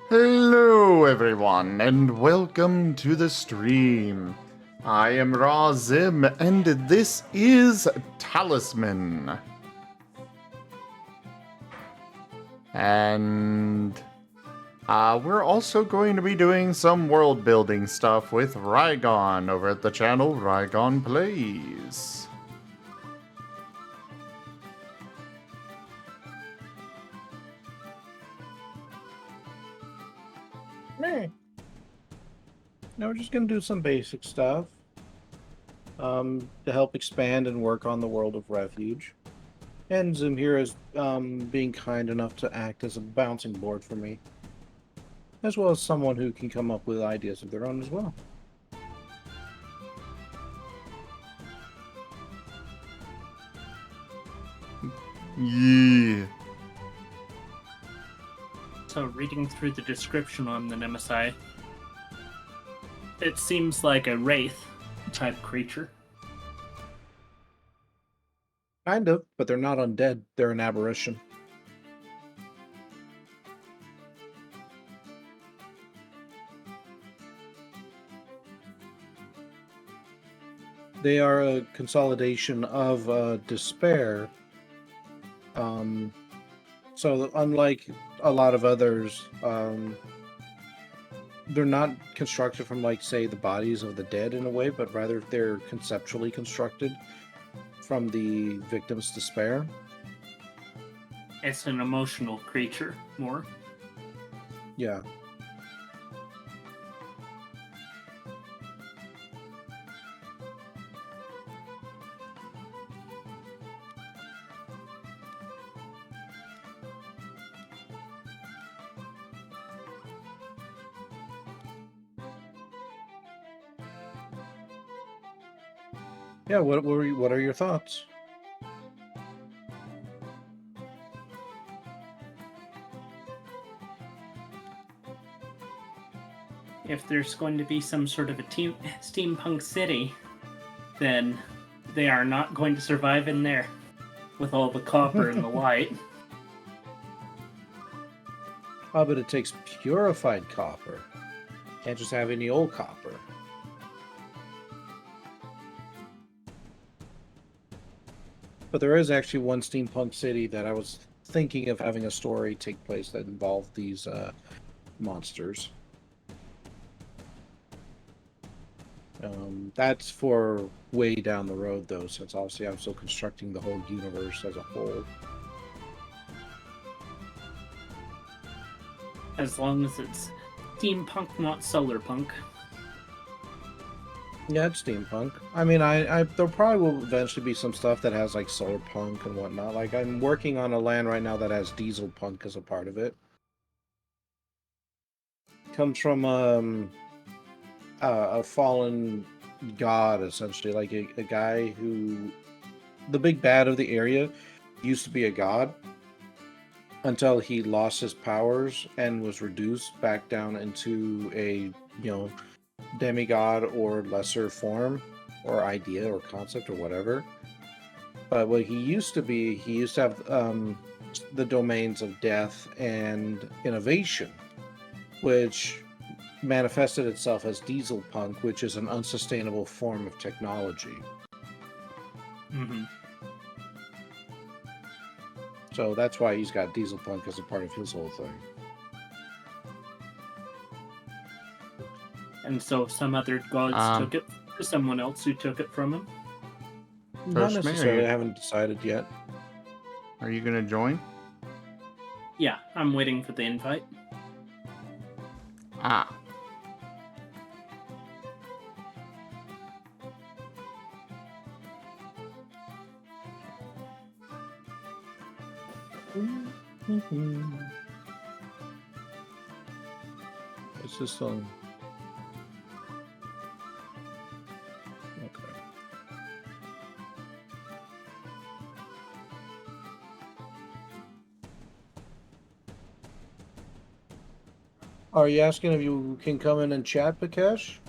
Hello, everyone, and welcome to the stream. I am Razim, and this is Talisman. And we're also going to be doing some world building stuff with Rygone over at the channel Rygone Plays. Meh. No, we're just gonna do some basic stuff to help expand and work on the world of Refuge. And Zoom here is being kind enough to act as a bouncing board for me, as well as someone who can come up with ideas of their own as well. Yeah. So, reading through the description on the Nemesis, it seems like a wraith type creature. Kind of, but they're not undead. They're an aberration. They are a consolidation of despair. So unlike a lot of others, they're not constructed from, like, say, the bodies of the dead in a way, but rather they're conceptually constructed from the victim's despair. It's an emotional creature, more. Yeah. Yeah, what are your thoughts? If there's going to be some sort of a steampunk city, then they are not going to survive in there with all the copper and the light. Oh, but it takes purified copper. Can't just have any old copper. But there is actually one steampunk city that I was thinking of having a story take place that involved these monsters. That's for way down the road, though, since obviously I'm still constructing the whole universe as a whole. As long as it's steampunk, not solar punk. Yeah, it's steampunk. I mean, there probably will eventually be some stuff that has, like, solar punk and whatnot. Like, I'm working on a land right now that has diesel punk as a part of it. Comes from a fallen god, essentially, like a guy who, the big bad of the area, used to be a god until he lost his powers and was reduced back down into a, demigod or lesser form or idea or concept or whatever. But what he used to be, he used to have the domains of death and innovation, which manifested itself as diesel punk, which is an unsustainable form of technology. Mm-hmm. So that's why he's got diesel punk as a part of his whole thing. And so some other gods took it to someone else who took it from him? Not necessarily. I haven't decided yet. Are you gonna join? Yeah, I'm waiting for the invite. Ah. What's this song? Okay. Are you asking if you can come in and chat, Bikesh?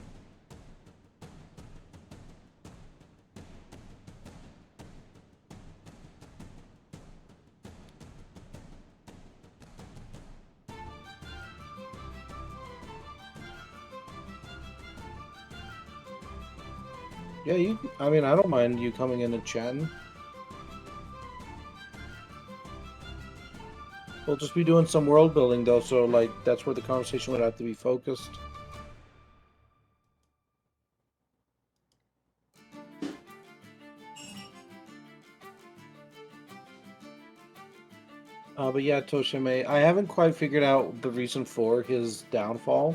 Yeah, I mean, I don't mind you coming in and chatting. We'll just be doing some world building though, so like that's where the conversation would have to be focused. But yeah, Toshime, I haven't quite figured out the reason for his downfall.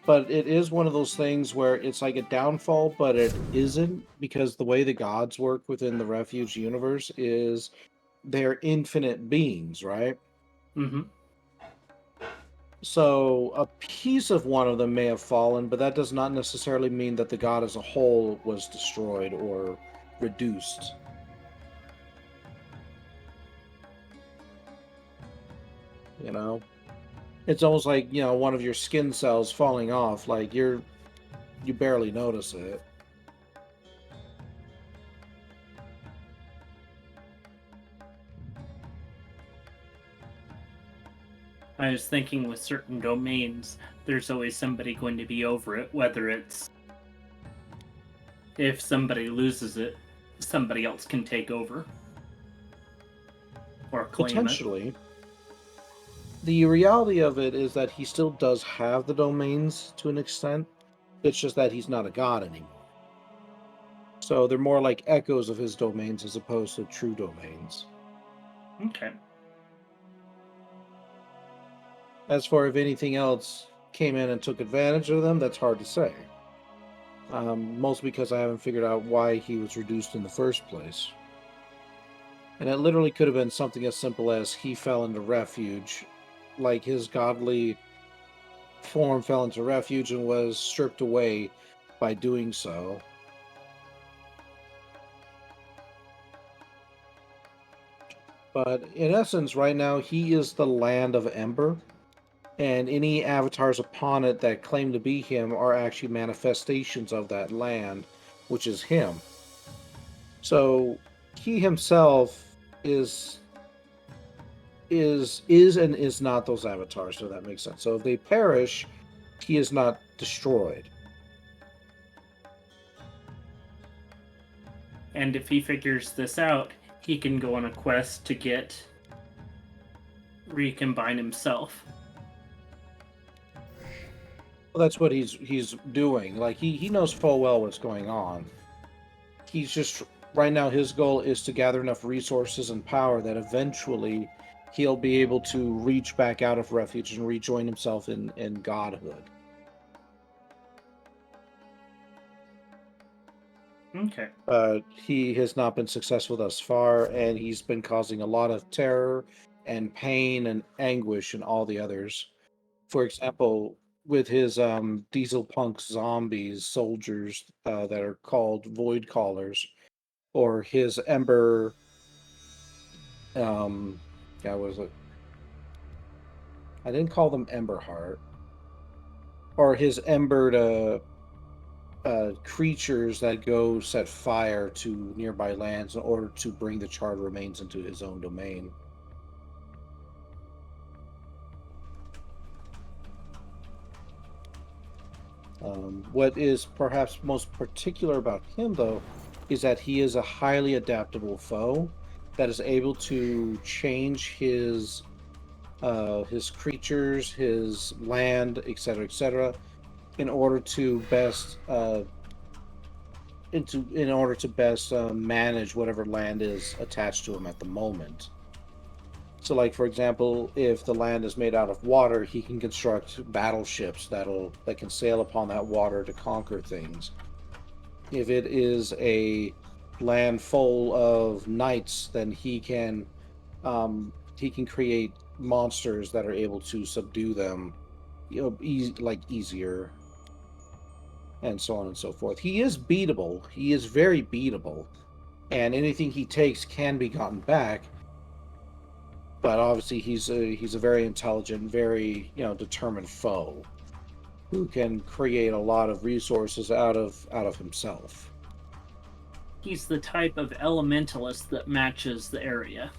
But it is one of those things where it's like a downfall, but it isn't, because the way the gods work within the Refuge universe is they're infinite beings, right? Mm-hmm. So a piece of one of them may have fallen, but that does not necessarily mean that the god as a whole was destroyed or reduced. You know? It's almost like, one of your skin cells falling off, like you barely notice it. I was thinking with certain domains, there's always somebody going to be over it, whether it's if somebody loses it, somebody else can take over or claim it. Potentially. The reality of it is that he still does have the domains to an extent. It's just that he's not a god anymore. So they're more like echoes of his domains as opposed to true domains. Okay. As for if anything else came in and took advantage of them, that's hard to say. Mostly because I haven't figured out why he was reduced in the first place. And it literally could have been something as simple as he fell into refuge, like his godly form fell into refuge and was stripped away by doing so. But in essence, right now, he is the land of Ember, and any avatars upon it that claim to be him are actually manifestations of that land, which is him. So he himself is and is not those avatars, so that makes sense. So if they perish, he is not destroyed. And if he figures this out, he can go on a quest to recombine himself. Well, that's what he's doing. Like he knows full well what's going on. He's just right now his goal is to gather enough resources and power that eventually he'll be able to reach back out of refuge and rejoin himself in godhood. Okay. He has not been successful thus far, and he's been causing a lot of terror and pain and anguish in all the others. For example, with his diesel punk zombies, soldiers that are called void callers, or his ember, yeah, what was it? I didn't call them Ember Heart, or his embered creatures that go set fire to nearby lands in order to bring the charred remains into his own domain. What is perhaps most particular about him, though, is that he is a highly adaptable foe that is able to change his creatures, his land, etc., in order to best manage whatever land is attached to him at the moment. So, like for example, if the land is made out of water, he can construct battleships that can sail upon that water to conquer things. If it is a land full of knights, then he can create monsters that are able to subdue them, easier, and so on and so forth. He is beatable. He is very beatable, and anything he takes can be gotten back. But obviously, he's a very intelligent, very determined foe who can create a lot of resources out of himself. He's the type of elementalist that matches the area.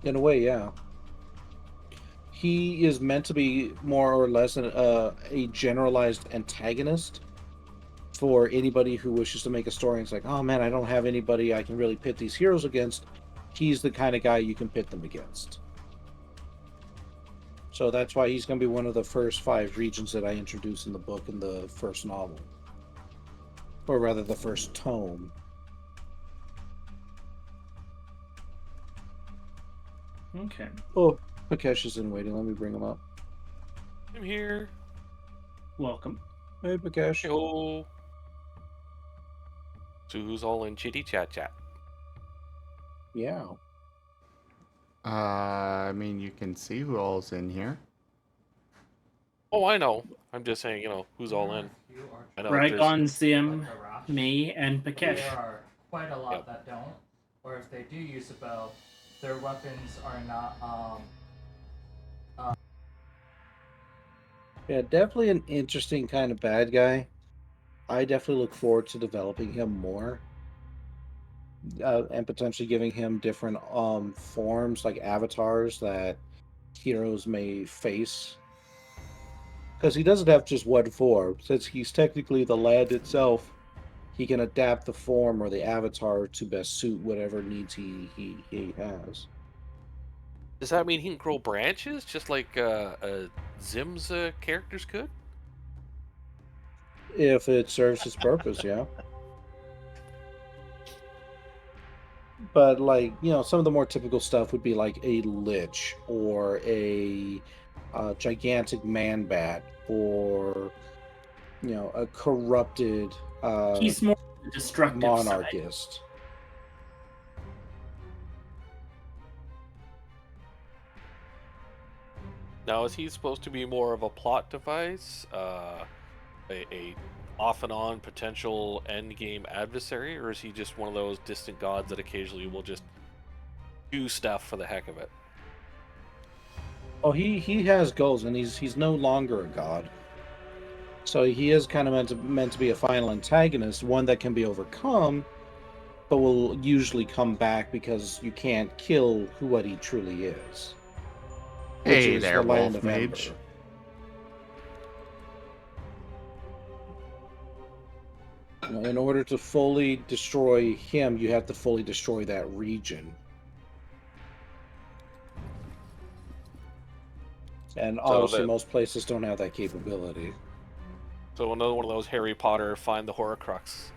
In a way, yeah. He is meant to be more or less a generalized antagonist for anybody who wishes to make a story and it's like, oh man, I don't have anybody I can really pit these heroes against, he's the kind of guy you can pit them against. So that's why he's going to be one of the first 5 regions that I introduce in the book in the first novel. Or rather, the first tome. Okay. Oh, Pakesh is in waiting. Let me bring him up. I'm here. Welcome. Hey, Pakesh. Yo. So who's all in chitty chat chat? Yeah. I mean, you can see who all's in here. Oh, I know. I'm just saying, who's all in. I know. Rygone, Zim, me, and Pakesh. There are quite a lot Yep. that don't, or if they do use a bow, their weapons are not. Yeah, definitely an interesting kind of bad guy. I definitely look forward to developing him more. And potentially giving him different forms, like avatars that heroes may face. Because he doesn't have just one form. Since he's technically the land itself, he can adapt the form or the avatar to best suit whatever needs he has. Does that mean he can grow branches just like Zim's characters could? If it serves his purpose, yeah. But like, some of the more typical stuff would be like a lich or a gigantic man bat or a corrupted He's more the destructive side. monarchist. Now, is he supposed to be more of a plot device, a off and on potential end game adversary, or is he just one of those distant gods that occasionally will just do stuff for the heck of it? Oh, he has goals, and he's no longer a god. So he is kind of meant to be a final antagonist, one that can be overcome, but will usually come back because you can't kill what he truly is. Which Hey is there, the land Wolf of Mage. Ember. In order to fully destroy him, you have to fully destroy that region. And obviously, most places don't have that capability. So another one of those Harry Potter find the Horcrux,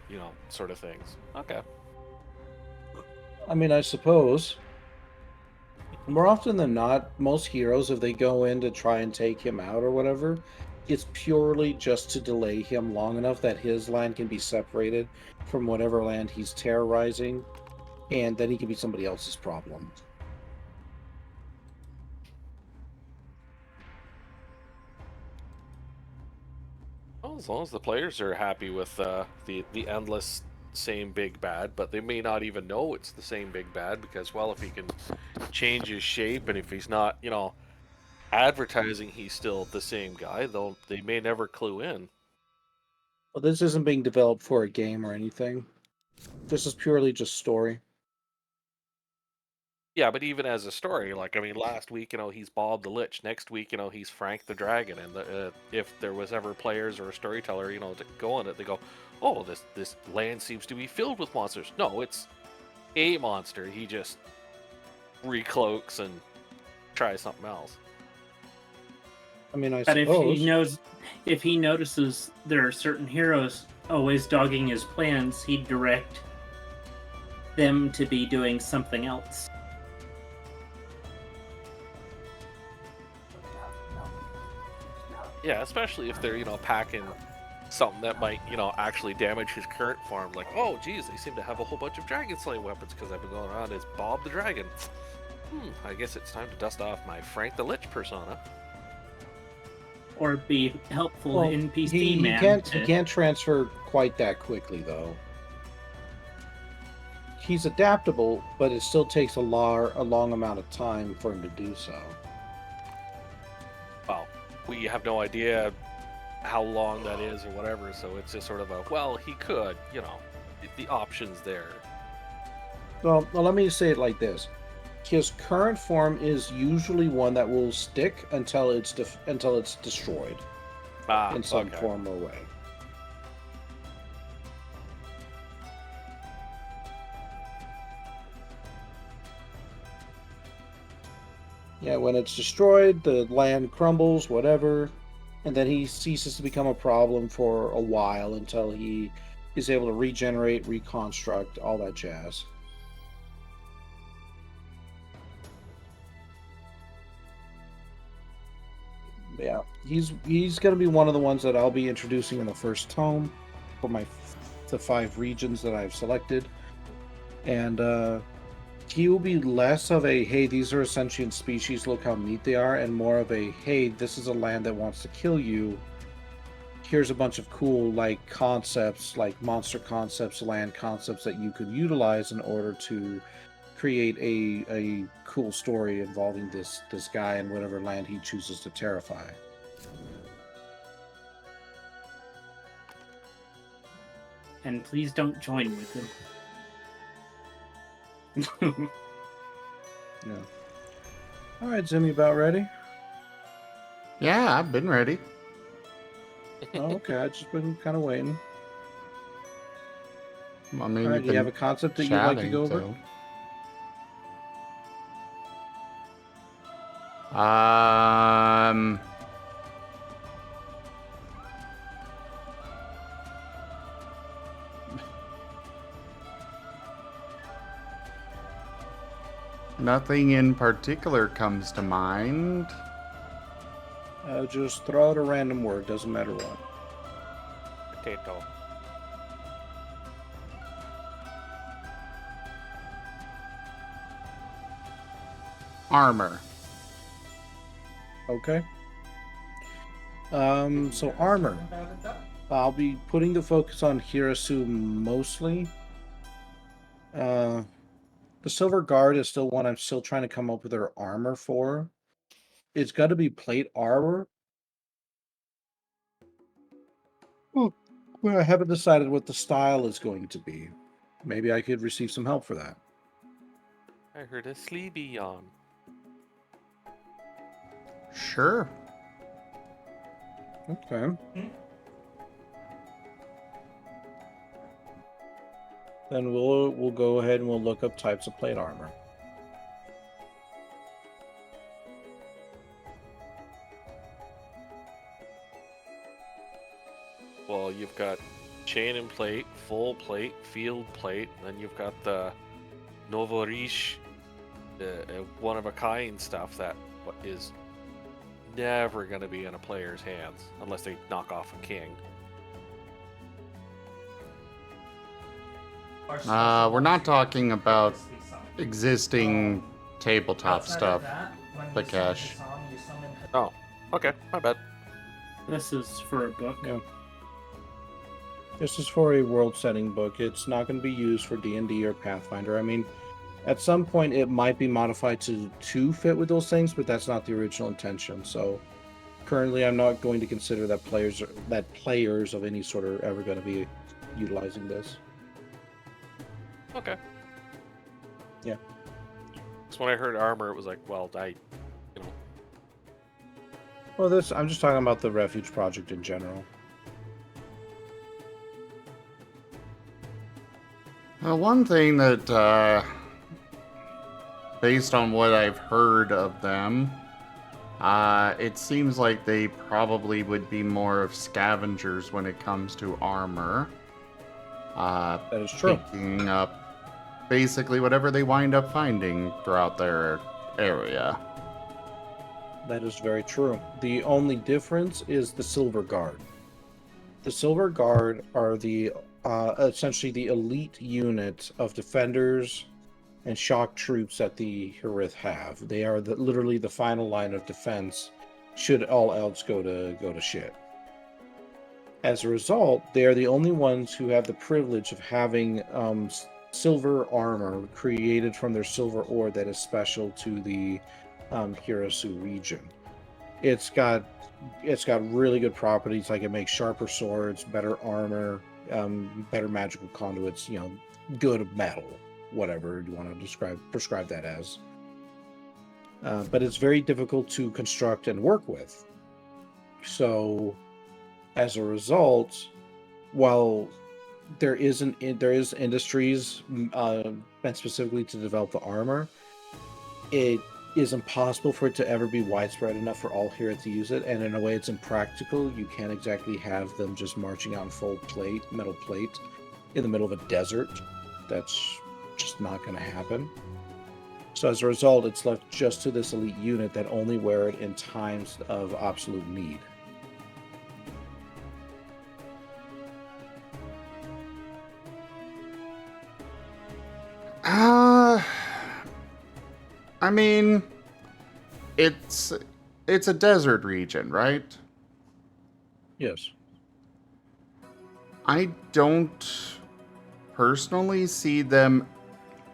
sort of things. Okay. I mean, I suppose. More often than not, most heroes, if they go in to try and take him out or whatever, it's purely just to delay him long enough that his land can be separated from whatever land he's terrorizing, and then he can be somebody else's problem. Well, as long as the players are happy with the endless same big bad, but they may not even know it's the same big bad because, well, if he can change his shape and if he's not, advertising he's still the same guy, they may never clue in. Well, this isn't being developed for a game or anything. This is purely just story. Yeah, but even as a story, last week, he's Bob the Lich. Next week, he's Frank the Dragon. And if there was ever players or a storyteller, to go on it, they go, oh, this land seems to be filled with monsters. No, it's a monster. He just recloaks and tries something else. I mean, I But suppose. if he notices there are certain heroes always dogging his plans, he'd direct them to be doing something else. Yeah, especially if they're, packing something that might, actually damage his current farm. Like, oh, geez, they seem to have a whole bunch of dragon slaying weapons because I've been going around as Bob the Dragon. I guess it's time to dust off my Frank the Lich persona. Or be helpful Well, NPC he man. he can't transfer quite that quickly, though. He's adaptable, but it still takes a long amount of time for him to do so. Well, we have no idea how long that is or whatever, so it's just sort of he could, the option's there. Well, let me say it like this. His current form is usually one that will stick until it's destroyed in some form or way. Yeah, when it's destroyed, the land crumbles, whatever, and then he ceases to become a problem for a while until he is able to regenerate, reconstruct, all that jazz. Yeah, he's going to be one of the ones that I'll be introducing in the first tome for the 5 regions that I've selected, and he will be less of a, hey, these are a sentient species, look how neat they are, and more of a, hey, this is a land that wants to kill you. Here's a bunch of cool, like, concepts, like monster concepts, land concepts that you could utilize in order to create a cool story involving this guy and whatever land he chooses to terrify. And please don't join with him. Yeah. All right, Zimmy, about ready? Yeah, I've been ready. Oh, okay, I've just been kind of waiting. I mean, All right, you've do you have a been concept that you'd like to chatting, go over? so. Nothing in particular comes to mind. Just throw out a random word, doesn't matter what. Potato. Armor. Okay. So armor. I'll be putting the focus on Hirasu mostly. The Silver Guard is still one I'm still trying to come up with their armor for. It's got to be plate armor. Well, I haven't decided what the style is going to be. Maybe I could receive some help for that. I heard a sleepy yawn. Sure. Okay. Then we'll go ahead and we'll look up types of plate armor. Well, you've got chain and plate, full plate, field plate, and then you've got the Novorish, one of a kind stuff that is never going to be in a player's hands unless they knock off a king. We're not talking about existing tabletop stuff, Bakesh. Oh, okay, my bad. This is for a book. Yeah. This is for a world-setting book. It's not going to be used for D&D or Pathfinder. I mean, at some point it might be modified to fit with those things, but that's not the original intention. So currently I'm not going to consider that players of any sort are ever going to be utilizing this. Okay. Yeah. So when I heard armor, it was like, well, Well, I'm just talking about the Refuge project in general. One thing that, based on what I've heard of them, it seems like they probably would be more of scavengers when it comes to armor. That is true. Picking up basically whatever they wind up finding throughout their area. That is very true. The only difference is the Silver Guard. The Silver Guard are the essentially the elite unit of defenders and shock troops that the Hirith have. They are literally the final line of defense should all else go to shit. As a result, they are the only ones who have the privilege of having silver armor created from their silver ore that is special to the Hirasu region. It's got really good properties, like it makes sharper swords, better armor, better magical conduits, good metal, whatever you want to prescribe that as. But it's very difficult to construct and work with. So, as a result, while there is industries meant specifically to develop the armor, it is impossible for it to ever be widespread enough for all here to use it, and in a way it's impractical. You can't exactly have them just marching out in full plate, metal plate, in the middle of a desert. That's just not going to happen. So as a result, it's left just to this elite unit that only wear it in times of absolute need. I mean, it's a desert region, right? Yes. I don't personally see them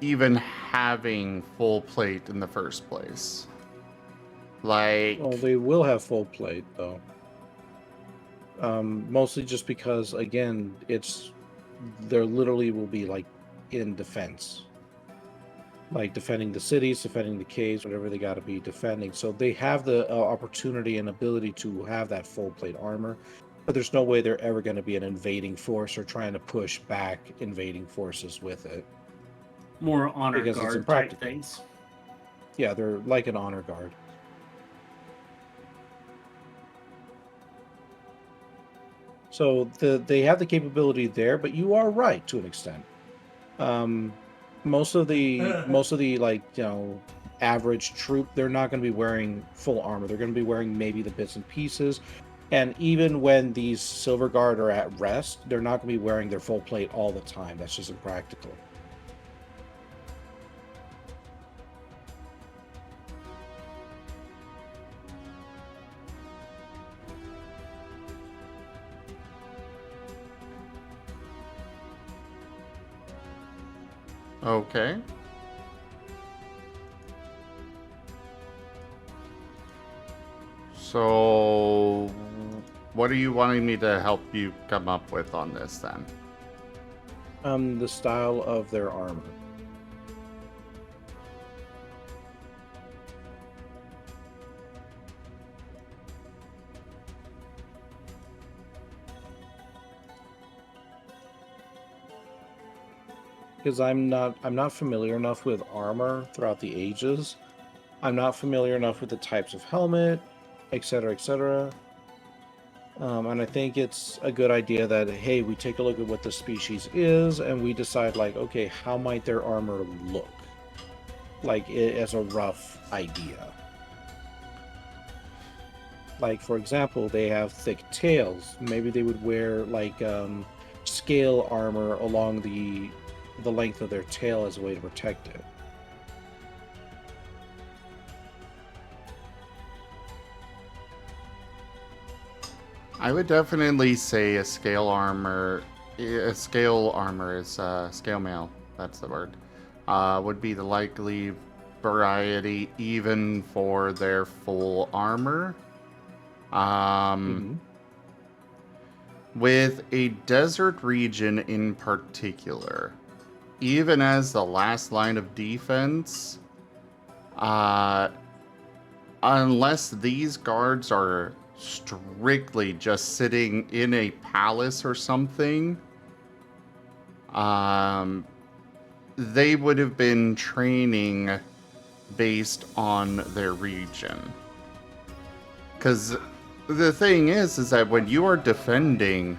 even having full plate in the first place. Like, Well, they will have full plate, though. Mostly just because, again, there literally will be, like, in defense. Like, defending the cities, defending the caves, whatever they got to be defending. So they have the opportunity and ability to have that full plate armor, but there's no way they're ever going to be an invading force or trying to push back invading forces with it. More honor Because it's guard type impractical. things. Yeah, they're like an honor guard. So they have the capability there, but you are right to an extent. Most of the like, you know, average troop, they're not going to be wearing full armor. They're going to be wearing maybe the bits and pieces. And even when these Silver Guard are at rest, they're not going to be wearing their full plate all the time. That's just impractical. okay. So, what are you wanting me to help you come up with on this then? The style of their armor. Because I'm not familiar enough with armor throughout the ages. I'm not familiar enough with the types of helmet, etc., etc. And I think it's a good idea that, hey, we take a look at what the species is, and we decide, like, okay, how might their armor look? Like, as a rough idea. Like, for example, they have thick tails. Maybe they would wear, like, scale armor along the length of their tail as a way to protect it. I would definitely say a scale armor is scale mail. That's the word. Would be the likely variety even for their full armor. With a desert region in particular, even as the last line of defense, unless these guards are strictly just sitting in a palace or something, they would have been training based on their region. Because the thing is that when you are defending,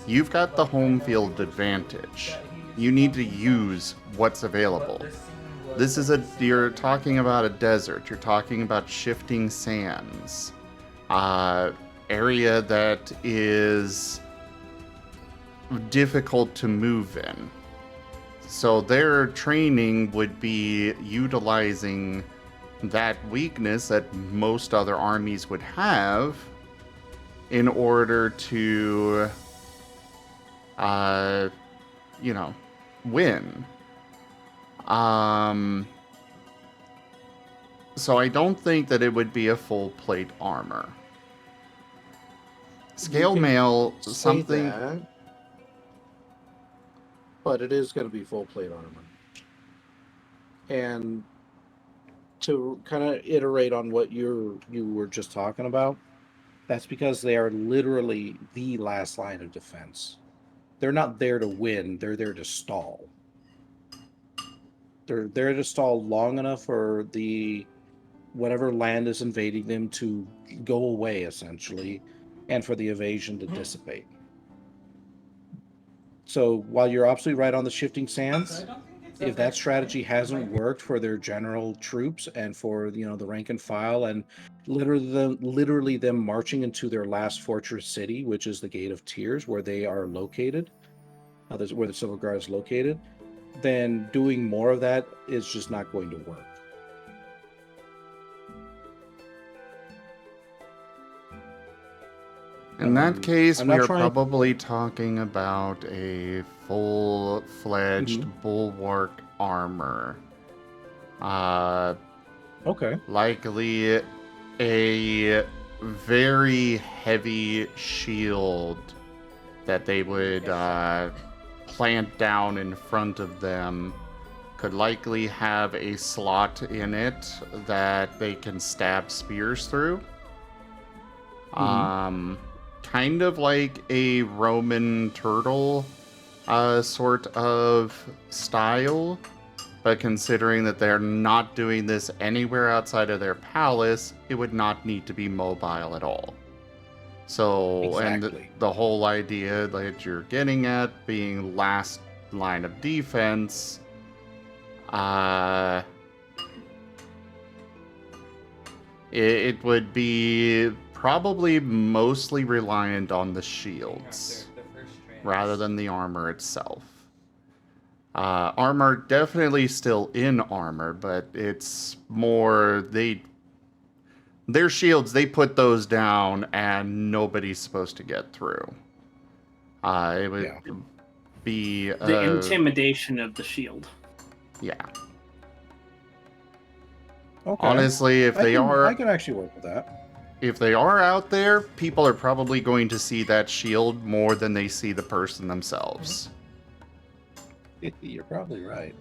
you've got the home field advantage. You need to use what's available. You're talking about a desert. You're talking about shifting sands. Area that is difficult to move in. So their training would be utilizing that weakness that most other armies would have in order to, win. So I don't think that it would be a full plate armor. Scale mail, something. That, but it is going to be full plate armor. And to kind of iterate on what you were just talking about, that's because they are literally the last line of defense. They're not there to win, they're there to stall. They're there to stall long enough for the whatever land is invading them to go away, essentially, and for the evasion to dissipate. So while you're absolutely right on the shifting sands, So I don't think it's a if that bad strategy plan. It hasn't might be- worked for their general troops and for the rank and file, and literally them marching into their last fortress city, which is the Gate of Tears, where they are located, where the Civil Guard is located, then doing more of that is just not going to work. In that case, I'm we not are trying- probably talking about a full-fledged bulwark armor. Okay. Likely a very heavy shield that they would plant down in front of them. Could likely have a slot in it that they can stab spears through. Kind of like a Roman turtle sort of style, but considering that they're not doing this anywhere outside of their palace, it would not need to be mobile at all. So, Exactly. and the whole idea that you're getting at being last line of defense, it would be probably mostly reliant on the shields The first train. rather than the armor itself. Armor definitely still in armor, but it's more their shields, they put those down and nobody's supposed to get through. It would be The intimidation of the shield. yeah. Okay. Honestly, if I can actually work with that. if they are out there, people are probably going to see that shield more than they see the person themselves. You're probably right.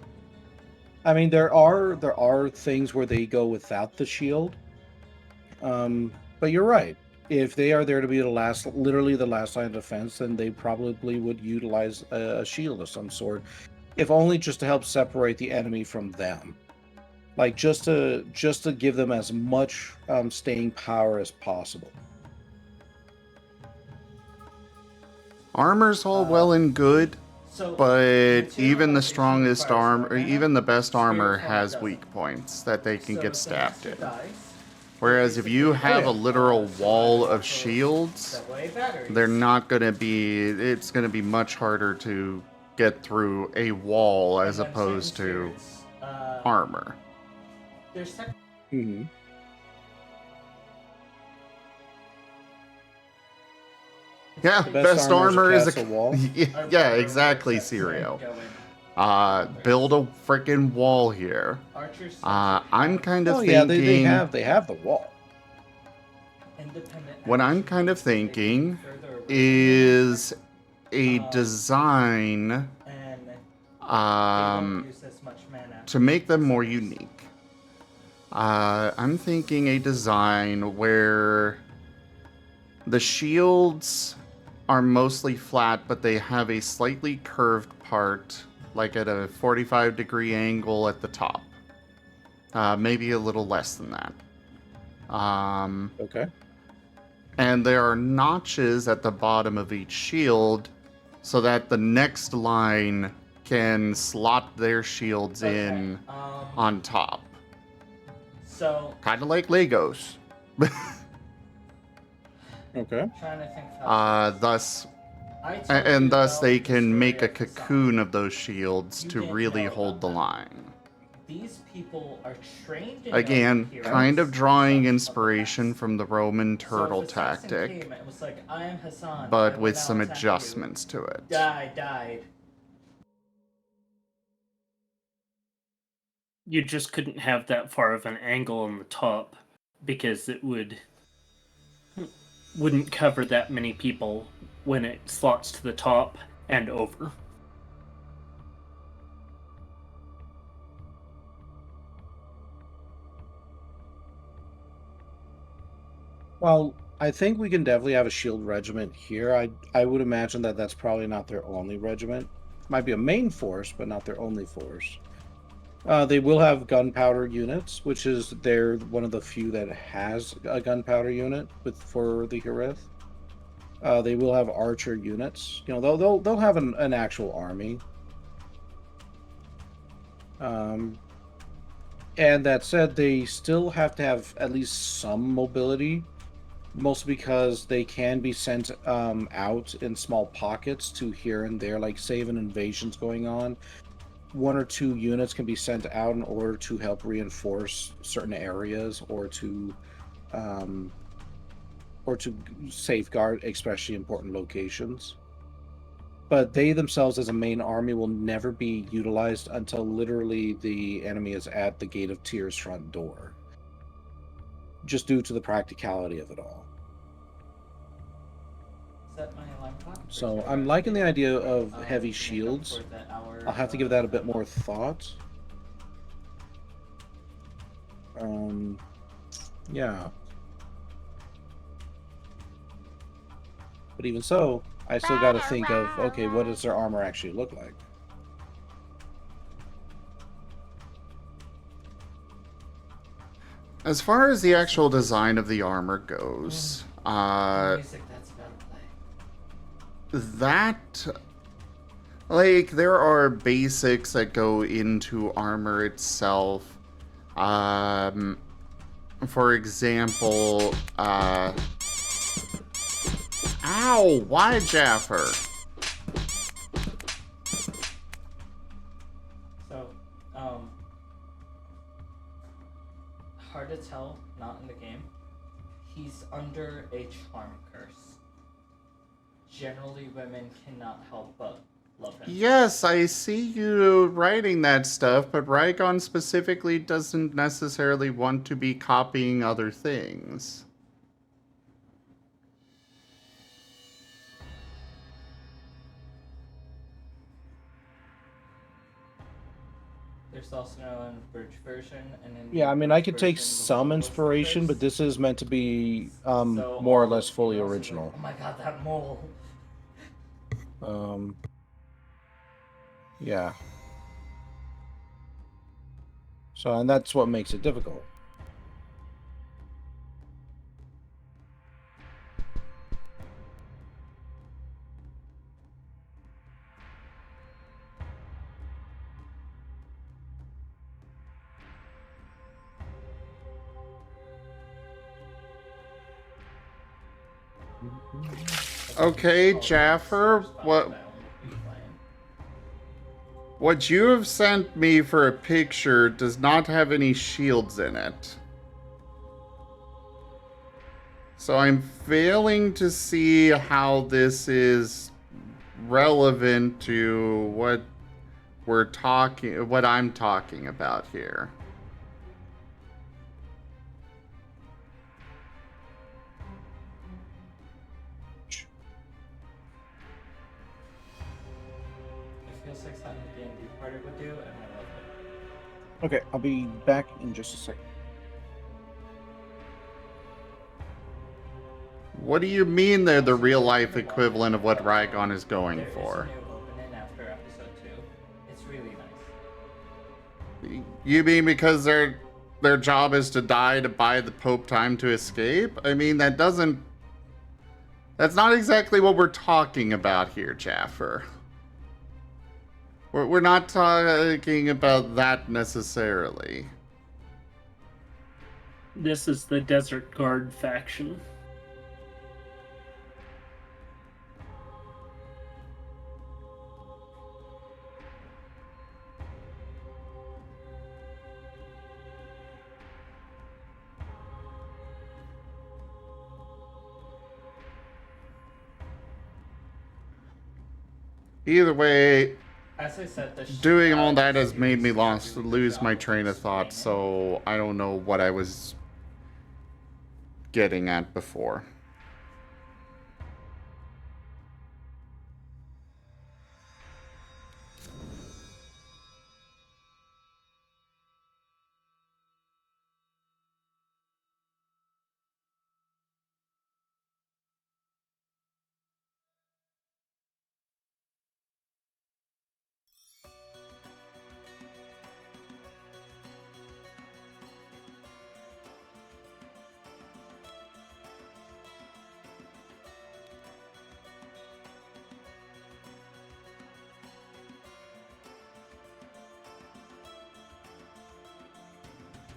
I mean, there are things where they go without the shield. But you're right. If they are there to be literally the last line of defense, then they probably would utilize a shield of some sort, if only just to help separate the enemy from them. Like just to give them as much staying power as possible. Armor's all well and good, So, but material even the allocation strongest requires armor, more mana. even the best armor Spirit has form weak doesn't. points that they can So get it's an stabbed extra in. dice. Whereas if you have a literal So wall I of also shields, set away batteries. they're not going to be, it's going to be much harder to get through a wall as And then opposed certain to spirits, armor. There's tech- Mm-hmm. Yeah, The best armor is a castle wall. yeah, exactly, Sirio. Build a freaking wall here. Archers I'm kind of Oh yeah, thinking. they have the wall. What I'm kind of thinking is a design to make them more unique. I'm thinking a design where the shields are mostly flat, but they have a slightly curved part, like at a 45-degree angle at the top. Maybe a little less than that. Okay. And there are notches at the bottom of each shield so that the next line can slot their shields in on top. So Kind of like Legos. Okay. trying to think how Thus, I told and you thus about they the can story make a of the sun. cocoon of those shields You to didn't really know hold the about that. line. These people are trained in Again, knowing kind of heroes drawing of the inspiration past. from the Roman So if turtle assassin tactic, came, it was like, I am Hassan, I but will with now some attack you. adjustments to it. Died. You just couldn't have that far of an angle on the top because it wouldn't cover that many people when it slots to the top and over. Well, I think we can definitely have a shield regiment here. I would imagine that that's probably not their only regiment. Might be a main force, but not their only force. They will have gunpowder units, which is they're one of the few that has a gunpowder unit for the Hirith. They will have archer units. You know, they'll have an actual army. And that said, they still have to have at least some mobility, mostly because they can be sent out in small pockets to here and there, like say if an invasion's going on. 1 or 2 units can be sent out in order to help reinforce certain areas um, or to safeguard especially important locations. But they themselves as a main army will never be utilized until literally the enemy is at the Gate of Tears front door. Just due to the practicality of it all. Set my alarm clock for So 0 I'm hours liking the later. idea of heavy To make up shields. for the hour I'll have to give of that a bit prep. more thought. Yeah. But even so, I still got to think of, okay, what does their armor actually look like? As far as the actual design of the armor goes, The music that's about to play. that, like, there are basics that go into armor itself. For example, ow, why, Jaffer? So, hard to tell, not in the game. He's under a charm curse. Generally, women cannot help but love him. Yes, I see you writing that stuff, but Rygone specifically doesn't necessarily want to be copying other things. There's also an unabridged version, and in Yeah, I mean, I could take version, the some world was inspiration, but cursed. this is meant to be So more or all the less fully females are original. Like, oh my god, that mole! Yeah. So, and that's what makes it difficult. Okay, Oh, Jaffer, Starspire what Bound will be playing. what you have sent me for a picture does not have any shields in it. So I'm failing to see how this is relevant to what what I'm talking about here. It feels like something the D&D party would do, and I love it. Okay, I'll be back in just a second. What do you mean they're the real life equivalent of what Rygone is going There is for? a new opening after episode 2. It's really nice. You mean because their job is to die to buy the Pope time to escape? I mean, that's not exactly what we're talking about here, Jaffer. We're not talking about that necessarily. This is the Desert Guard faction. Either way, As I said, doing all that has made me lose my train of thought, so I don't know what I was getting at before.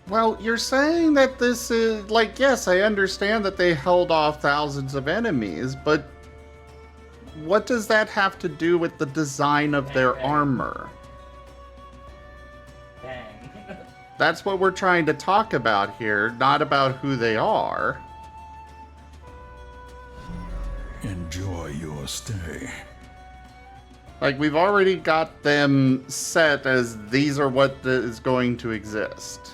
Well, you're saying that this is like, yes, I understand that they held off thousands of enemies, but what does that have to do with the design of their Bang. armor? Bang. That's what we're trying to talk about here, not about who they are. Enjoy your stay. Like, we've already got them set as these are what is going to exist.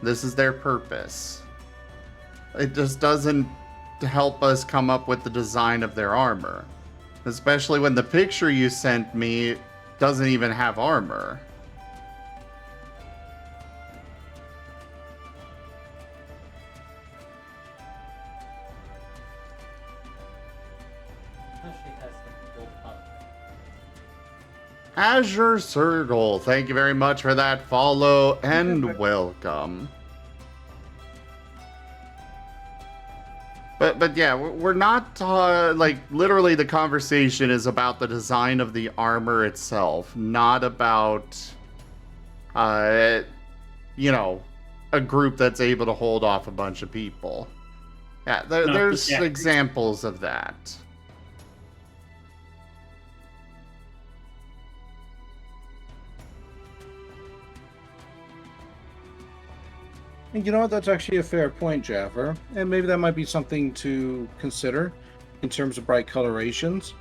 This is their purpose. It just doesn't help us come up with the design of their armor. Especially when the picture you sent me doesn't even have armor. Especially has the gold pup. Azure Circle, thank you very much for that follow and welcome. But yeah, we're not, like, literally the conversation is about the design of the armor itself, not about, you know, a group that's able to hold off a bunch of people. Yeah, there's yeah. examples of that. And you know what? That's actually a fair point, Jaffer. And maybe that might be something to consider in terms of bright colorations.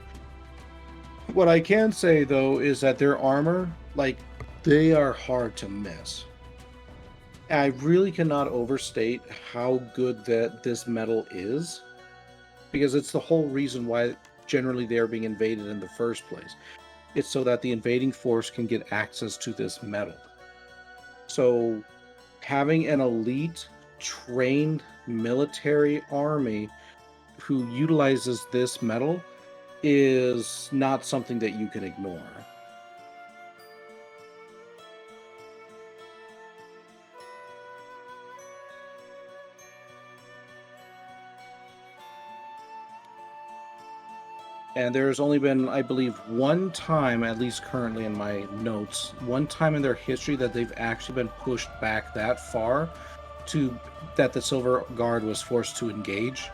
What I can say, though, is that their armor, like, they are hard to miss. I really cannot overstate how good that this metal is, because it's the whole reason why generally they are being invaded in the first place. It's so that the invading force can get access to this metal. So having an elite, trained military army who utilizes this metal is not something that you can ignore. And there's only been, I believe, one time, at least currently in my notes, one time in their history that they've actually been pushed back that far to that the Silver Guard was forced to engage.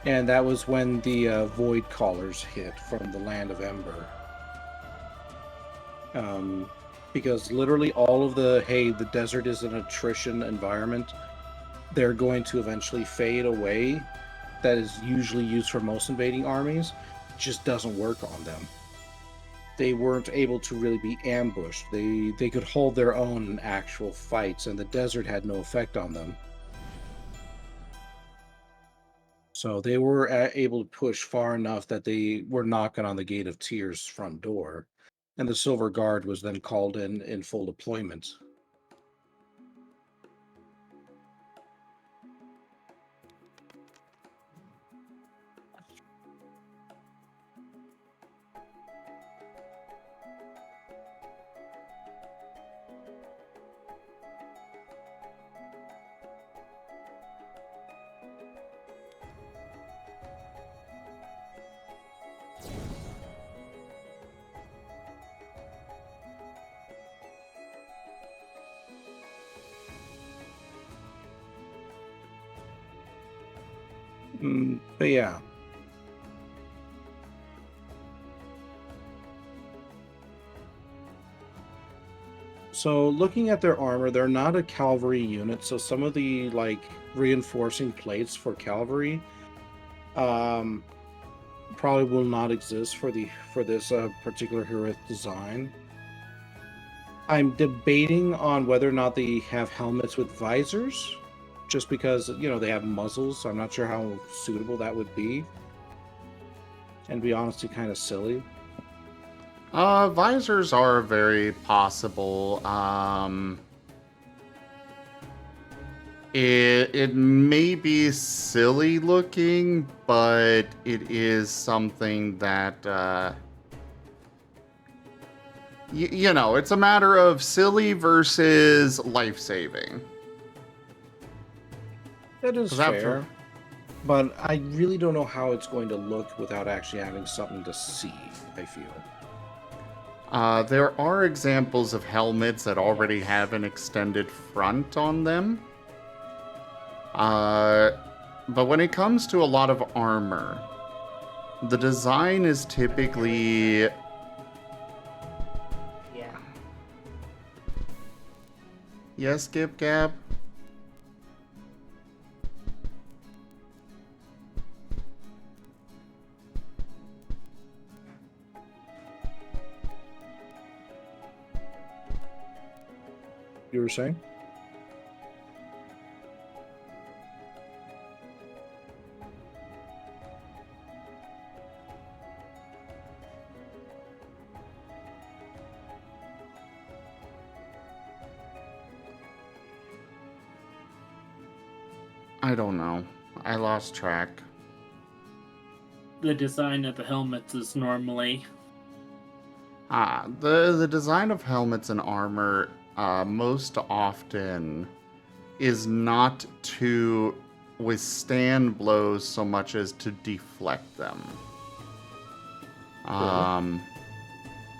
And that was when the Void Callers hit from the Land of Ember. Because literally all of the, hey, the desert is an attrition environment, they're going to eventually fade away. That is usually used for most invading armies. Just doesn't work on them. They weren't able to really be ambushed. They could hold their own in actual fights, and the desert had no effect on them. So they were able to push far enough that they were knocking on the Gate of Tears front door, and the Silver Guard was then called in full deployment. But yeah. So looking at their armor, they're not a cavalry unit, so some of the like reinforcing plates for cavalry probably will not exist for this particular heroic design. I'm debating on whether or not they have helmets with visors, just because, you know, they have muzzles, so I'm not sure how suitable that would be. And to be honestly, kind of silly. Visors are very possible. It may be silly looking, but it is something that, you know, it's a matter of silly versus life-saving. That is Is that fair. But I really don't know how it's going to look without actually having something to see, I feel. There are examples of helmets that already have an extended front on them. But when it comes to a lot of armor, the design is typically... Yeah. Yes, Gib Gab? You were saying? I don't know. I lost track. The design of the helmets is normally The design of helmets and armor most often is not to withstand blows so much as to deflect them.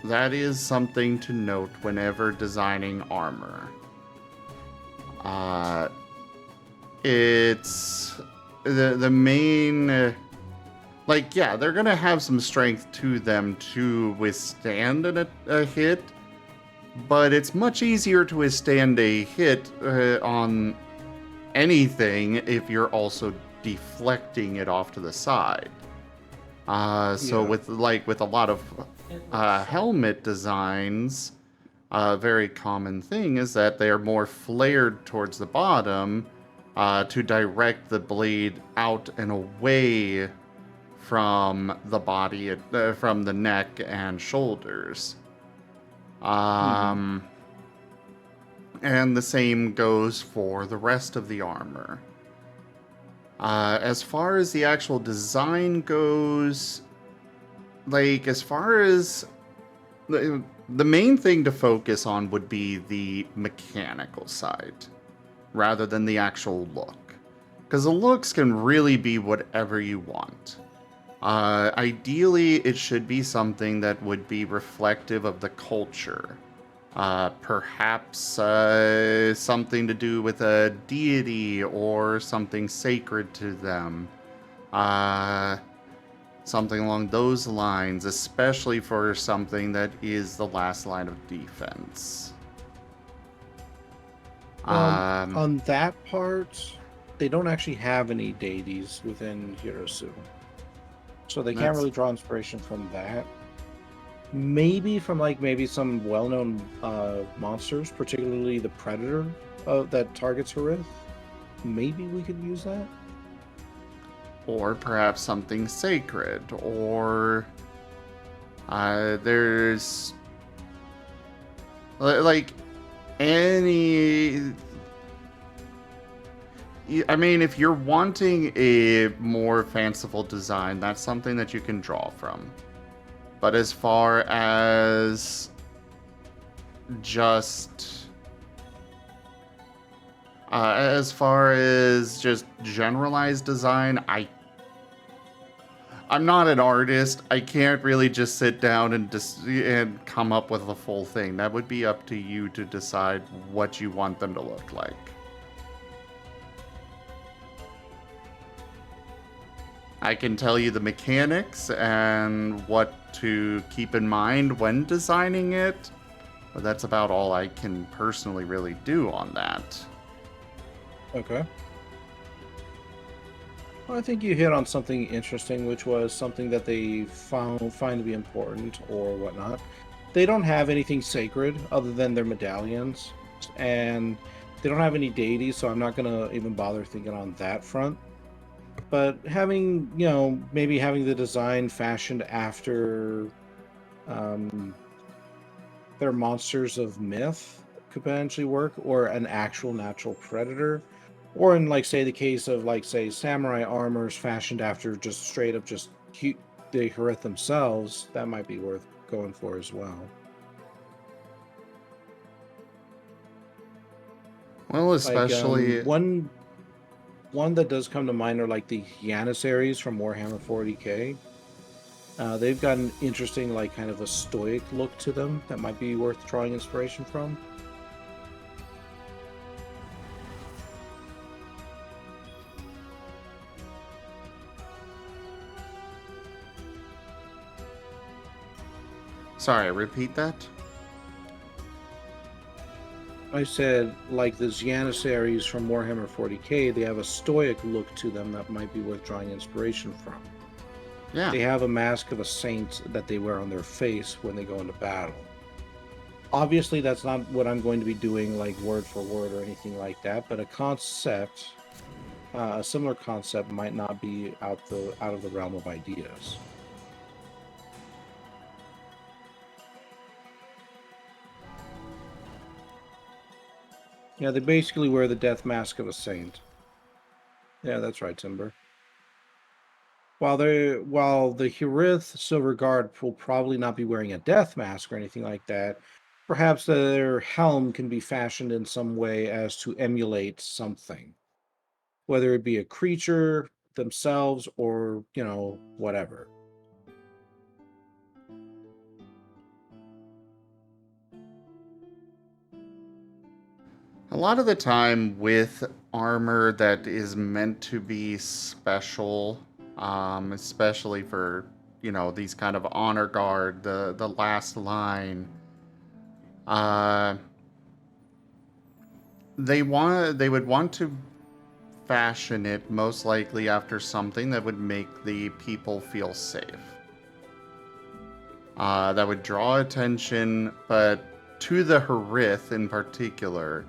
That is something to note whenever designing armor. It's the main... like, yeah, they're gonna have some strength to them to withstand a hit, but it's much easier to withstand a hit on anything if you're also deflecting it off to the side. So with a lot of helmet designs, a very common thing is that they are more flared towards the bottom to direct the blade out and away from the body, from the neck and shoulders. And the same goes for the rest of the armor. As far as the actual design goes, like, as far as the main thing to focus on would be the mechanical side rather than the actual look, because the looks can really be whatever you want. Ideally, it should be something that would be reflective of the culture. Perhaps something to do with a deity or something sacred to them. Something along those lines, especially for something that is the last line of defense. On that part, they don't actually have any deities within Hirosu. So they can't really draw inspiration from that. Maybe from maybe some well-known monsters, particularly the predator that targets Harith. Maybe we could use that. Or perhaps something sacred, or there's like any... I mean, if you're wanting a more fanciful design, that's something that you can draw from. But as far as just generalized design, I'm not an artist. I can't really just sit down and come up with a full thing. That would be up to you to decide what you want them to look like. I can tell you the mechanics and what to keep in mind when designing it, but that's about all I can personally really do on that. Okay. Well, I think you hit on something interesting, which was something that they find to be important or whatnot. They don't have anything sacred other than their medallions, and they don't have any deities, so I'm not going to even bother thinking on that front. But having, maybe having the design fashioned after their monsters of myth could potentially work, or an actual natural predator, or in say the case of samurai armors fashioned after just straight up just the Harith themselves, that might be worth going for as well. Well, especially one that does come to mind are the Janissaries from Warhammer 40k. They've got an interesting, like, kind of a stoic look to them that might be worth drawing inspiration from. Sorry, repeat that. I said, like the Janissaries from Warhammer 40k, they have a stoic look to them that might be worth drawing inspiration from. Yeah. They have a mask of a saint that they wear on their face when they go into battle. Obviously, that's not what I'm going to be doing, like word for word or anything like that, but a concept, a similar concept might not be out of the realm of ideas. Yeah, they basically wear the death mask of a saint. Yeah, that's right, Timber. While the Hurith Silver Guard will probably not be wearing a death mask or anything like that, perhaps their helm can be fashioned in some way as to emulate something, whether it be a creature themselves or, you know, whatever. A lot of the time with armor that is meant to be special, especially for, you know, these kind of honor guard, the last line, uh, they would want to fashion it most likely after something that would make the people feel safe. That would draw attention, but to the Harith in particular,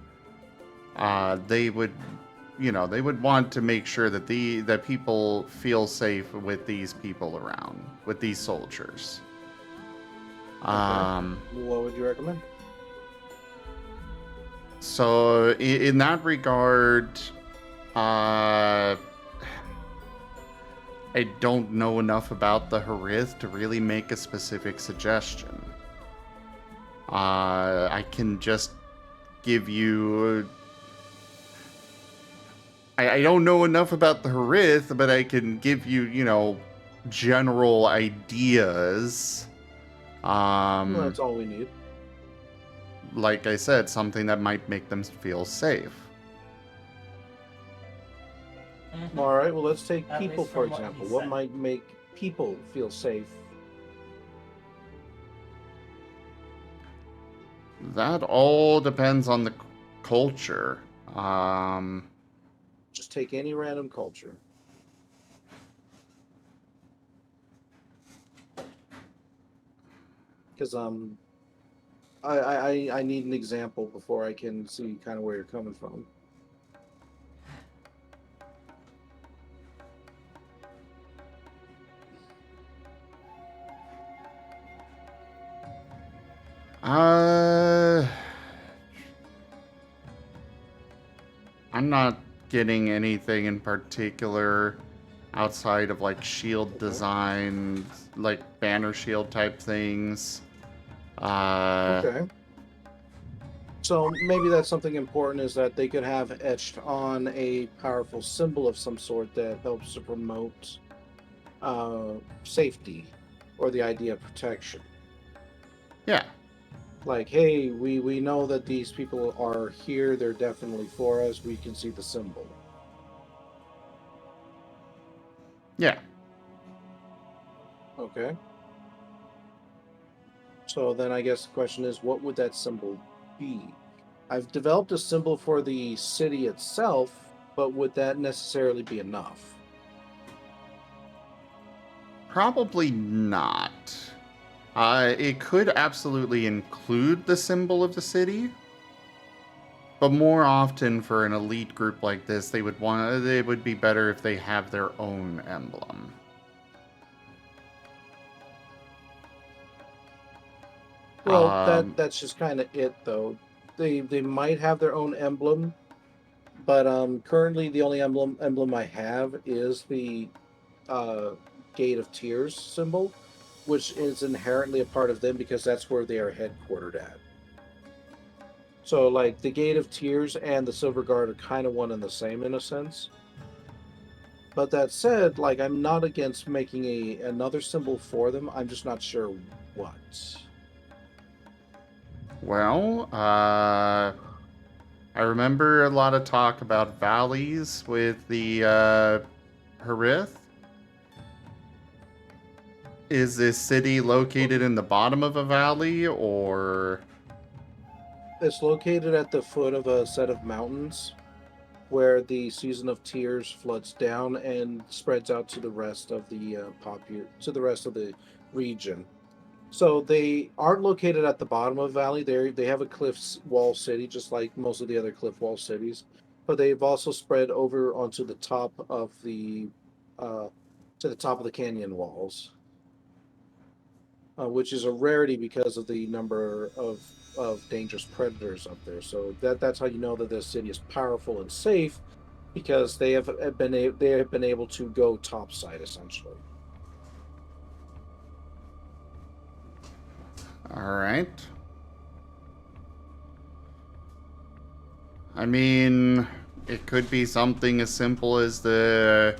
they would, you know, they would want to make sure that that people feel safe with these people around, with these soldiers. Okay. What would you recommend? So in that regard, I don't know enough about the Harith to really make a specific suggestion. I can just give you. I don't know enough about the Harith, but I can give you, you know, general ideas. Well, that's all we need. Like I said, something that might make them feel safe. All right, well, let's take At people, least for from what he example. What said. might make people feel safe? That all depends on the culture. Just take any random culture. Because I need an example before I can see kind of where you're coming from. I'm not getting anything in particular outside of like shield design, like banner shield type things. Okay. So maybe that's something important, is that they could have etched on a powerful symbol of some sort that helps to promote safety or the idea of protection. Yeah. Like, hey, we know that these people are here. They're definitely for us. We can see the symbol. Yeah. Okay. So then I guess the question is, what would that symbol be? I've developed a symbol for the city itself, but would that necessarily be enough? Probably not. It could absolutely include the symbol of the city, but more often for an elite group like this, they would be better if they have their own emblem. Well, that's just kind of it, though. They might have their own emblem, but currently the only emblem I have is the Gate of Tears symbol, which is inherently a part of them because that's where they are headquartered at. So, like, the Gate of Tears and the Silver Guard are kind of one and the same in a sense. But that said, like I'm not against making another symbol for them. I'm just not sure what. Well, I remember a lot of talk about valleys with the Harith. Is this city located in the bottom of a valley, or? It's located at the foot of a set of mountains where the season of tears floods down and spreads out to the rest of the to the rest of the region. So they aren't located at the bottom of the valley. They have a cliff wall city, just like most of the other cliff wall cities, but they've also spread over onto the top of the to the top of the canyon walls, which is a rarity because of the number of dangerous predators up there. So that's how you know that this city is powerful and safe, because they have been able to go topside essentially. All right. I mean, it could be something as simple as the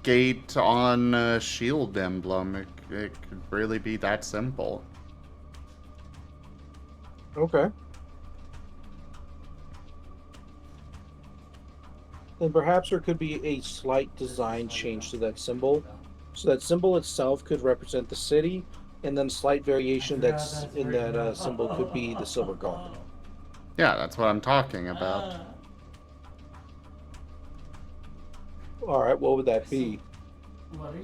gate on a shield emblem. It could really be that simple. Okay. Then perhaps there could be a slight design change to that symbol. So that symbol itself could represent the city, and then slight variation that's in that symbol could be the silver guard. Yeah, that's what I'm talking about. All right, what would that be? What are you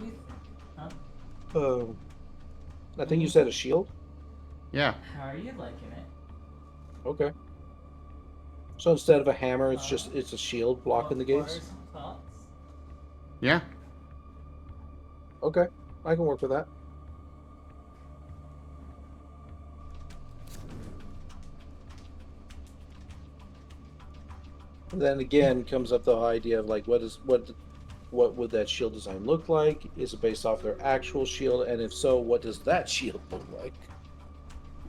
thinking? Huh? I think you said a shield. Yeah. How are you liking it? Okay. So instead of a hammer, it's a shield blocking the What gates. are some thoughts? Yeah. Okay, I can work with that. And then again comes up the idea of like what would that shield design look like? Is it based off their actual shield? And if so, what does that shield look like?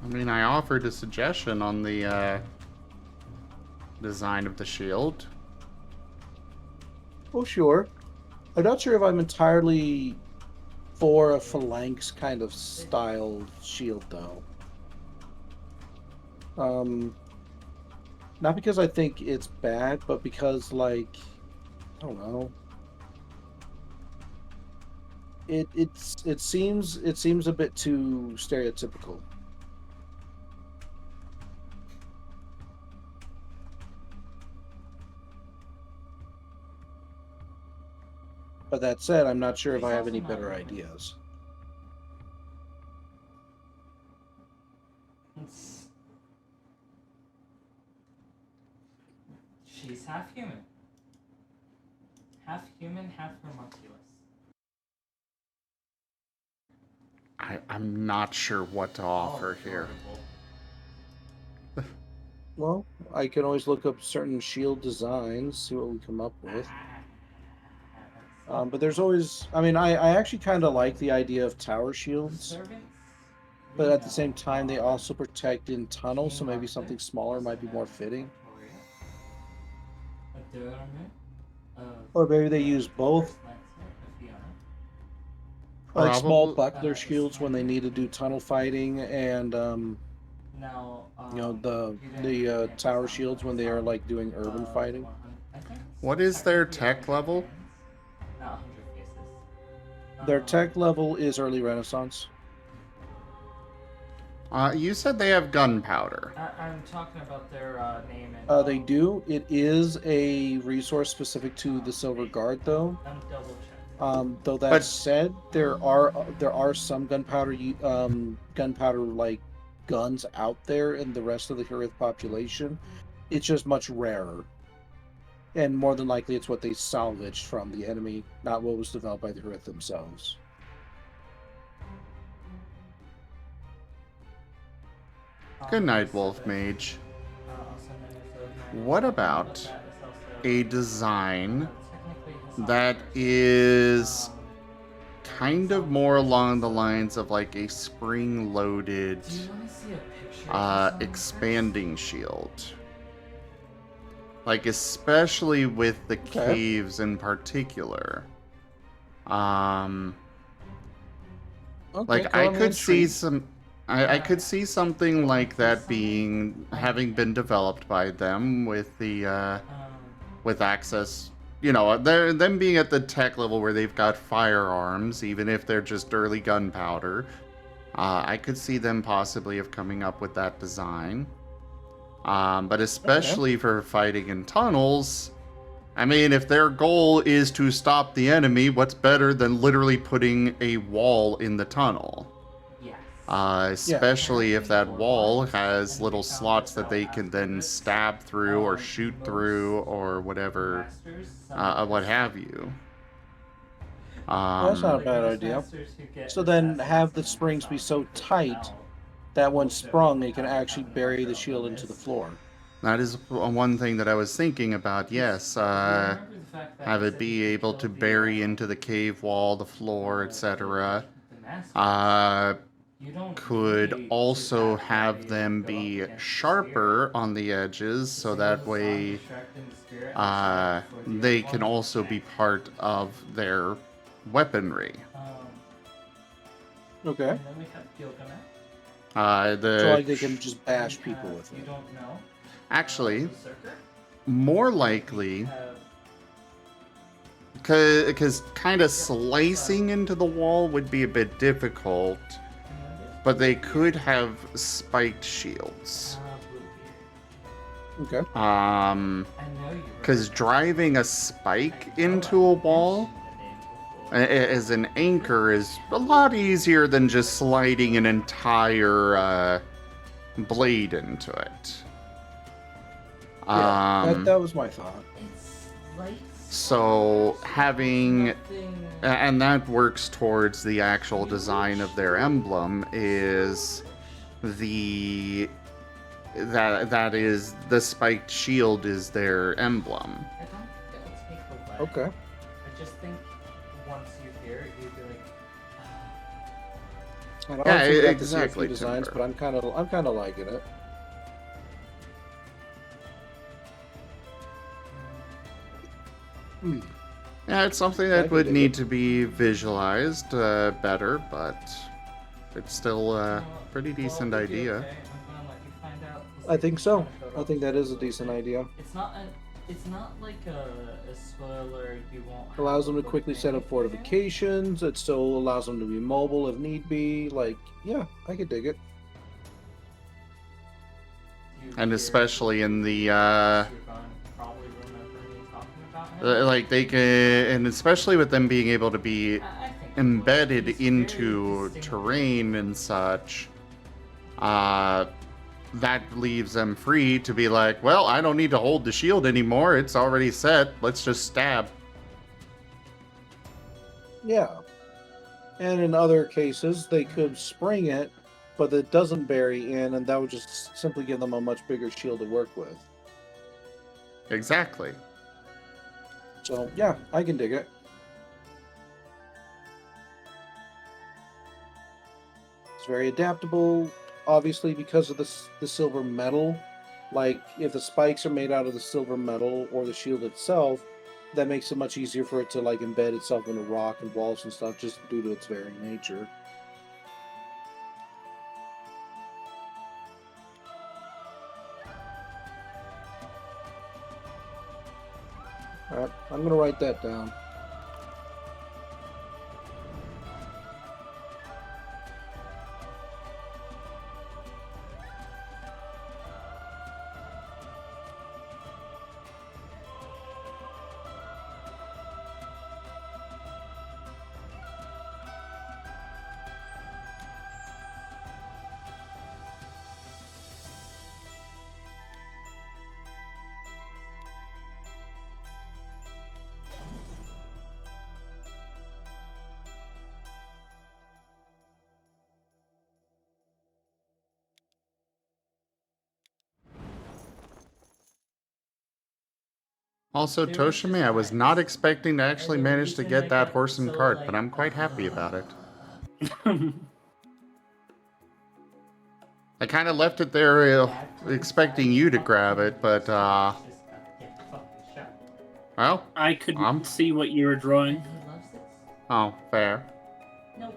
I mean, I offered a suggestion on the design of the shield. Oh, sure. I'm not sure if I'm entirely for a phalanx kind of style shield, though. Not because I think it's bad, but because, like, I don't know. It seems a bit too stereotypical. But that said, I'm not sure if I have any better ideas. She's half human. Half human, half homunculus. I'm not sure what to offer here. Well, I can always look up certain shield designs, see what we come up with. But there's always, I mean, I actually kind of like the idea of tower shields, but at the same time, they also protect in tunnels, so maybe something smaller might be more fitting. Or maybe they use both, like small buckler shields when they need to do tunnel fighting, and you know, the tower shields when they are like doing urban fighting. What is their tech level? Their tech level is early Renaissance. You said they have gunpowder. I'm talking about their name and. They do. It is a resource specific to the Silver Guard, though. I'm double checking. Though that said, there are some gunpowder like guns out there in the rest of the Hirith population. It's just much rarer, and more than likely, it's what they salvaged from the enemy, not what was developed by the Hirith themselves. Good night, Wolf Mage. What about a design that is kind of more along the lines of like a spring-loaded expanding shield? Like, especially with the Okay. caves in particular. Um, Okay, like, I color me could see intrigued. some... I could see something like that being... having been developed by them with the, with access... You know, them being at the tech level where they've got firearms, even if they're just early gunpowder. I could see them possibly have coming up with that design. But especially for fighting in tunnels, I mean, if their goal is to stop the enemy, what's better than literally putting a wall in the tunnel? Yes. Especially if that wall has little slots that they can then stab through or shoot through or whatever, what have you. That's not a Like bad most idea. masters who get So then have the assassins and springs be so whatnot tight out, that when most of them sprung, will it can have actually a bury marker the of the shield into the list. floor. That is one thing that I was thinking about, yes. If you remember the fact that Have I it said you be could able kill to the bury into the cave wall, the floor, the etc. mascots, you don't Could need also to have have be able to them go up be against the sharper spirit. on the edges, so Disable that the song, way distracting the spirit, and strike before the they other can one. also be part of their weaponry. Okay. And then we have Gilgamesh. So like they can just bash people with You it. don't know. Actually, Berserker. more We likely, have because kind of slicing into the wall would be a bit difficult, but they could have spiked shields. Okay. I know you Because driving a spike into a wall as an anchor is a lot easier than just sliding an entire blade into it. Yeah, that was my thought. It's like So having, nothing. and that works towards the actual design of their emblem, is the that is the spiked shield is their emblem. I don't think it'll take away. Okay. I just think once you hear it, you'd be like, And Yeah, obviously we got the exactly, Zaffy designs, Timber. but I'm kind of liking it. Yeah, it's something I that can would dig need it. to be visualized better, but it's still a pretty decent well, if you're idea. okay, I'm gonna let you find out. I think so. Showed I up think that is a little decent bit. idea. It's not like a spoiler. You won't. Allows have them to a quickly set up thing. fortifications. It still allows them to be mobile if need be. Like, yeah, I could dig it. You And hear especially in the you're gonna probably remember me talking about him. like they can, and especially with them being able to be I think embedded he's into very distinctive. terrain and such, that leaves them free to be like, well, I don't need to hold the shield anymore. It's already set. Let's just stab. Yeah. And in other cases, they could spring it, but it doesn't bury in, and that would just simply give them a much bigger shield to work with. Exactly. So, yeah, I can dig it. It's very adaptable, obviously, because of the silver metal. Like, if the spikes are made out of the silver metal or the shield itself, that makes it much easier for it to, like, embed itself into rock and walls and stuff just due to its very nature. Alright, I'm going to write that down. Also, There was Toshimi, just I was not times, expecting to actually and the manage to reason I get that get horse and so, cart, like, but I'm quite happy about it. I kind of left it there expecting you to grab it, but Well, I couldn't I'm- see what you were drawing. And he loves it. oh, fair. Nope,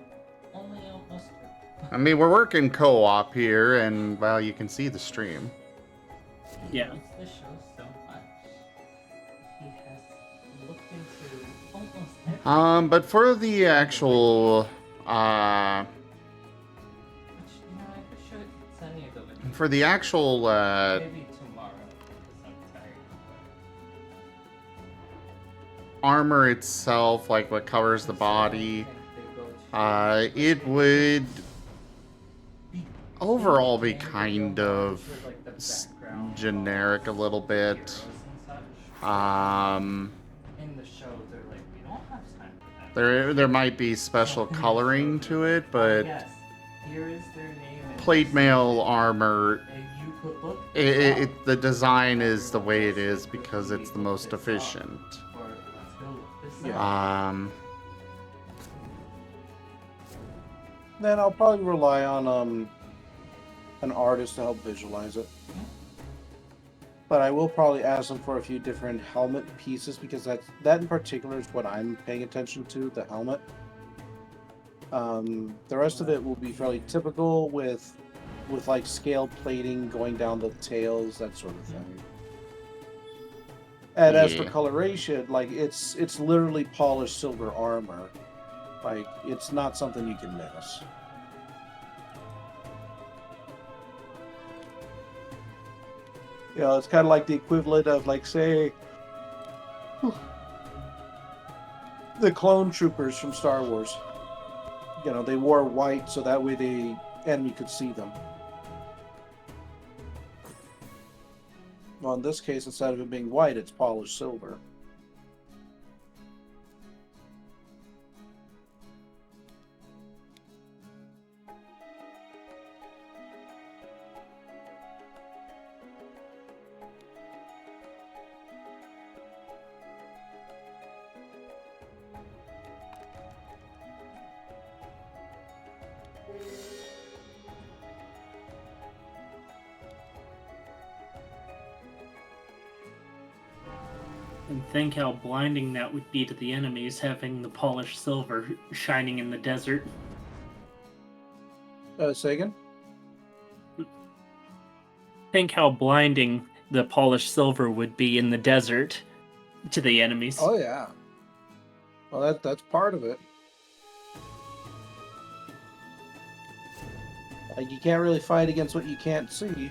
only us two. I mean, we're working co-op here, and, well, you can see the stream. He Yeah. loves the show so much. He has looked into almost everything. But for the actual, Which, I could show it send you the video. for the actual, Maybe tomorrow, because I'm tired. armor itself, like what covers the body, it would overall be kind of generic a little bit. In the show, they're like, we don't have time for that. There might be special coloring to it, but Yes, here is their name. and plate this mail is- armor, and you could look this up. the design is the way it is because it's the most efficient. Or let's go look this Yeah. up. Then I'll probably rely on an artist to help visualize it. But I will probably ask them for a few different helmet pieces because that in particular is what I'm paying attention to, the helmet. The rest of it will be fairly typical with like scale plating going down the tails, that sort of thing. And as for Yeah. coloration, like it's literally polished silver armor. Like it's not something you can miss. You know, it's kind of like the equivalent of, like, say, the clone troopers from Star Wars. You know, they wore white so that way the enemy could see them. Well, in this case, instead of it being white, it's polished silver. And think how blinding that would be to the enemies having the polished silver shining in the desert. Say again? Think how blinding the polished silver would be in the desert to the enemies. Oh, yeah. Well, that's part of it. Like, you can't really fight against what you can't see.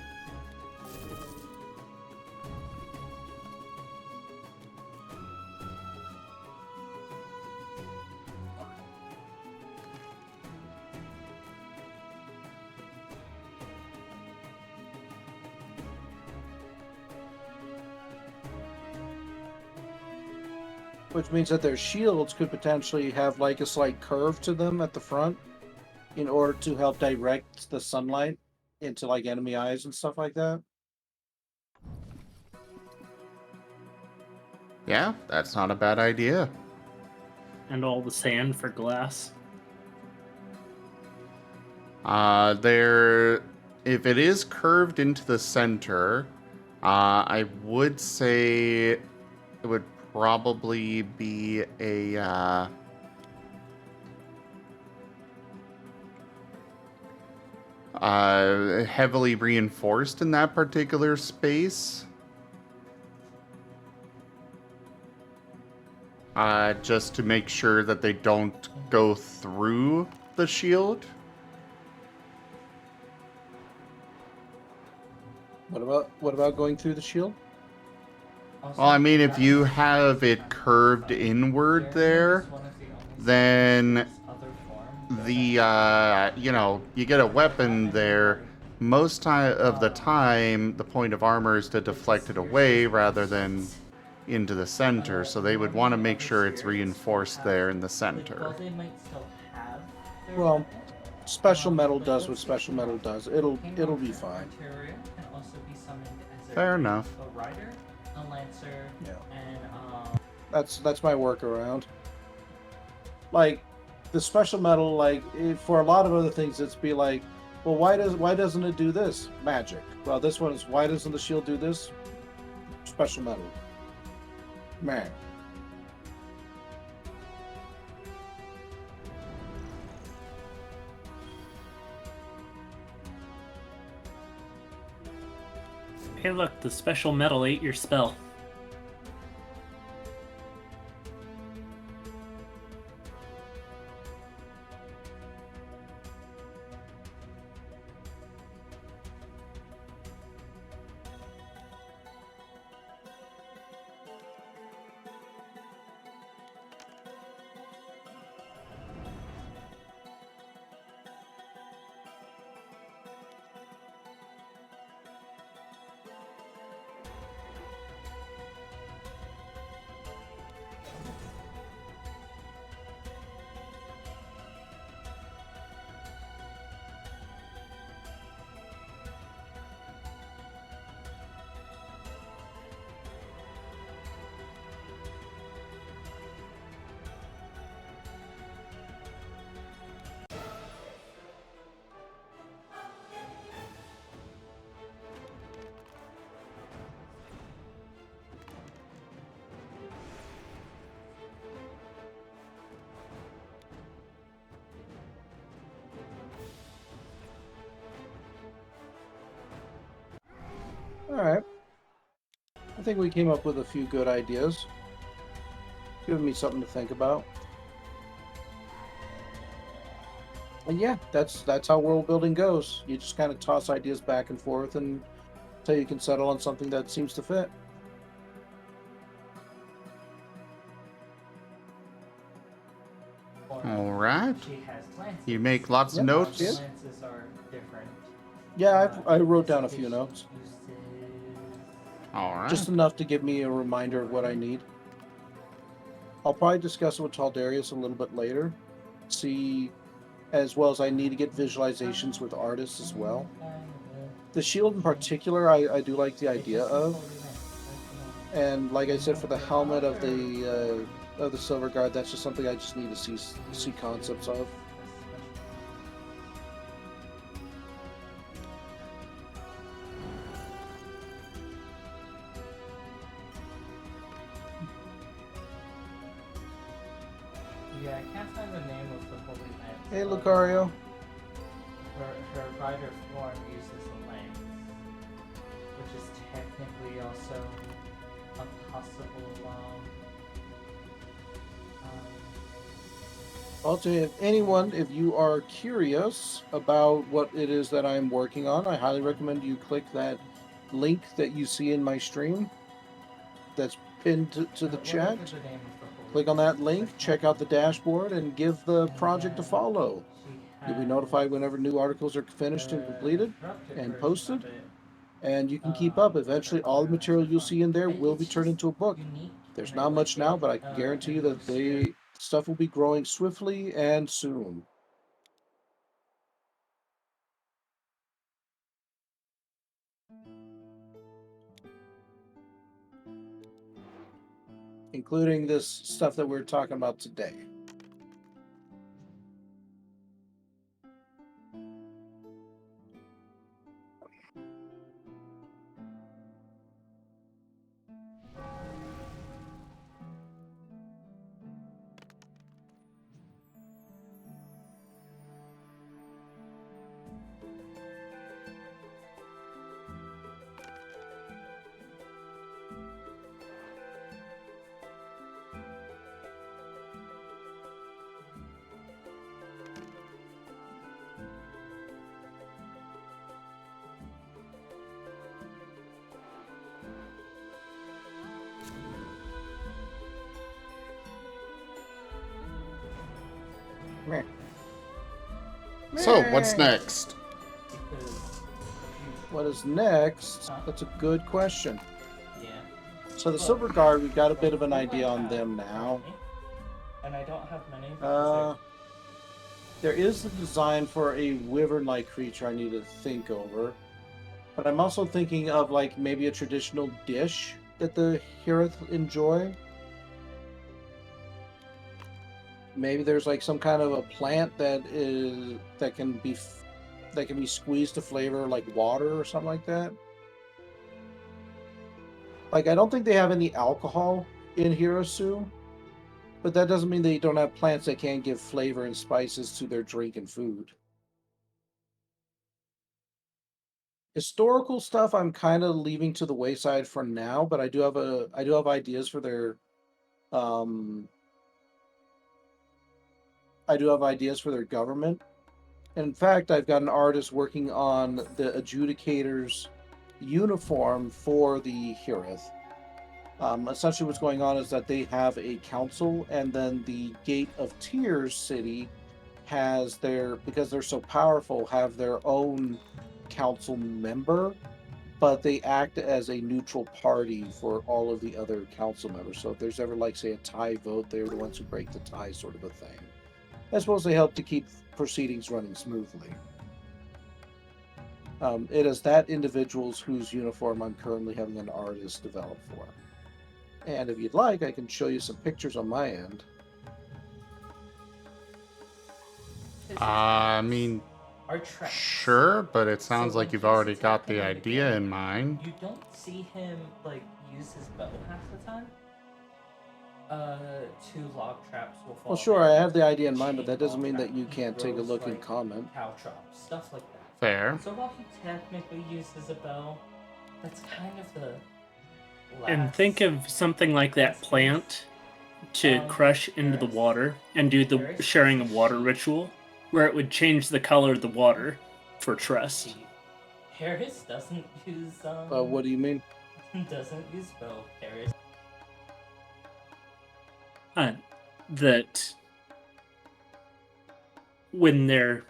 Which means that their shields could potentially have like a slight curve to them at the front in order to help direct the sunlight into like enemy eyes and stuff like that. Yeah, that's not a bad idea. And all the sand for glass. If it is curved into the center, I would say it would probably be a heavily reinforced in that particular space. Just to make sure that they don't go through the shield. What about going through the shield? Well, I mean, if you have it curved inward there, then the, you get a weapon there. Most of the time, the point of armor is to deflect it away rather than into the center, so they would want to make sure it's reinforced there in the center. Well, special metal does what special metal does. It'll be fine. Fair enough. A rider, a lancer, Yeah. and That's my workaround. Like the special metal, like for a lot of other things, it's be like, well, why doesn't it do this? Magic. Well, this one is why doesn't the shield do this? Special metal. Man. Hey, look, the special metal ate your spell. All right. I think we came up with a few good ideas. Giving me something to think about. And yeah, that's how world building goes. You just kind of toss ideas back and forth until you can settle on something that seems to fit. Or All right. she has lances. You make lots of Yep, notes. she is. Lances are different. Yeah, I wrote down a few notes. All right. Just enough to give me a reminder of what I need. I'll probably discuss it with Taldarius a little bit later. See, as well as I need to get visualizations with artists as well. The shield in particular, I do like the idea of. And like I said, for the helmet of the Silver Guard, that's just something I just need to see concepts of. Yeah, I can't find the name of the Holy Knight. Hey, Lucario. Her rider form uses a lance, which is technically also a possible I'll tell you, if you are curious about what it is that I'm working on, I highly recommend you click that link that you see in my stream that's pinned to the chat. Click on that link, check out the dashboard, and give the project a follow. You'll be notified whenever new articles are finished and completed and posted, and you can keep up. Eventually, all the material you'll see in there will be turned into a book. There's not much now, but I can guarantee you that stuff will be growing swiftly and soon. Including this stuff that we're talking about today. Meh. So, what's next? What is next? That's a good question. Yeah. So the Silver Guard, we've got a bit of an idea on them now. And I don't have many. There is the design for a wyvern-like creature I need to think over. But I'm also thinking of like maybe a traditional dish that the Hirith enjoy. Maybe there's like some kind of a plant that can be squeezed to flavor like water or something like that. Like I don't think they have any alcohol in Hirosu, but that doesn't mean they don't have plants that can give flavor and spices to their drink and food. Historical stuff I'm kind of leaving to the wayside for now, but I do have ideas for their I do have ideas for their government. In fact, I've got an artist working on the adjudicator's uniform for the Hirith. Essentially, what's going on is that they have a council, and then the Gate of Tears city has their, because they're so powerful, have their own council member, but they act as a neutral party for all of the other council members. So if there's ever, like, say, a tie vote, they're the ones who break the tie, sort of a thing. I suppose they help to keep proceedings running smoothly. It is that individual's whose uniform I'm currently having an artist develop for. And if you'd like, I can show you some pictures on my end. I mean, Are traps. sure, but it sounds So like when you've he's already got attacking the in idea game, in mind. You don't see him like use his bow half the time. Two log traps will fall. Well, sure, I have the idea in mind, but Chain that doesn't log mean trap, that you he can't take a throws, look and like, comment. Cow traps, stuff like that. Fair. So while he technically uses a bow, that's kind of the last. And think of something like that plant to crush into the water and do the sharing of water ritual, where it would change the color of the water for trust. Harris doesn't use What do you mean? doesn't use bow. Harris. That when they're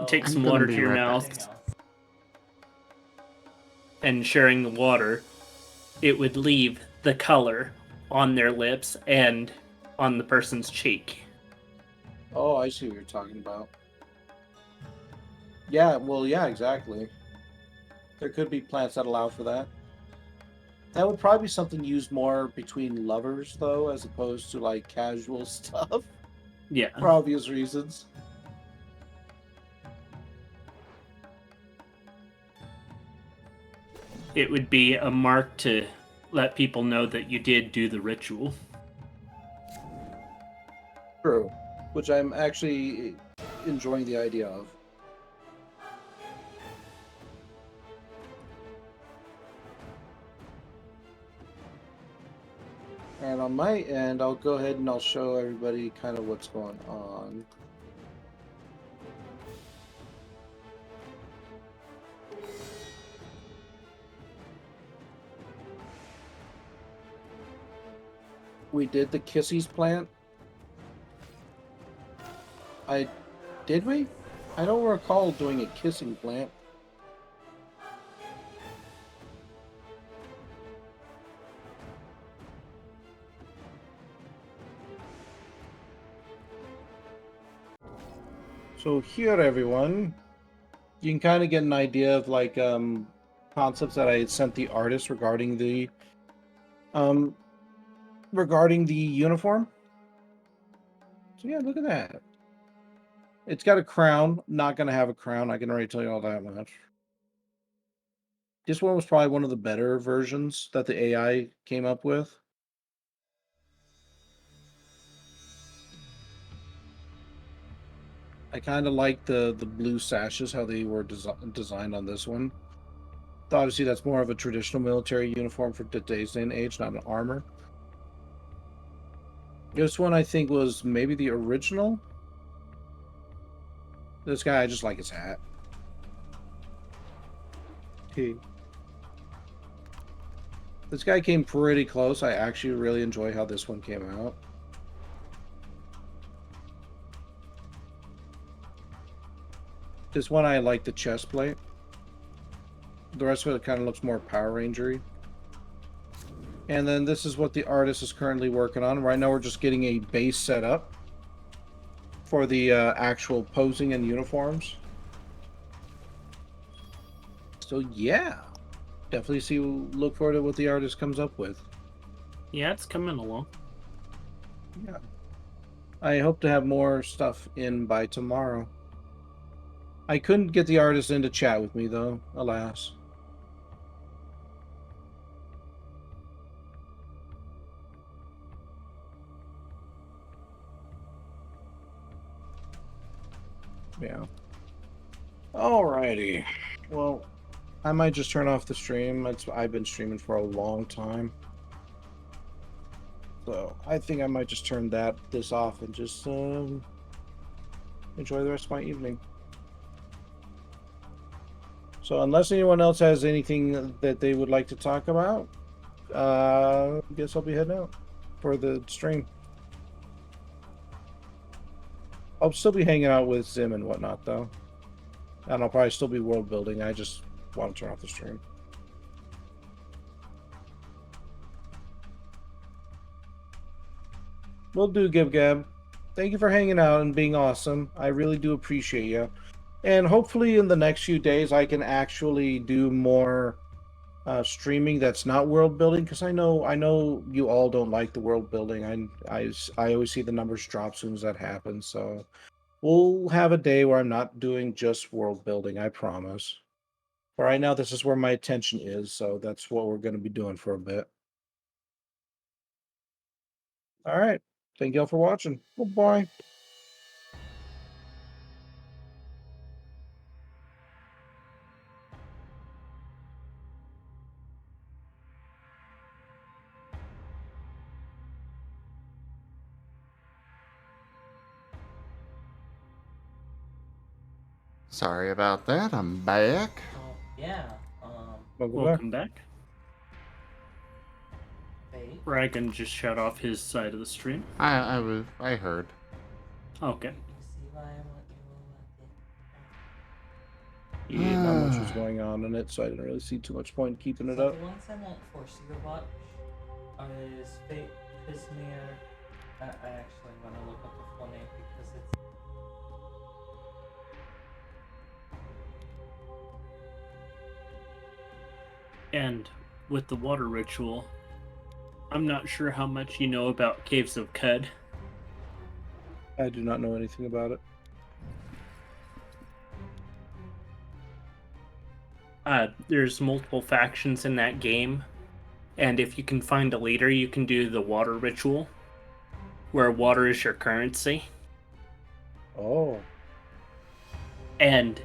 take Oh, some I'm gonna water be to your right mouth Something else. and sharing the water, it would leave the color on their lips and on the person's cheek. Oh, I see what you're talking about. Yeah, well, yeah, exactly. There could be plants that allow for that. That would probably be something used more between lovers, though, as opposed to, like, casual stuff, Yeah. for obvious reasons. It would be a mark to let people know that you did do the ritual. True. Which I'm actually enjoying the idea of. And on my end, I'll go ahead and I'll show everybody kind of what's going on. We did the Kissies plant. Did we? I don't recall doing a kissing plant. So here, everyone, you can kind of get an idea of, like, concepts that I had sent the artist regarding the uniform. So yeah, look at that. It's got a crown. Not gonna have a crown. I can already tell you all that much. This one was probably one of the better versions that the AI came up with. I kind of like the blue sashes, how they were designed on this one. Obviously, that's more of a traditional military uniform for today's day and age, not an armor. This one, I think, was maybe the original. This guy, I just like his hat. This guy came pretty close. I actually really enjoy how this one came out. This one, I like the chest plate. The rest of it kind of looks more Power Ranger-y. And then this is what the artist is currently working on. Right now we're just getting a base set up for the actual posing and uniforms. So yeah, definitely look forward to what the artist comes up with. Yeah, it's coming along. Yeah. I hope to have more stuff in by tomorrow. I couldn't get the artist in to chat with me, though, alas. Yeah. Alrighty. Well, I might just turn off the stream. I've been streaming for a long time. So I think I might just turn this off and just enjoy the rest of my evening. So unless anyone else has anything that they would like to talk about, I guess I'll be heading out for the stream. I'll still be hanging out with Zim and whatnot, though. And I'll probably still be world building. I just want to turn off the stream. Will do, Gib Gab. Thank you for hanging out and being awesome. I really do appreciate you. And hopefully in the next few days I can actually do more streaming that's not world building, because I know you all don't like the world building. I always see the numbers drop as soon as that happens. So we'll have a day where I'm not doing just world building, I promise. But right now this is where my attention is, so that's what we're going to be doing for a bit. All right. Thank y'all for watching. Bye-bye. Sorry about that. I'm back. Oh, yeah. Welcome back. Fate. Rygone just shut off his side of the stream. I heard. Okay. You see why I want you Yeah, not much was going on in it, so I didn't really see too much point in keeping it So up. the ones I won't force you to watch is Fate, Pismir. I actually want to look up the full name because it's. And with the water ritual, I'm not sure how much you know about Caves of Cud. I do not know anything about it. There's multiple factions in that game, and if you can find a leader, you can do the water ritual, where water is your currency. Oh. And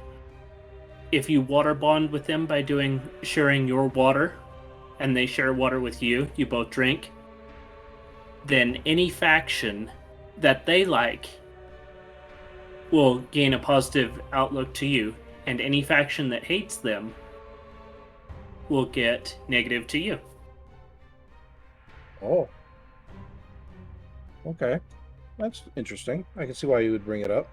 if you water bond with them by sharing your water, and they share water with you, you both drink, then any faction that they like will gain a positive outlook to you, and any faction that hates them will get negative to you. Oh. Okay. That's interesting. I can see why you would bring it up.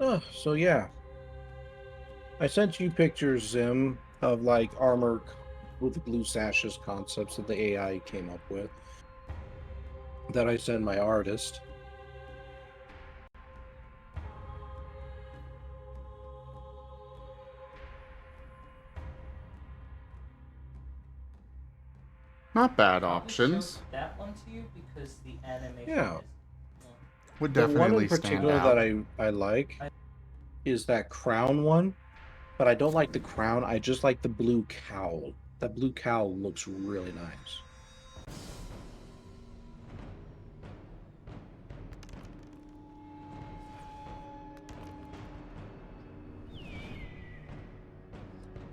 Oh, so yeah. I sent you pictures, Zim, of like armor with the blue sashes concepts that the AI came up with that I sent my artist. Not bad Probably options. showed that one to you because the animation Yeah. is. Would The one definitely in stand particular out. that I like is that crown one, but I don't like the crown. I just like the blue cowl. That blue cowl looks really nice.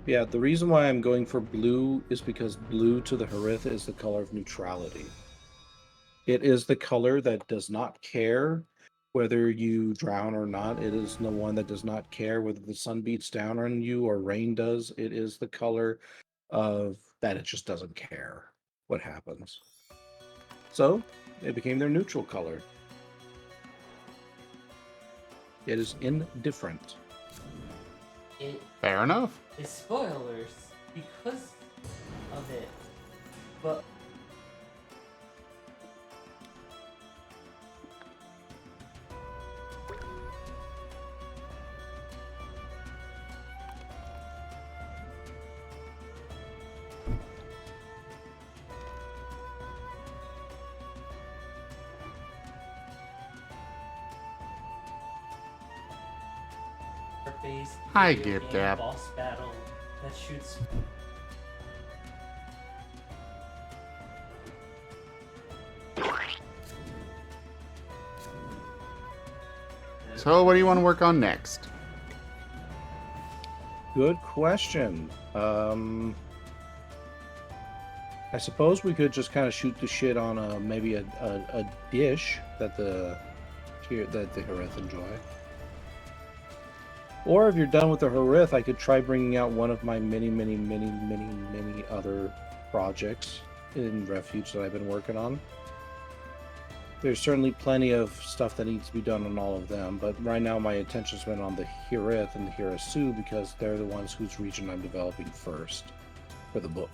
Yeah, the reason why I'm going for blue is because blue to the Harith is the color of neutrality. It is the color that does not care whether you drown or not. It is the one that does not care whether the sun beats down on you or rain does. It is the color of that it just doesn't care what happens. So it became their neutral color. It is indifferent. It Fair enough. is spoilers because of it, but based Hi, video Gib game Gab. boss battle that shoots So, what do you want to work on next? Good question. I suppose we could just kind of shoot the shit on maybe a dish that the Harith enjoy. Or if you're done with the Harith, I could try bringing out one of my many other projects in Refuge that I've been working on. There's certainly plenty of stuff that needs to be done on all of them, but right now my attention's been on the Harith and the Hirasu because they're the ones whose region I'm developing first for the book.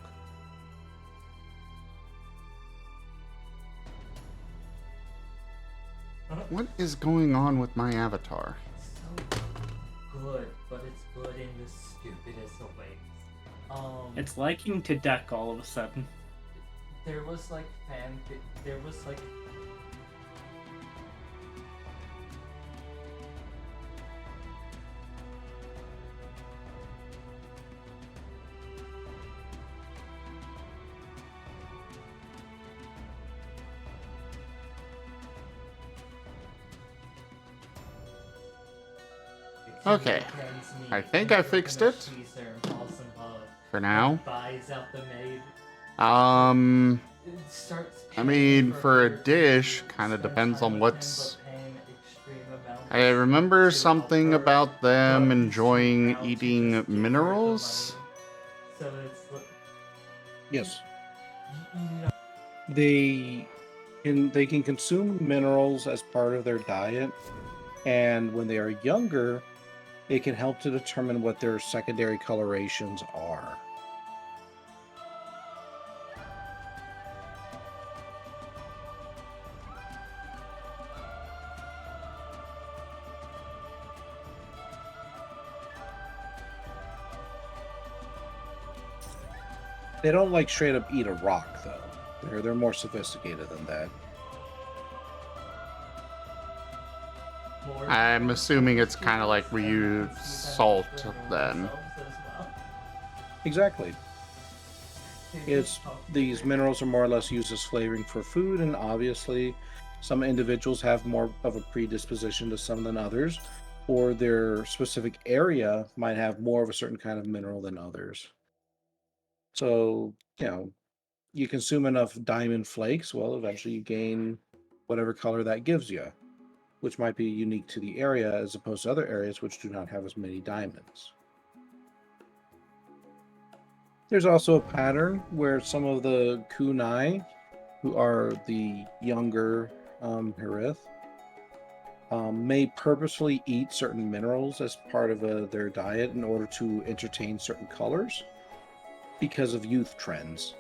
What is going on with my avatar? It's so good, but it's good in the stupidest of ways. It's liking to duck all of a sudden. There was like Okay. I think I fixed it. For now. Buys out the maid. It starts I mean, for a dish, kind of depends on what's... I remember something about them enjoying eating minerals. So it's Yes. They can consume minerals as part of their diet, and when they are younger, it can help to determine what their secondary colorations are. They don't like straight up eat a rock though. They're more sophisticated than that. I'm assuming it's kind of like we use salt then. Exactly. These minerals are more or less used as flavoring for food, and obviously some individuals have more of a predisposition to some than others, or their specific area might have more of a certain kind of mineral than others. So, you consume enough diamond flakes, well, eventually you gain whatever color that gives you, which might be unique to the area as opposed to other areas which do not have as many diamonds. There's also a pattern where some of the kunai, who are the younger Harith, may purposefully eat certain minerals as part of their diet in order to entertain certain colors because of youth trends.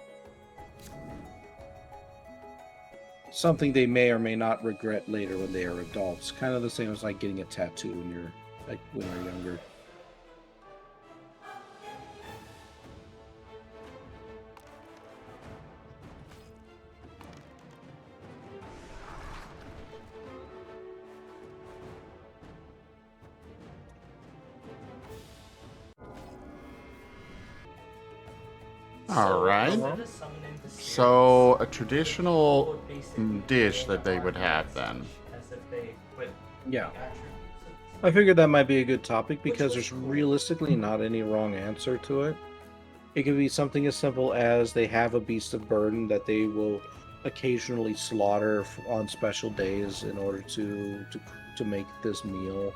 Something they may or may not regret later when they are adults. Kind of the same as like getting a tattoo when you're younger. Alright. So, a traditional dish that they would have then. Yeah. I figured that might be a good topic because there's realistically not any wrong answer to it. It could be something as simple as they have a beast of burden that they will occasionally slaughter on special days in order to make this meal.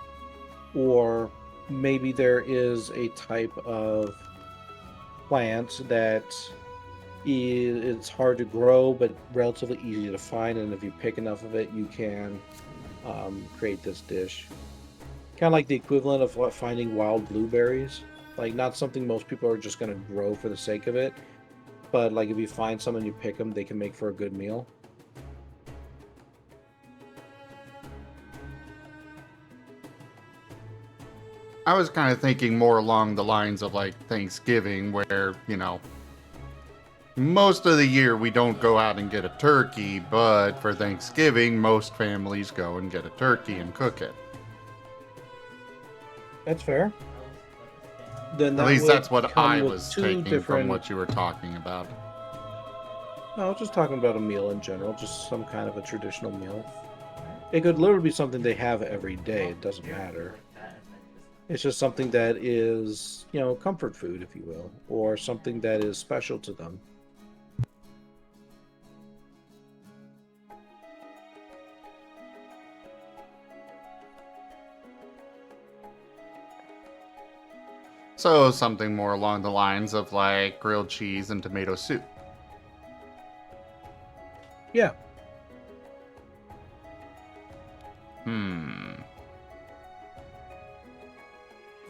Or maybe there is a type of plant that it's hard to grow but relatively easy to find, and if you pick enough of it you can create this dish. Kind of like the equivalent of finding wild blueberries. Like, not something most people are just going to grow for the sake of it, but like if you find some and you pick them, they can make for a good meal. I was kind of thinking more along the lines of like Thanksgiving, where, most of the year we don't go out and get a turkey, but for Thanksgiving, most families go and get a turkey and cook it. That's fair. Then At least that's what I with was two taking different... from what you were talking about. No, I was just talking about a meal in general, just some kind of a traditional meal. It could literally be something they have every day. It doesn't matter. It's just something that is, comfort food, if you will, or something that is special to them. So something more along the lines of like grilled cheese and tomato soup. Yeah.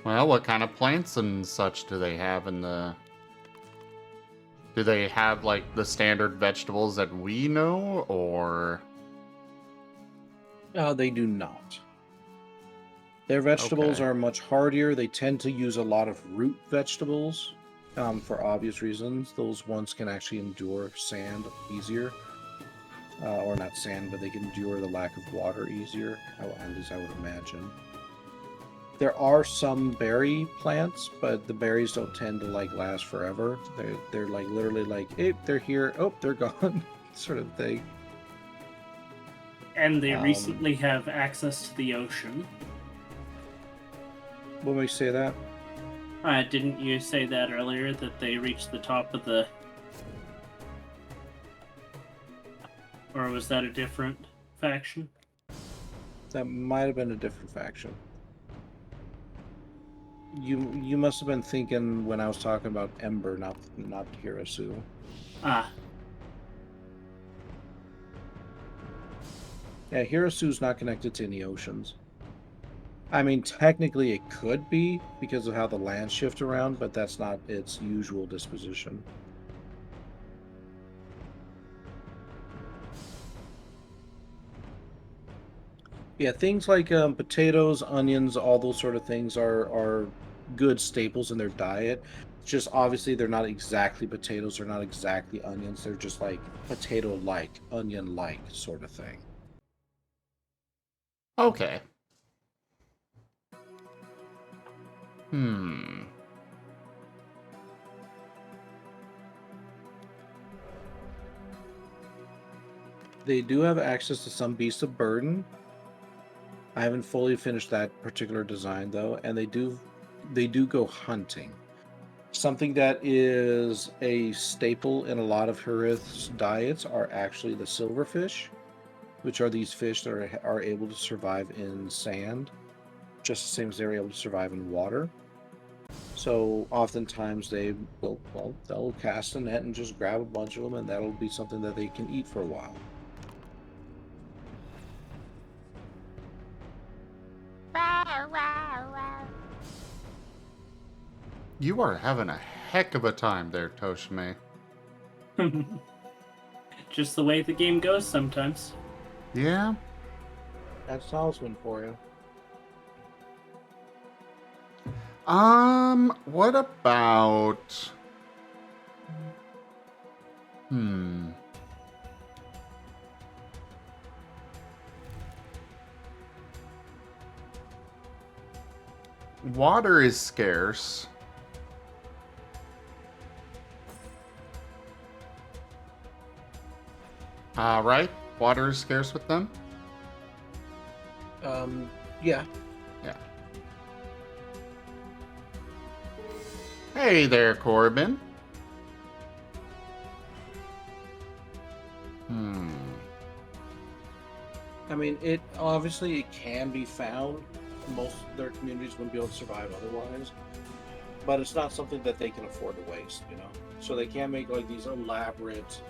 Well, what kind of plants and such do they have in the... Do they have, like, the standard vegetables that we know, or... They do not. Their vegetables Okay. are much hardier. They tend to use a lot of root vegetables for obvious reasons. Those ones can actually endure sand easier. Or not sand, but they can endure the lack of water easier, at least I would imagine. There are some berry plants, but the berries don't tend to last forever. They're literally hey, they're here, oh, they're gone, sort of thing. And they recently have access to the ocean. When we say that? Didn't you say that earlier, that they reached the top of the... Or was that a different faction? That might have been a different faction. You must have been thinking when I was talking about Ember, not Hirasu. Ah. Yeah, Hirasu's not connected to any oceans. I mean, technically it could be because of how the lands shift around, but that's not its usual disposition. Yeah, things like potatoes, onions, all those sort of things are good staples in their diet. Just obviously they're not exactly potatoes, they're not exactly onions, they're just like potato-like, onion-like sort of thing. Okay. They do have access to some beasts of burden. I haven't fully finished that particular design though, and they do go hunting. Something that is a staple in a lot of Hirith's diets are actually the silverfish, which are these fish that are able to survive in sand, just the same as they're able to survive in water. So oftentimes they'll cast a net and just grab a bunch of them, and that'll be something that they can eat for a while. You are having a heck of a time there, Toshime. Just the way the game goes sometimes. Yeah? That's Talisman for you. What about... Water is scarce. Right? Water is scarce with them? Yeah. Yeah. Hey there, Corbin. I mean, it can be found. Most of their communities wouldn't be able to survive otherwise, but it's not something that they can afford to waste, So they can't make these elaborate,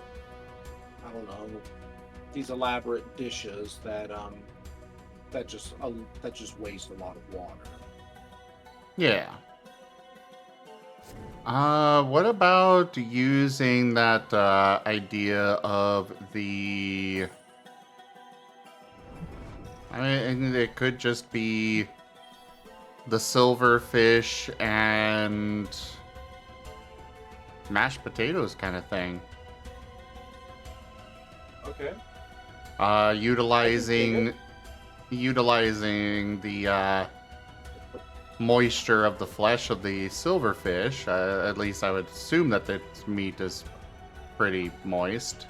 these elaborate dishes that just waste a lot of water. Yeah. What about using that idea of the... I mean, it could just be the silverfish and mashed potatoes kind of thing. Okay. Utilizing the moisture of the flesh of the silverfish. At least I would assume that its meat is pretty moist.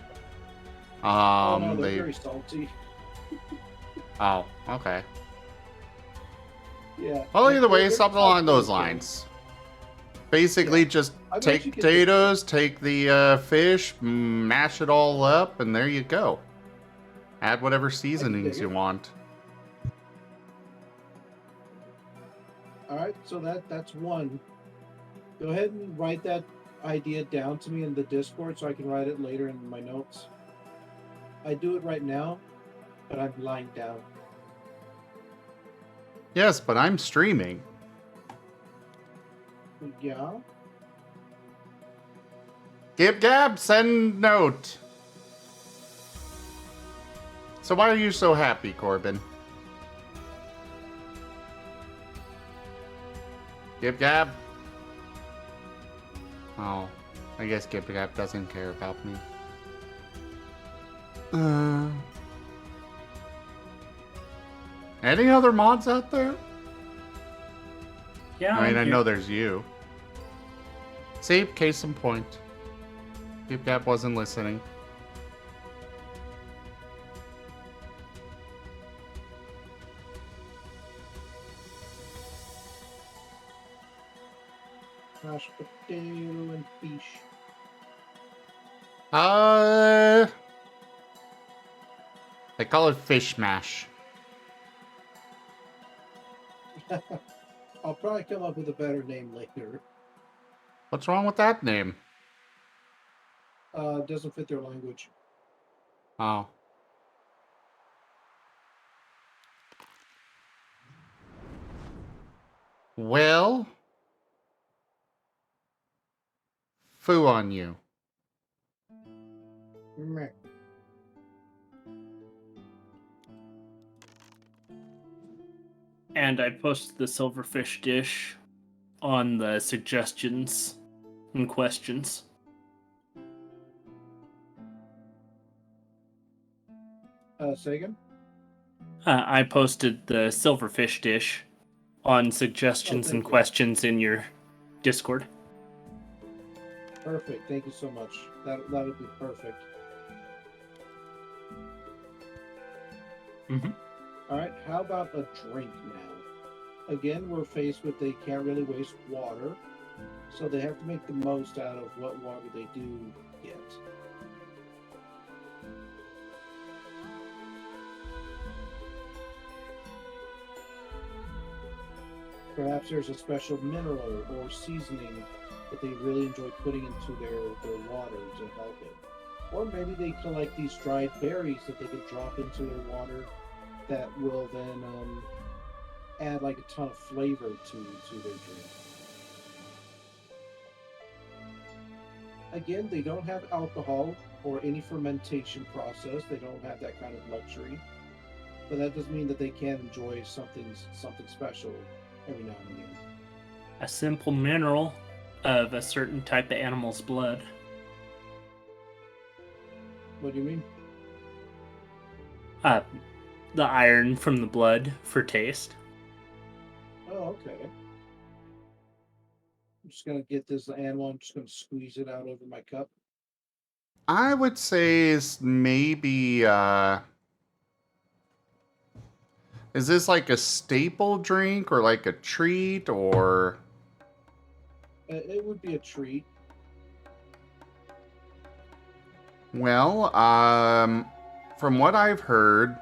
They're very salty. Oh, okay. Yeah. Well, and either way, they're something top along those tier, so lines. Basically, Yeah. just I bet take you get potatoes, take the fish, mash it all up, and there you go. Add whatever dig seasonings you it. want. All right, so that's one. Go ahead and write that idea down to me in the Discord so I can write it later in my notes. I do it right now, but I'm lying down. Yes, but I'm streaming. Yeah. Gib Gab, send note. So why are you so happy, Corbin? Gib Gab? Oh, I guess Gib Gab doesn't care about me. Any other mods out there? Yeah, I mean, I'm I here. know there's you. See, case in point. Gib Gab wasn't listening. Mashed potato and fish. They call it fish mash. I'll probably come up with a better name later. What's wrong with that name? Doesn't fit their language. Oh. Well, foo on you. Meh. And I posted the silverfish dish on the suggestions and questions. Say again? I posted the silverfish dish on suggestions thank and you. questions in your Discord. Perfect. Thank you so much. That would be perfect. Mhm. All right. How about a drink now? Again, we're faced with they can't really waste water, so they have to make the most out of what water they do get. Perhaps there's a special mineral or seasoning that they really enjoy putting into their water to help it. Or maybe they collect these dried berries that they can drop into their water that will then add like a ton of flavor to their drink. Again, they don't have alcohol or any fermentation process. They don't have that kind of luxury. But that doesn't mean that they can't enjoy something special every now and again. A simple mineral of a certain type of animal's blood. What do you mean? The iron from the blood for taste. Oh, okay. I'm just gonna get this animal. I'm just gonna squeeze it out over my cup. I would say is maybe, is this like a staple drink or like a treat or... It would be a treat. Well, from what I've heard,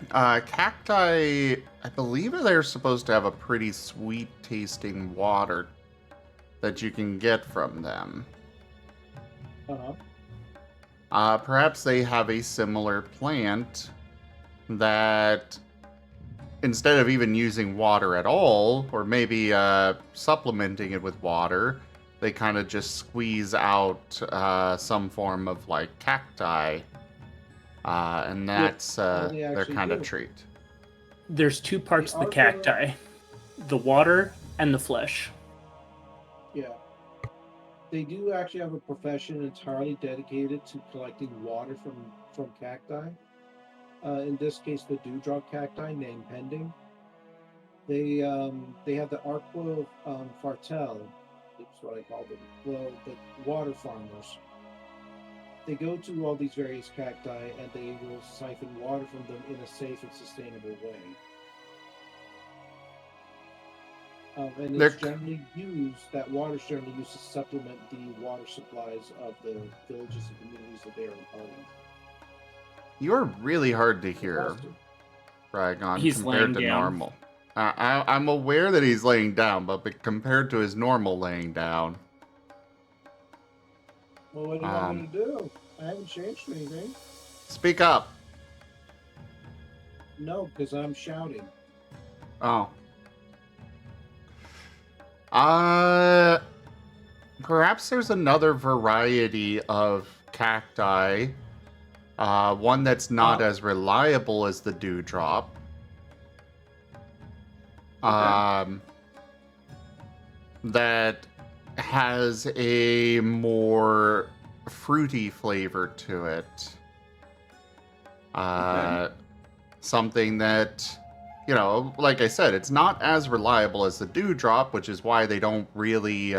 cacti, I believe they're supposed to have a pretty sweet tasting water that you can get from them. Perhaps they have a similar plant that instead of even using water at all, or maybe supplementing it with water, they kind of just squeeze out some form of like cacti, and that's they their actually kind of do. treat. There's two parts of the are cacti. The water and the flesh. Yeah. They do actually have a profession entirely dedicated to collecting water from cacti. In this case, the dewdrop cacti named pending. They have the Arqua Fartel, that's what I call them, the water farmers. they go to all these various cacti and they will siphon water from them in a safe and sustainable way. And They're it's generally used, that water is generally used to supplement the water supplies of the villages and communities that they are a part of. You're really hard to hear, Also, Rygone, He's laying compared to down. normal. I'm aware that he's laying down, but compared to his normal laying down, well, what do you want me to do? I haven't changed anything. speak up. No, because I'm shouting. Oh. Perhaps there's another variety of cacti. One that's not as reliable as the dewdrop. That has a more fruity flavor to it. Something that, you know, like I said, it's not as reliable as the dewdrop, which is why they don't really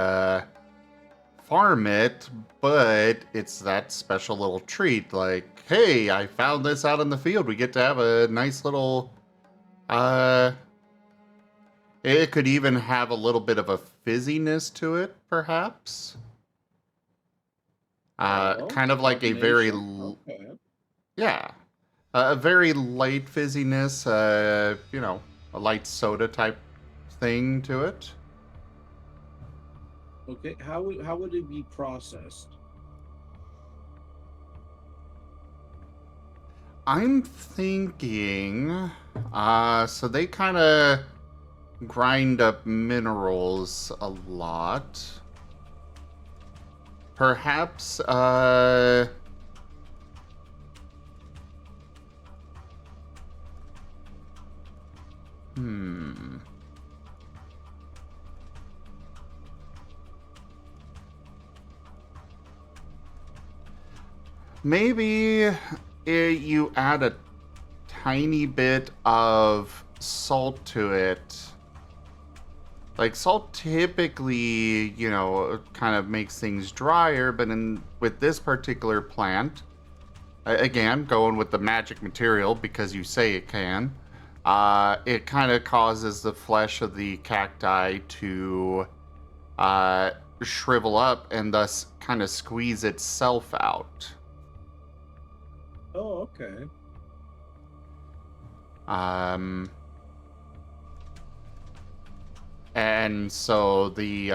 farm it, but it's that special little treat. Like, hey, I found this out in the field. We get to have a nice little it could even have a little bit of a fizziness to it, perhaps. Kind of like a very, yeah, a very light fizziness, you know, a light soda type thing to it. Okay, how would it be processed? I'm thinking, so they kind of grind up minerals a lot. Perhaps, maybe you add a tiny bit of salt to it. Like, salt typically, you know, kind of makes things drier, but with this particular plant, again, going with the magic material because you say it can, it kind of causes the flesh of the cacti to shrivel up and thus kind of squeeze itself out. Oh, okay. And so the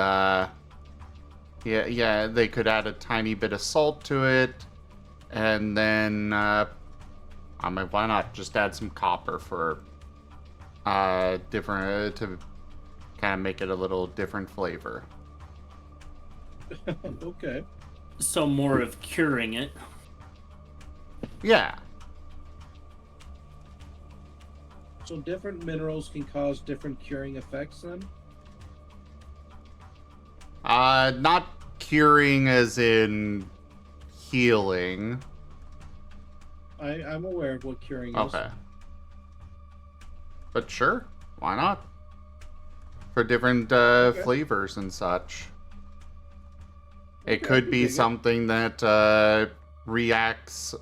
yeah, they could add a tiny bit of salt to it, and then I mean, why not just add some copper for different to kind of make it a little different flavor. Okay. So more of curing it. Yeah. So different minerals can cause different curing effects then? Not curing as in healing. I'm aware of what curing is. Okay. But sure, why not? For different flavors and such. It could be something that reacts,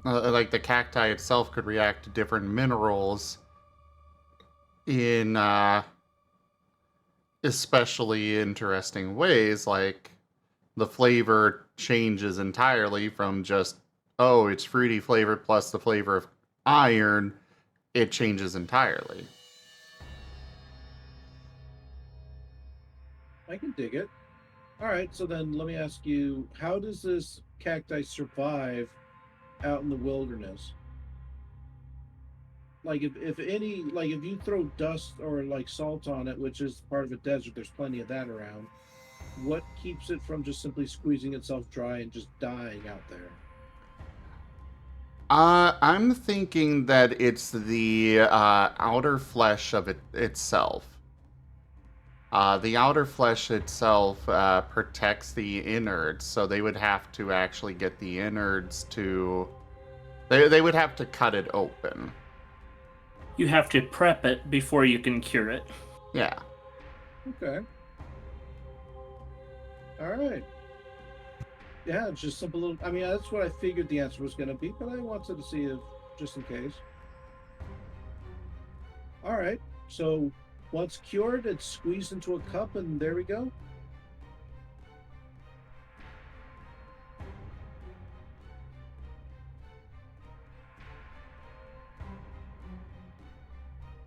like the cacti itself could react to different minerals in especially interesting ways, like the flavor changes entirely from just, oh, it's fruity flavor plus the flavor of iron, it changes entirely. I can dig it. All right, so then let me ask you, how does this cacti survive out in the wilderness? Like if any, like if you throw dust or like salt on it, which is part of a desert, there's plenty of that around. What keeps it from just simply squeezing itself dry and just dying out there? I'm thinking that it's the outer flesh of it itself. The outer flesh itself protects the innards, so they would have to actually get the innards to... They would have to cut it open. You have to prep it before you can cure it. Yeah. Okay. All right. Yeah, it's just simple little. I mean, that's what I figured the answer was going to be, but I wanted to see if, just in case. All right. So once cured, it's squeezed into a cup, and there we go.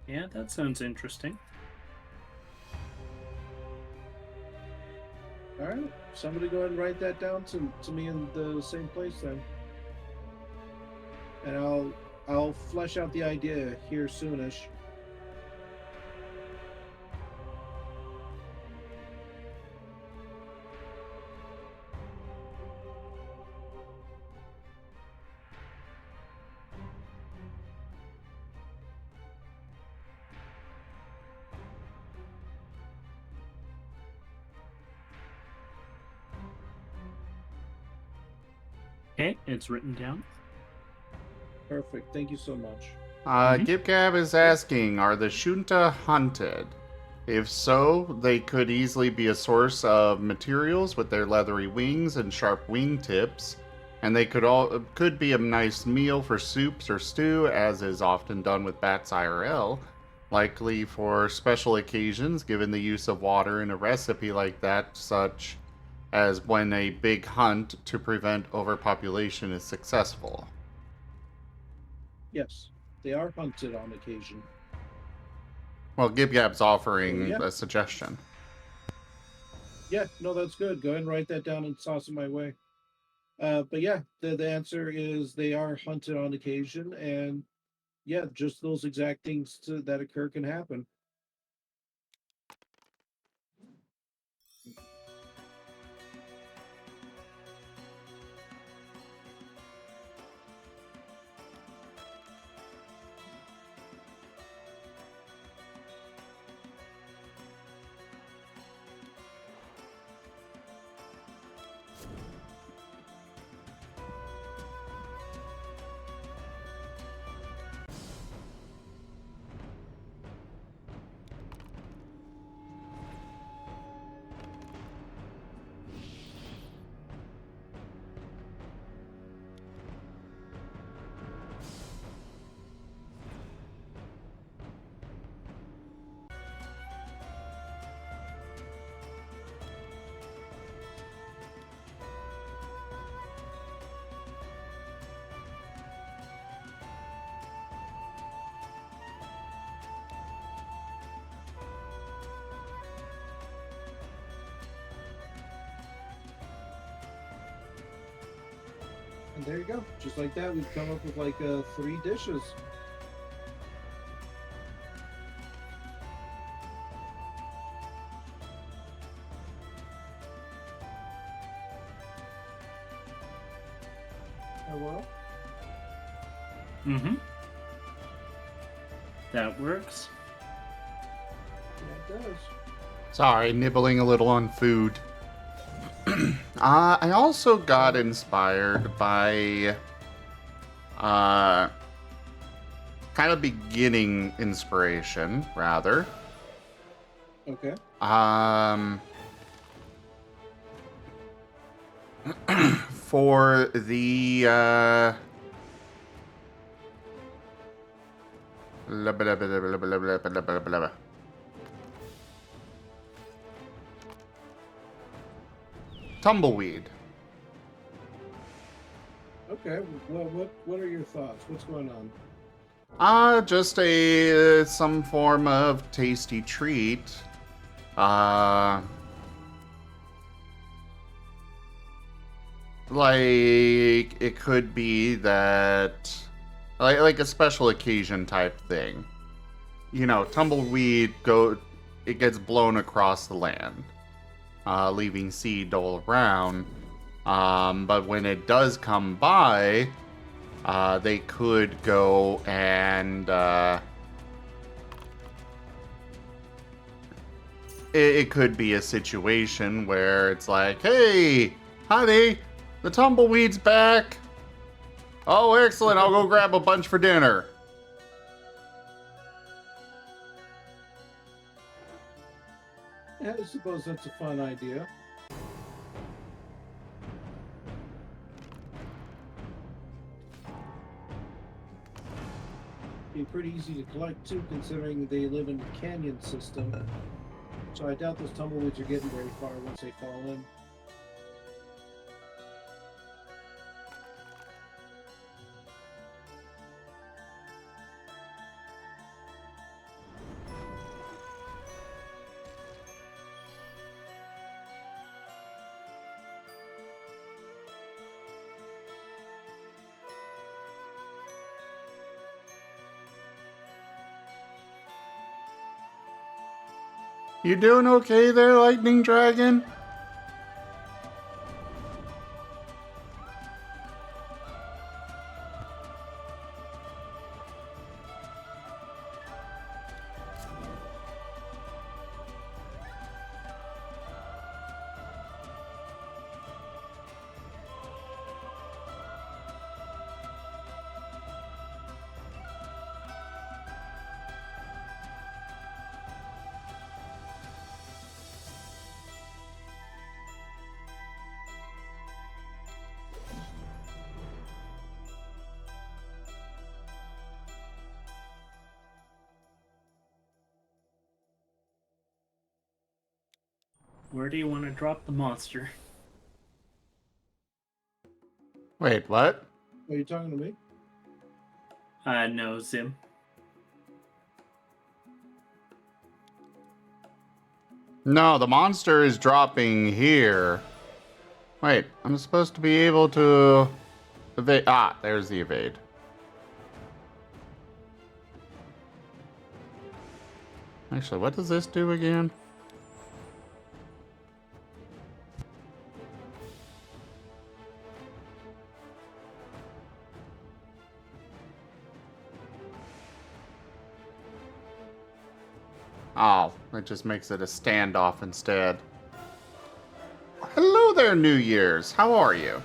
Yeah, that sounds interesting. All right. Somebody go ahead and write that down to me in the same place then, and I'll flesh out the idea here soonish. Okay, it's written down. Perfect. Thank you so much. Gibcab is asking, are the Shunta hunted? If so, they could easily be a source of materials with their leathery wings and sharp wingtips, and they could be a nice meal for soups or stew, as is often done with bats IRL, likely for special occasions given the use of water in a recipe like that, such as when a big hunt to prevent overpopulation is successful. Yes, they are hunted on occasion. Well, Gibgab's offering Yeah. a suggestion. Yeah, no, that's good. Go ahead and write that down and toss it my way. But yeah, the answer is they are hunted on occasion, and yeah, just those exact things that occur can happen. And there you go. Just like that, we've come up with like 3 dishes. Oh well. Mm-hmm. That works. Yeah, it does. Sorry, nibbling a little on food. I also got inspired by kind of beginning inspiration, rather. Okay. For the blah, blah, blah, blah, blah, blah, blah, blah, blah. Tumbleweed. Okay. Well, what are your thoughts? What's going on? Just some form of tasty treat. Like it could be that like a special occasion type thing. You know, tumbleweed it gets blown across the land, leaving seed all around. But when it does come by, they could go and it could be a situation where it's like, hey, honey, the tumbleweed's back. Oh, excellent. I'll go grab a bunch for dinner. Yeah, I suppose that's a fun idea. pretty easy to collect too, considering they live in a canyon system. So I doubt those tumbleweeds are getting very far once they fall in. You doing okay there, Lightning Dragon? Where do you want to drop the monster? Wait, what? Are you talking to me? No, Zim. No, the monster is dropping here. Wait, I'm supposed to be able to evade. Ah, there's the evade. Actually, what does this do again? Oh, it just makes it a standoff instead. Hello there, New Year's. How are you?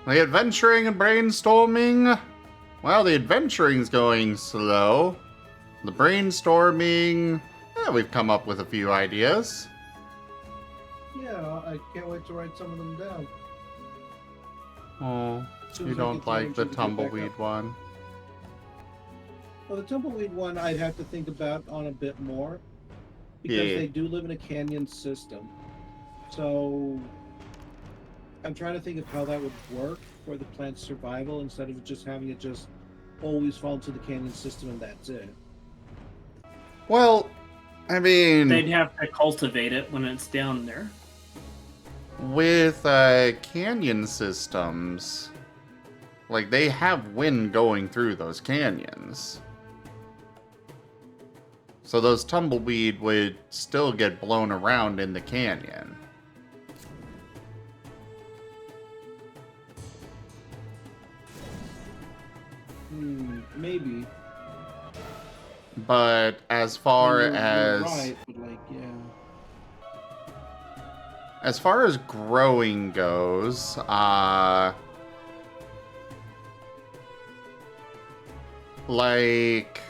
The adventuring and brainstorming. Well, the adventuring's going slow. The brainstorming, we've come up with a few ideas. Yeah, I can't wait to write some of them down. Oh, Soon you as I don't get like time the to get back tumbleweed up. one? Well, the tumbleweed one I'd have to think about on a bit more. Because Yeah. they do live in a canyon system. So I'm trying to think of how that would work for the plant's survival instead of just having it just always fall into the canyon system and that's it. Well, I mean, They'd have to cultivate it when it's down there. with canyon systems, like they have wind going through those canyons. So those tumbleweed would still get blown around in the canyon. Maybe. But as far You're as right, but like, yeah. as far as growing goes, like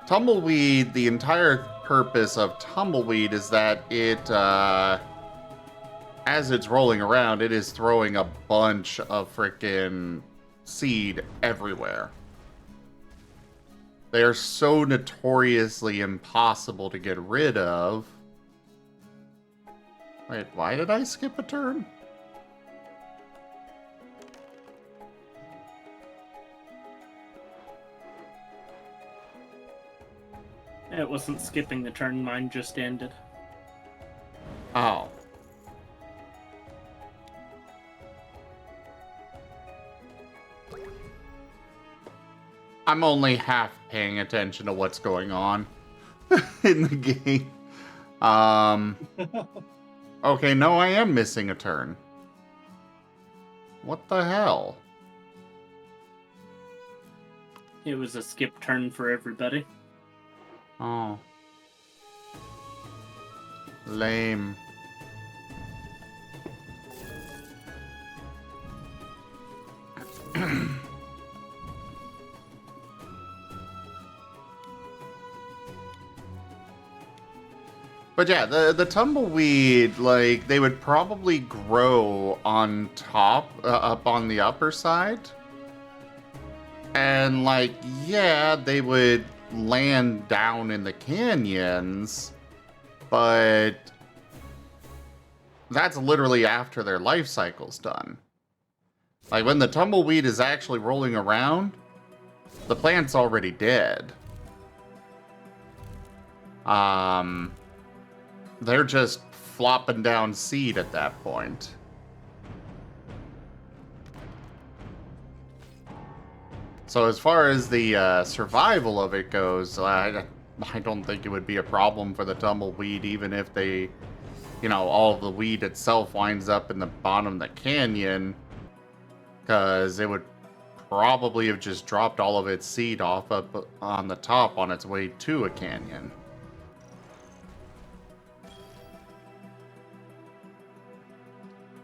tumbleweed, the entire purpose of tumbleweed is that it, as it's rolling around, it is throwing a bunch of frickin' seed everywhere. They are so notoriously impossible to get rid of. Wait, why did I skip a turn? It wasn't skipping the turn, mine just ended. Oh. I'm only half paying attention to what's going on in the game. Okay, no, I am missing a turn. What the hell? It was a skip turn for everybody. Oh. Lame. But yeah, the tumbleweed, like, they would probably grow on top, up on the upper side. And, like, yeah, they would land down in the canyons, but that's literally after their life cycle's done. Like, when the tumbleweed is actually rolling around, the plant's already dead. They're just flopping down seed at that point. So as far as the survival of it goes, I don't think it would be a problem for the tumbleweed, even if they, you know, all of the weed itself winds up in the bottom of the canyon, because it would probably have just dropped all of its seed off up on the top on its way to a canyon.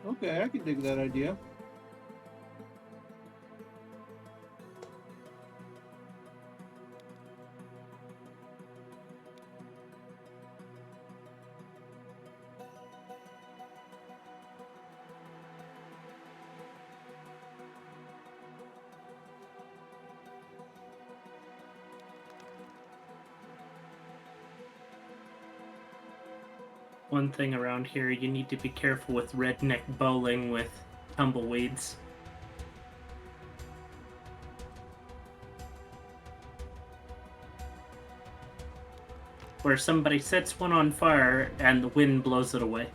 Okay, I can dig that idea. One thing around here, you need to be careful with redneck bowling with tumbleweeds. Where somebody sets one on fire and the wind blows it away.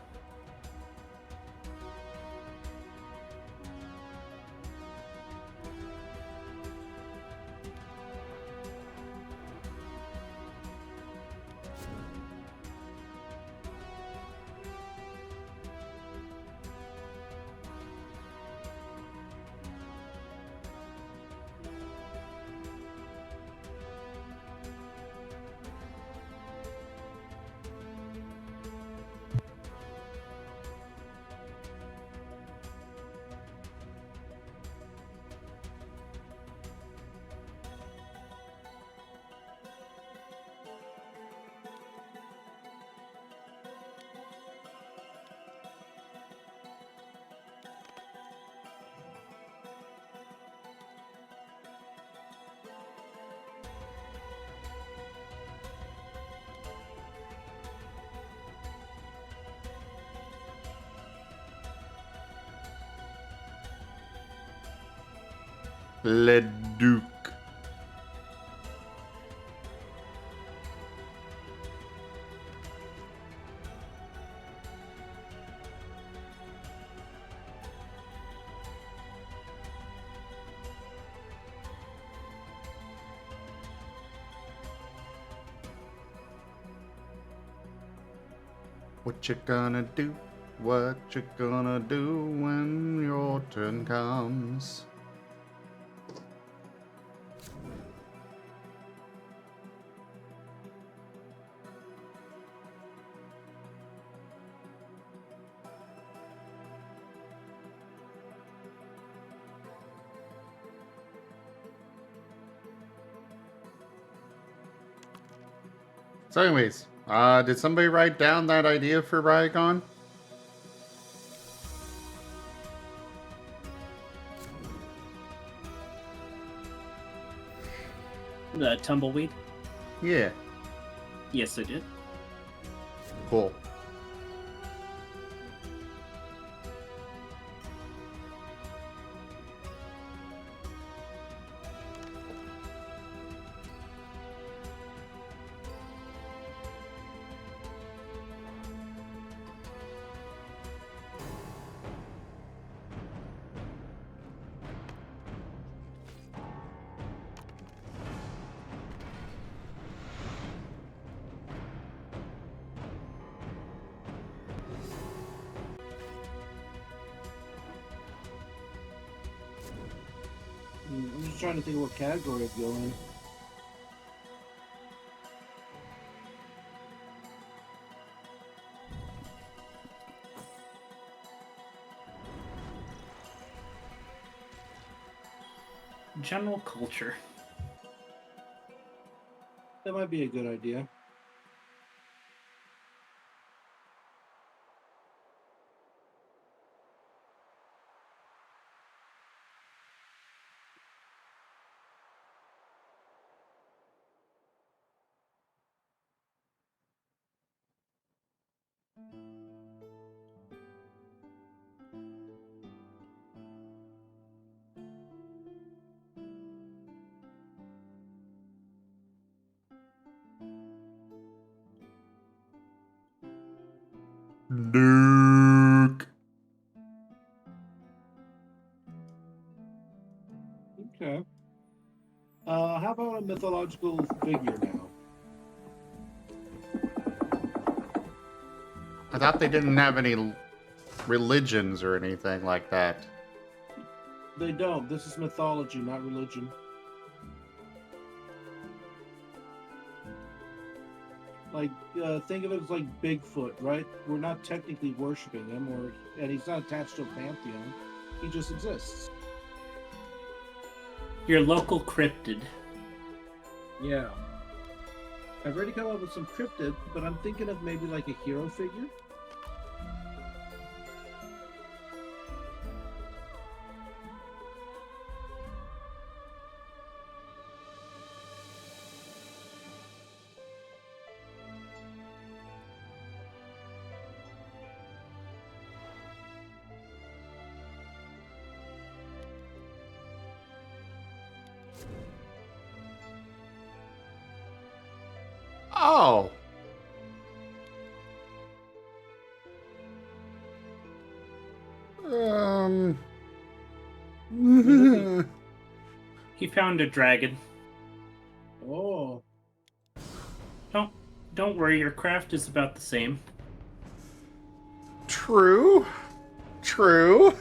Le Duc. What you gonna do? What you gonna do when your turn comes? So anyways, did somebody write down that idea for Rygone? The tumbleweed? Yeah, Yes, I did. cool. I'm just trying to think of what category I'd go in. General culture. That might be a good idea. Duke. Okay. How about a mythological figure now? I thought they didn't have any religions or anything like that. They don't. This is mythology, not religion. Like, think of it as like Bigfoot, right? We're not technically worshiping him, and he's not attached to a pantheon. He just exists. Your local cryptid. Yeah. I've already come up with some cryptid, but I'm thinking of maybe like a hero figure. Oh. He found a dragon. Oh. Don't worry, your craft is about the same. True. True.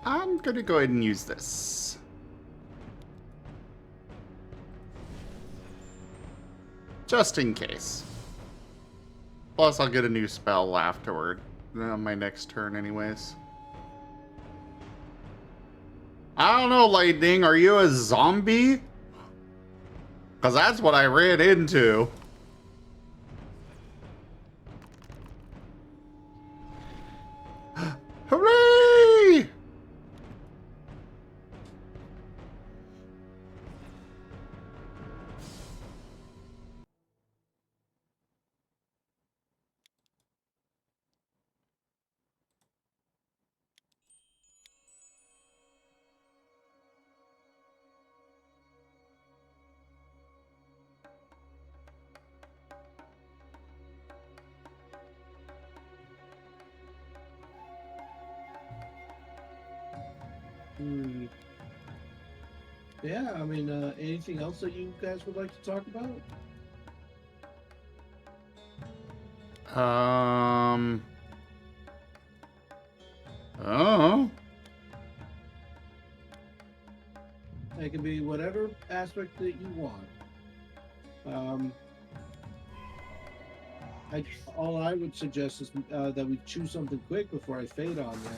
I'm gonna go ahead and use this. Just in case. Plus, I'll get a new spell afterward. On my next turn anyways. I don't know, Lightning. Are you a zombie? Because that's what I ran into. Hooray! Yeah, I mean, anything else that you guys would like to talk about? Oh. It can be whatever aspect that you want. All I would suggest is that we choose something quick before I fade on you.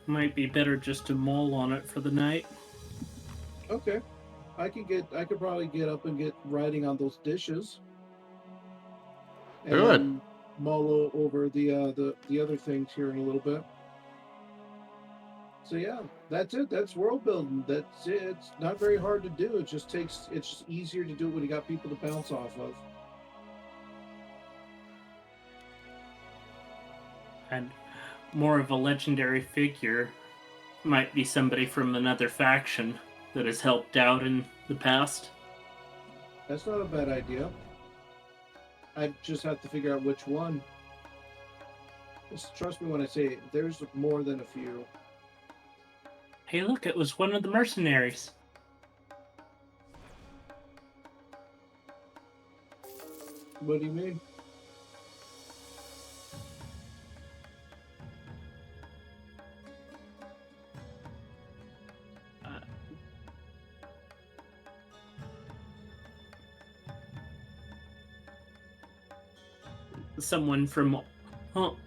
Might be better just to mull on it for the night. Okay, I could probably get up and get writing on those dishes. And Good. then mull over the other things here in a little bit. So yeah, that's it. That's world building. That's it. It's not very hard to do. It's just easier to do it when you got people to bounce off of. And more of a legendary figure might be somebody from another faction that has helped out in the past. That's not a bad idea. I just have to figure out which one. Just trust me when I say there's more than a few. Hey, look, it was one of the mercenaries. What do you mean? Someone from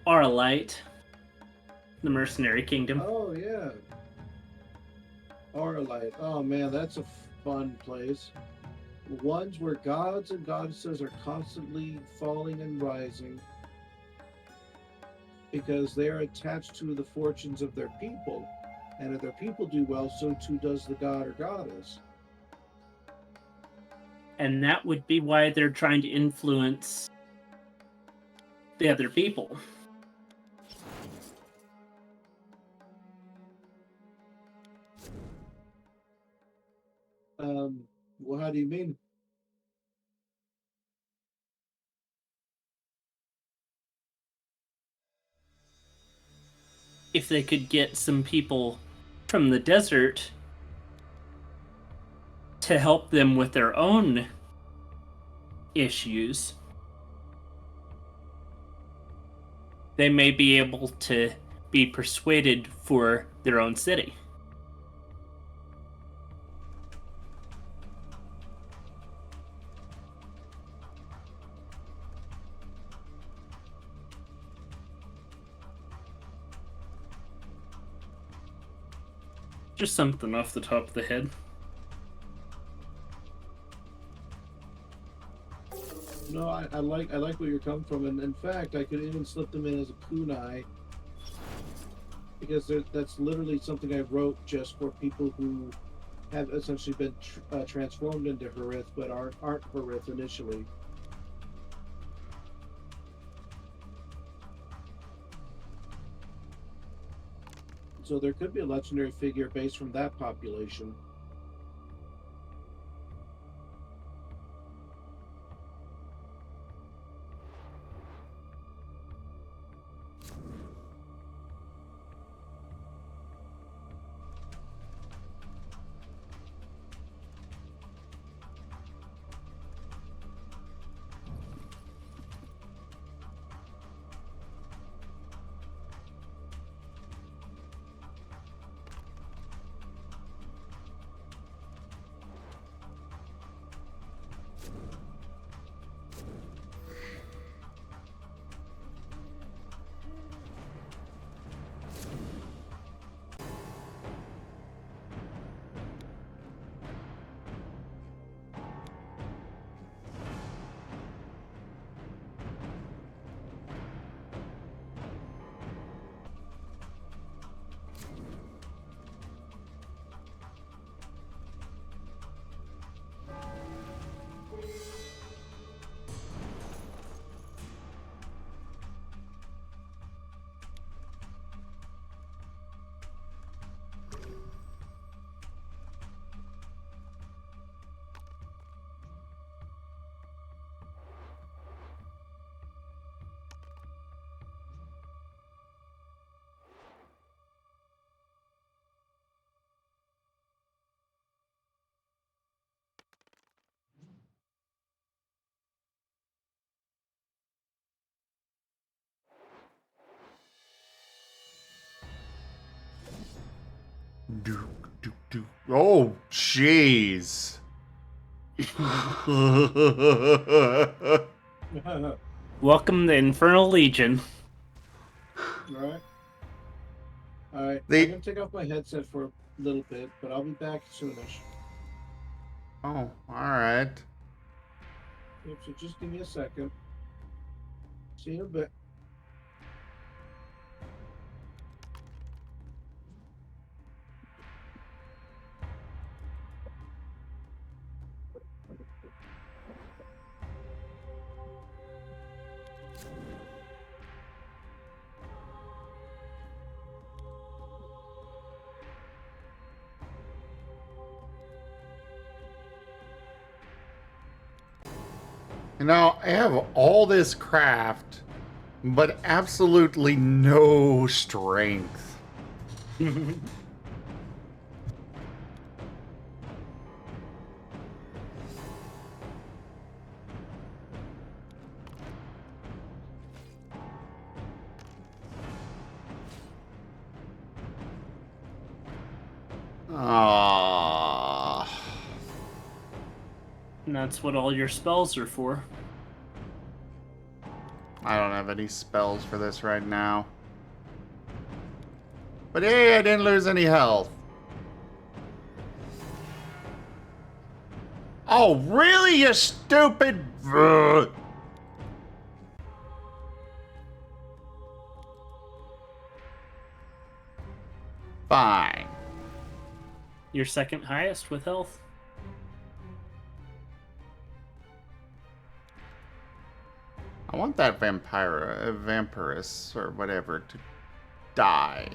Arlite, the mercenary kingdom. Oh yeah, Arlite. Oh man, that's a fun place. Ones where gods and goddesses are constantly falling and rising because they are attached to the fortunes of their people. And if their people do well, so too does the god or goddess. And that would be why they're trying to influence the other people. Well, how do you mean? If they could get some people from the desert to help them with their own issues, they may be able to be persuaded for their own city. Just something off the top of the head. No, I like where you're coming from, and in fact, I could even slip them in as a kunai because that's literally something I wrote just for people who have essentially been transformed into Harith, but aren't Harith initially. So there could be a legendary figure based from that population. Oh, jeez. Welcome the Infernal Legion. Alright. Alright. They- I'm gonna take off my headset for a little bit, but I'll be back soonish. Oh, alright. Yep, so just give me a second. See you in a bit. You know, I have all this craft, but absolutely no strength. Ah. And that's what all your spells are for. I don't have any spells for this right now. But hey, I didn't lose any health. Oh, really, you stupid... Ugh. Fine. Your second highest with health. I want that vampirus, or whatever, to die.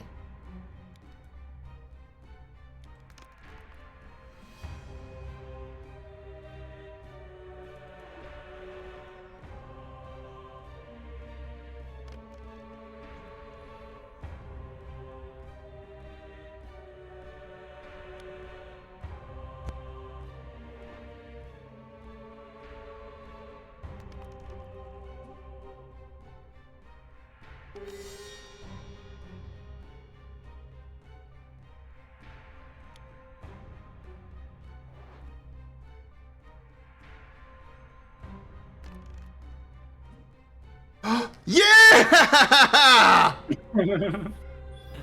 Yeah!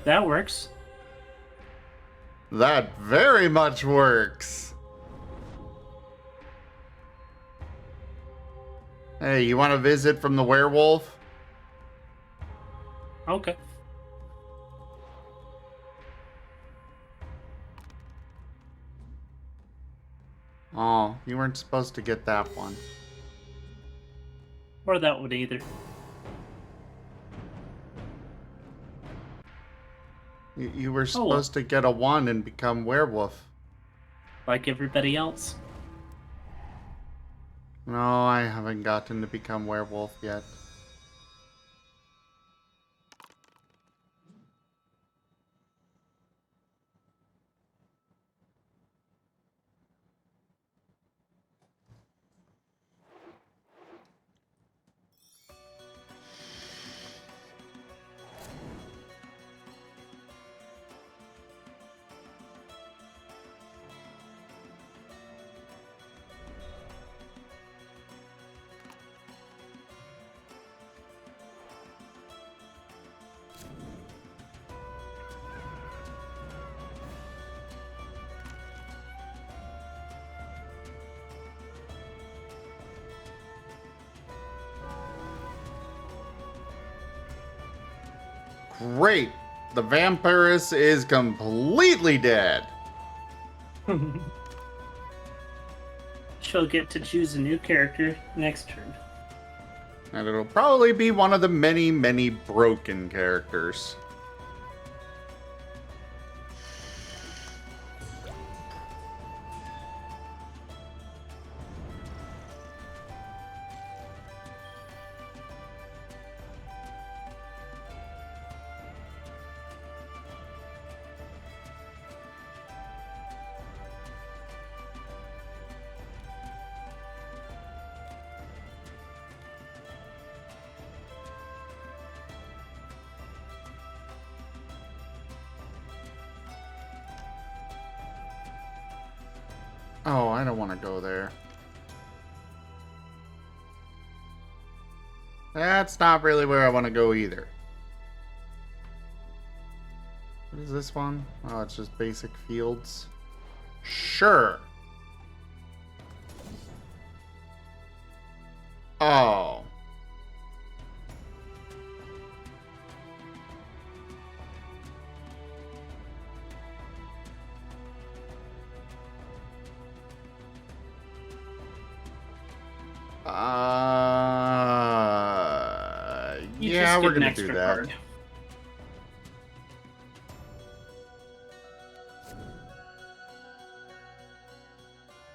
That works. That very much works. Hey, you want a visit from the werewolf? Okay. Oh, you weren't supposed to get that one. Or that one either. You were supposed to get a 1 and become werewolf. Like everybody else. No, I haven't gotten to become werewolf yet. Great! The vampirus is completely dead. She'll get to choose a new character next turn. And it'll probably be one of the many, many broken characters. Oh, I don't want to go there. That's not really where I want to go either. What is this one? Oh, it's just basic fields. Sure. Oh. You Yeah, just we're get an gonna do extra that. card.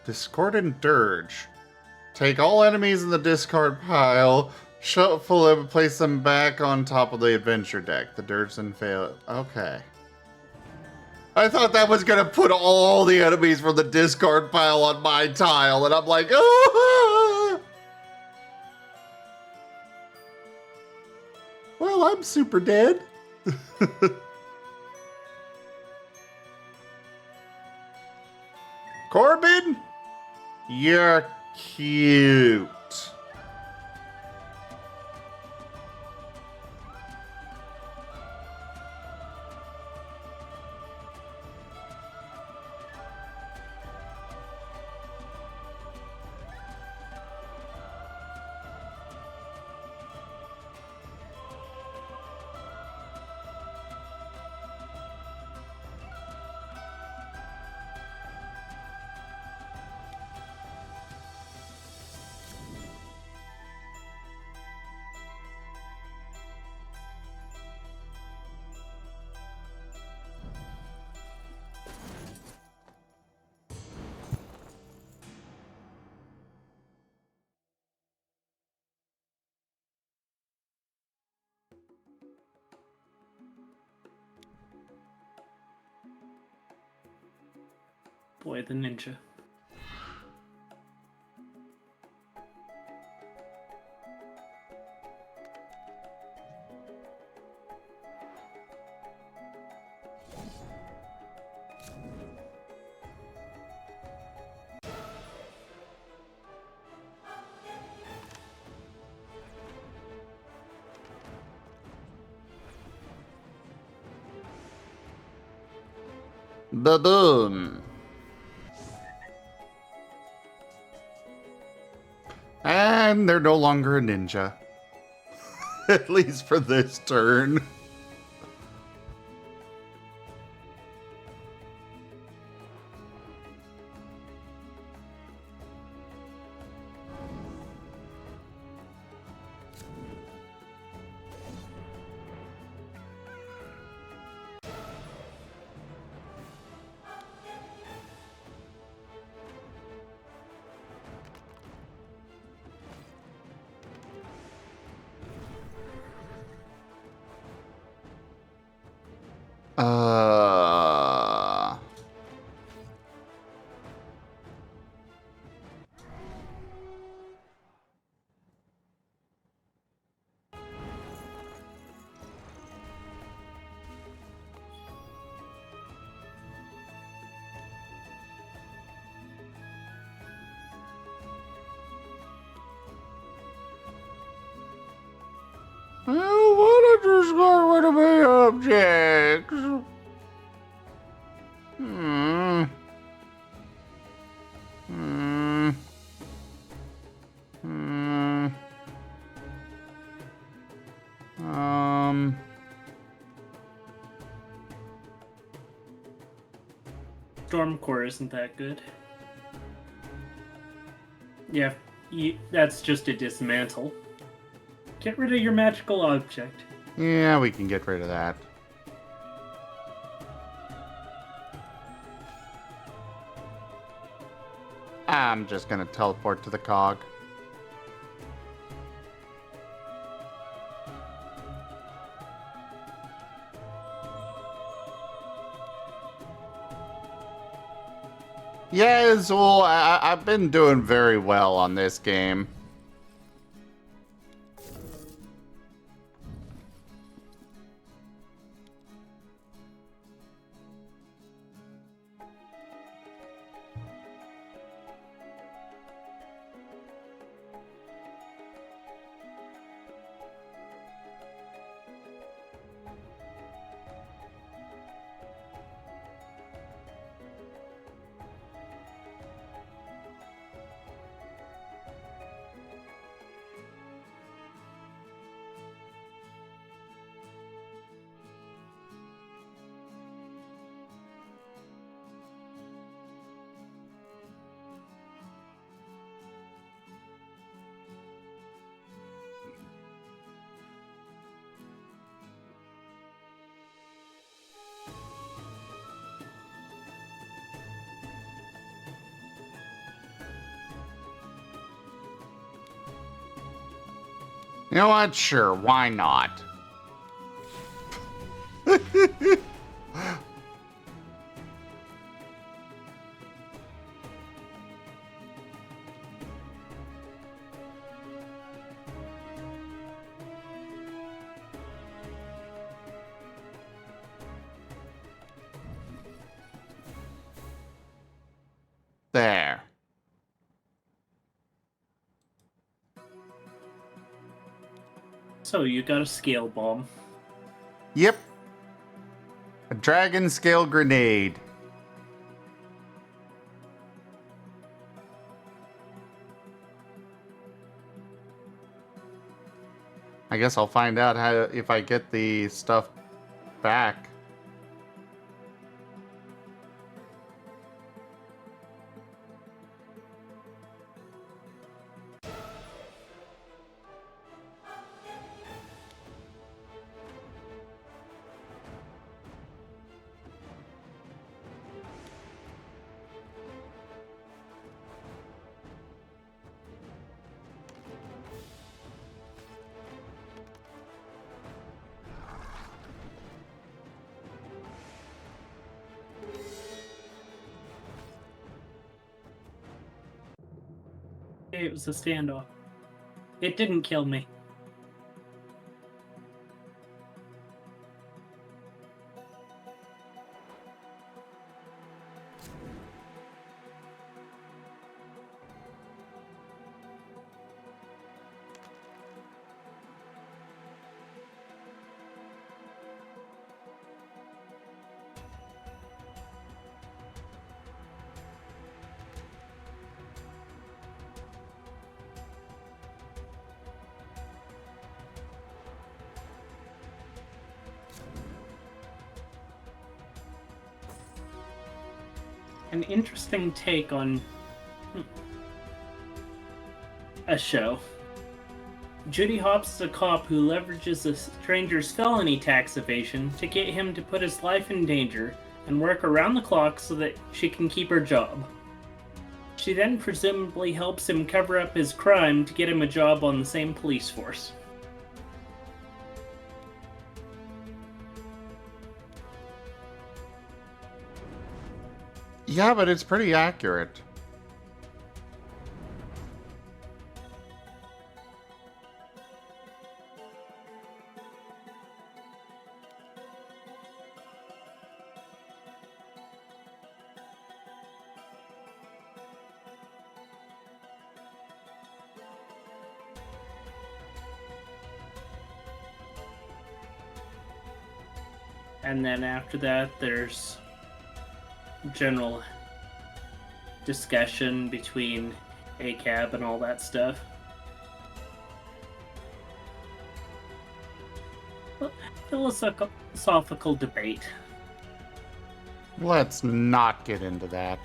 Discordant Dirge. Take all enemies in the discard pile, shuffle them, and place them back on top of the adventure deck. The Dirge then fail. Okay. I thought that was gonna put all the enemies from the discard pile on my tile, and I'm like, oh! Well, I'm super dead. Corbin, you're cute. Boy, the ninja. Baboon. And they're no longer a ninja. At least for this turn. Uh... I want to just go rid of my objects. Hmm. Hmm. Hmm. Stormcore isn't that good. Yeah, that's just a dismantle. Get rid of your magical object. Yeah, we can get rid of that. I'm just gonna teleport to the cog. Yeah, Azul, I've been doing very well on this game. You know what? Sure, why not? There. So you got a scale bomb. Yep. A dragon scale grenade. I guess I'll find out how if I get the stuff back. It was a standoff. It didn't kill me. An interesting take on a show. Judy Hopps is a cop who leverages a stranger's felony tax evasion to get him to put his life in danger and work around the clock so that she can keep her job. She then presumably helps him cover up his crime to get him a job on the same police force. Yeah, but it's pretty accurate. And then after that, there's general discussion between ACAB and all that stuff. Philosophical debate. Let's not get into that.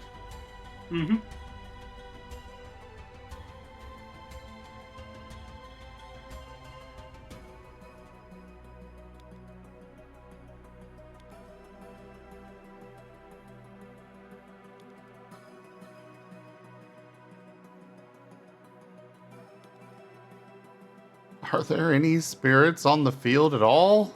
Mm-hmm. Are there any spirits on the field at all?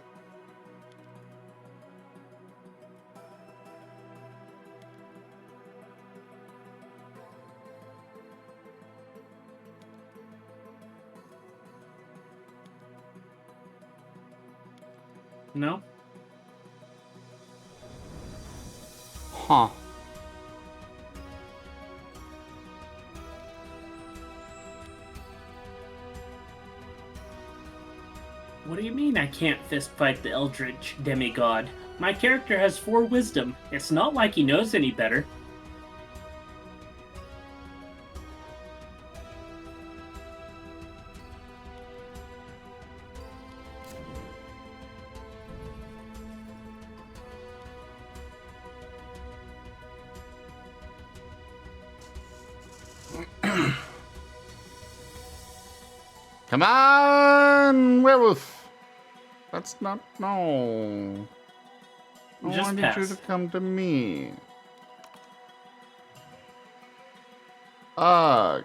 No? Huh. What do you mean I can't fistfight the Eldritch demigod? My character has 4 wisdom. It's not like he knows any better. Come on, werewolf. That's not no. I Just wanted you pass. to come to me. Ugh.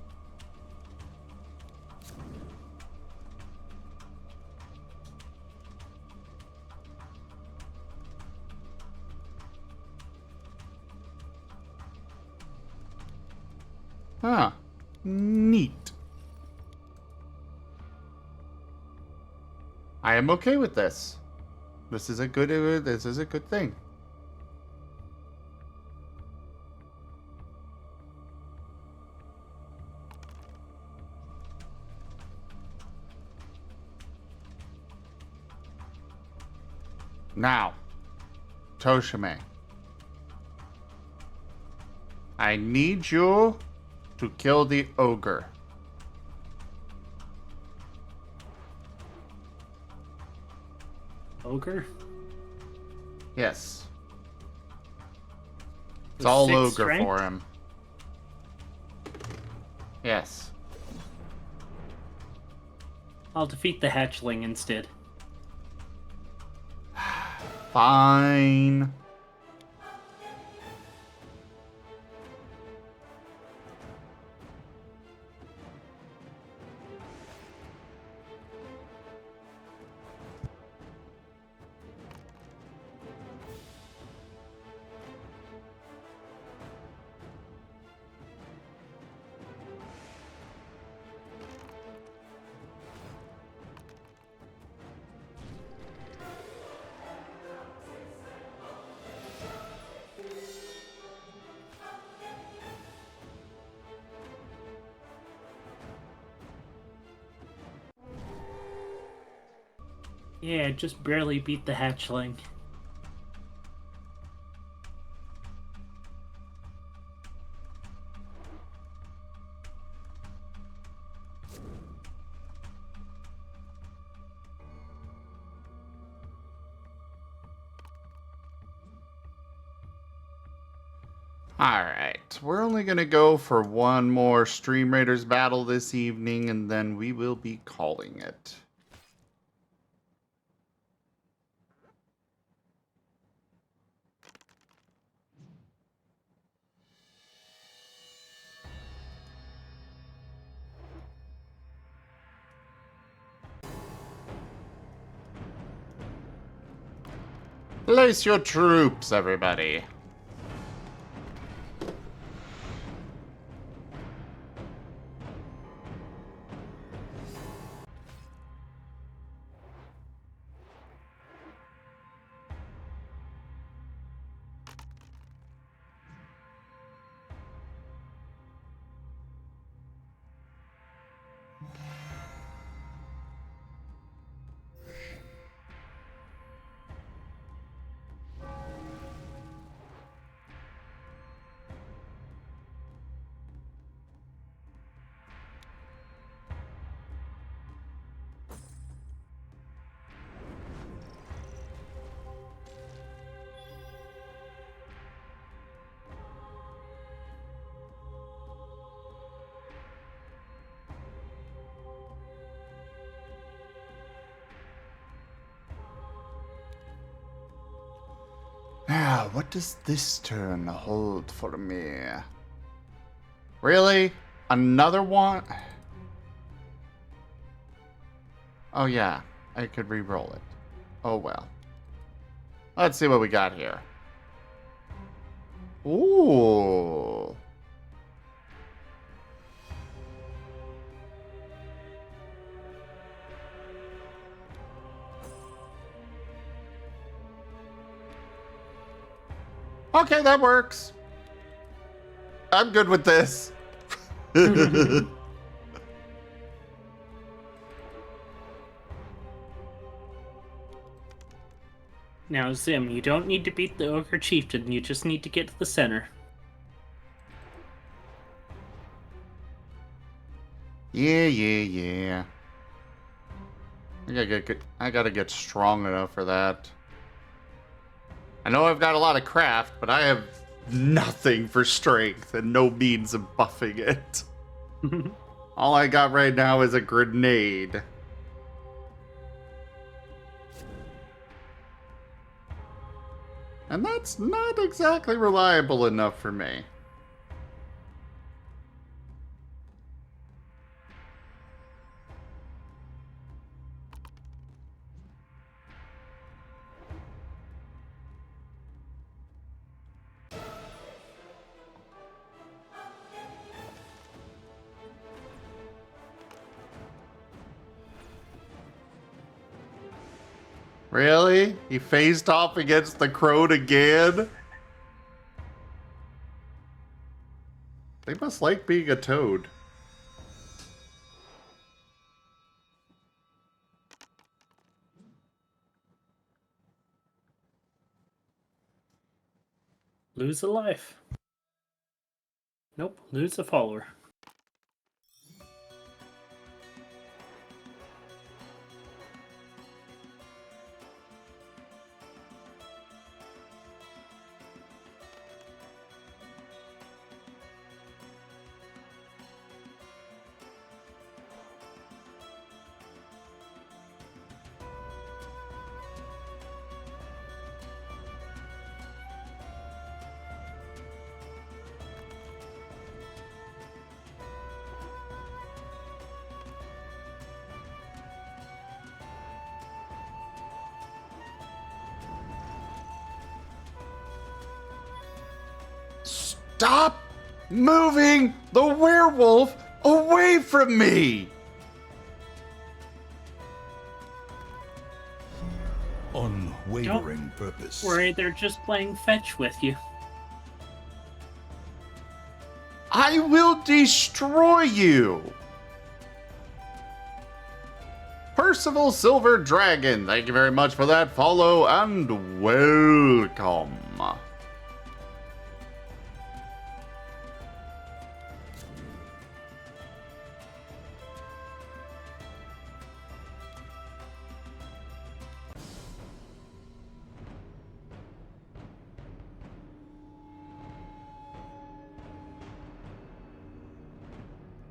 Huh. Neat. I am okay with this. This is a good thing. Now, Toshime, I need you to kill the ogre. Ogre? Yes. It's With all 6 ogre strength? for him. Yes. I'll defeat the hatchling instead. Fine. Yeah, just barely beat the hatchling. Alright, we're only gonna go for one more Stream Raiders battle this evening, and then we will be calling it. Place your troops, everybody. Now, what does this turn hold for me? Really? Another one? Oh yeah, I could re-roll it. Oh well. Let's see what we got here. Ooh. Okay, that works. I'm good with this. Now, Zim, you don't need to beat the Ogre Chieftain, you just need to get to the center. Yeah. I gotta get strong enough for that. I know I've got a lot of craft, but I have nothing for strength and no means of buffing it. All I got right now is a grenade. And that's not exactly reliable enough for me. Really? He faced off against the crone again? They must like being a toad. Lose a life. Nope, lose a follower. Stop moving the werewolf away from me! Unwavering purpose. Worry, they're just playing fetch with you. I will destroy you! Percival Silver Dragon, thank you very much for that follow and welcome.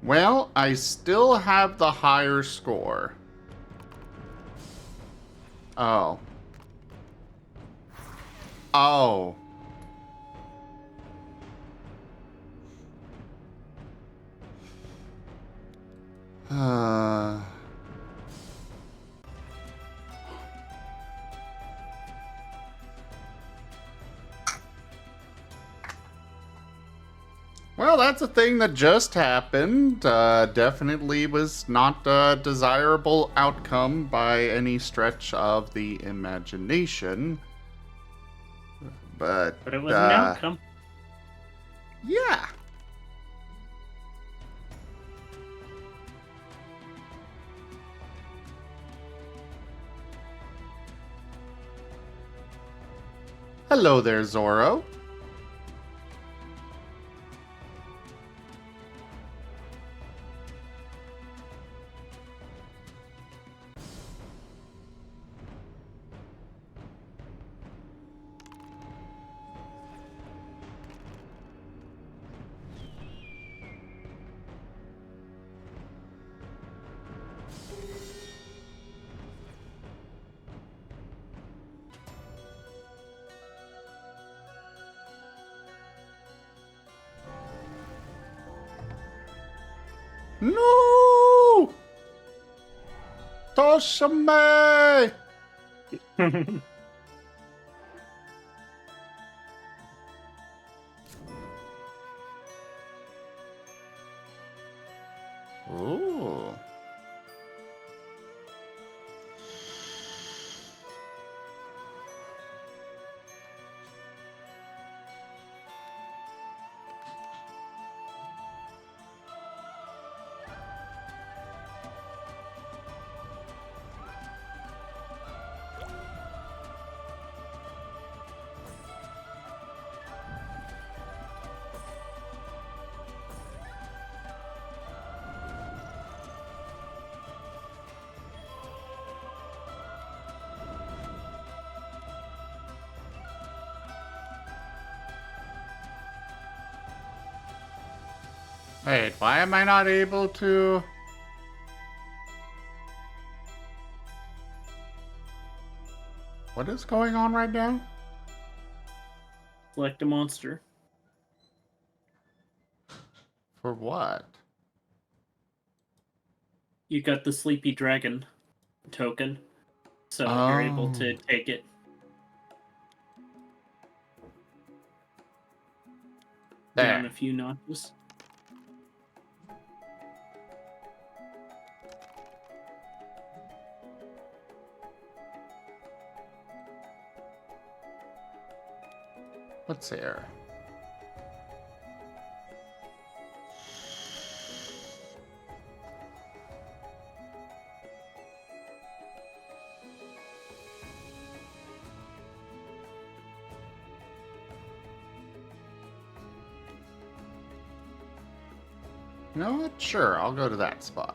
Well, I still have the higher score. Oh. Oh. Well, that's a thing that just happened. Definitely was not a desirable outcome by any stretch of the imagination. But it was an outcome. Yeah. Hello there, Zorro. No! Toshime! Ooh. Wait, why am I not able to? What is going on right now? Select a monster. For what? You got the Sleepy Dragon token, so you're able to take it. Down a few notches. What's here? You know what? Sure, I'll go to that spot.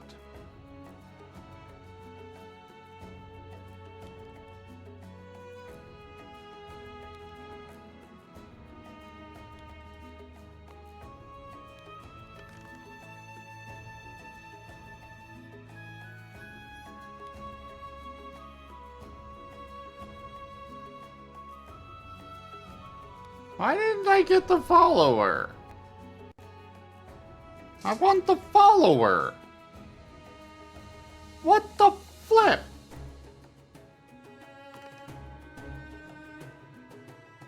Why didn't I get the follower? I want the follower! What the flip?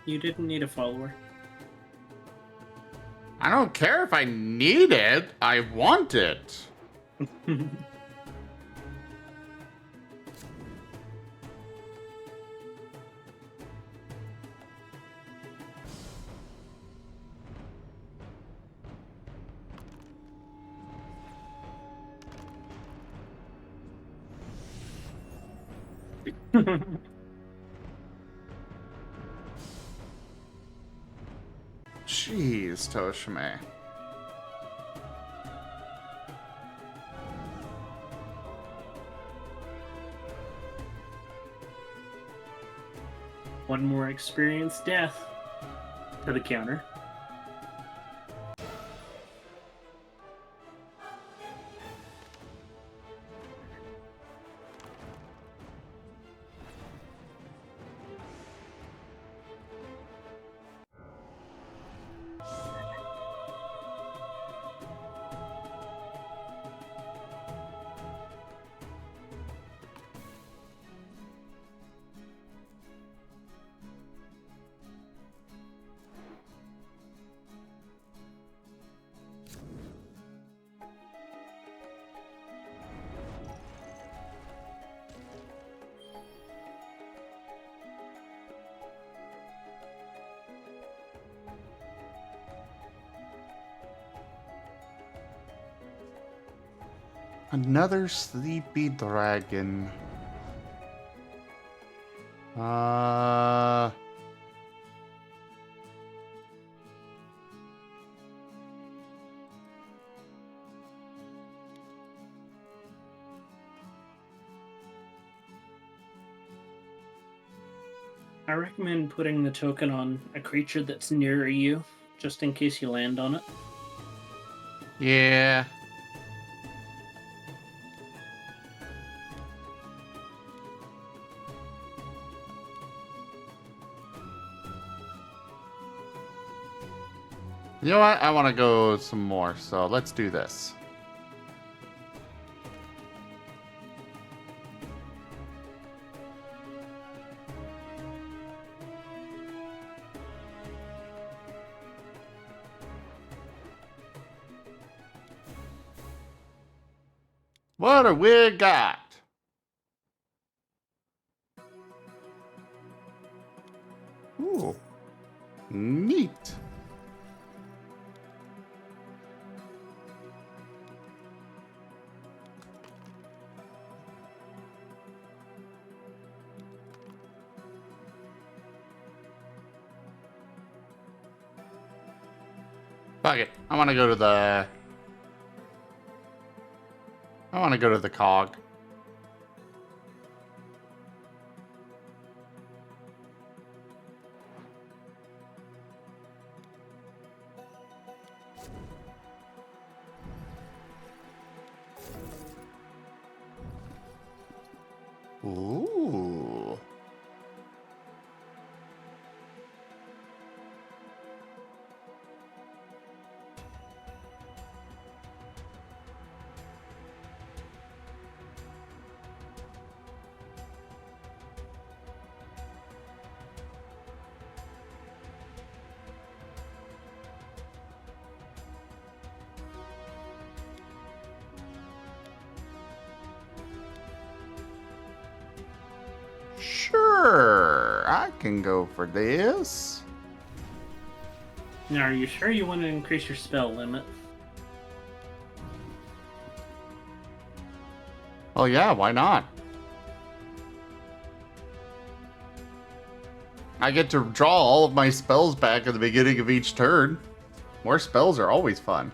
You didn't need a follower. I don't care if I need it. I want it. Jeez, Toshime. One more experienced death to the counter. Another sleepy dragon. I recommend putting the token on a creature that's nearer you, just in case you land on it. Yeah. You know what? I want to go some more, so let's do this. What do we got? Ooh. Neat. Fuck it. I want to go to the cog. Ooh. Sure, I can go for this. Now, are you sure you want to increase your spell limit? Oh yeah, why not? I get to draw all of my spells back at the beginning of each turn. More spells are always fun.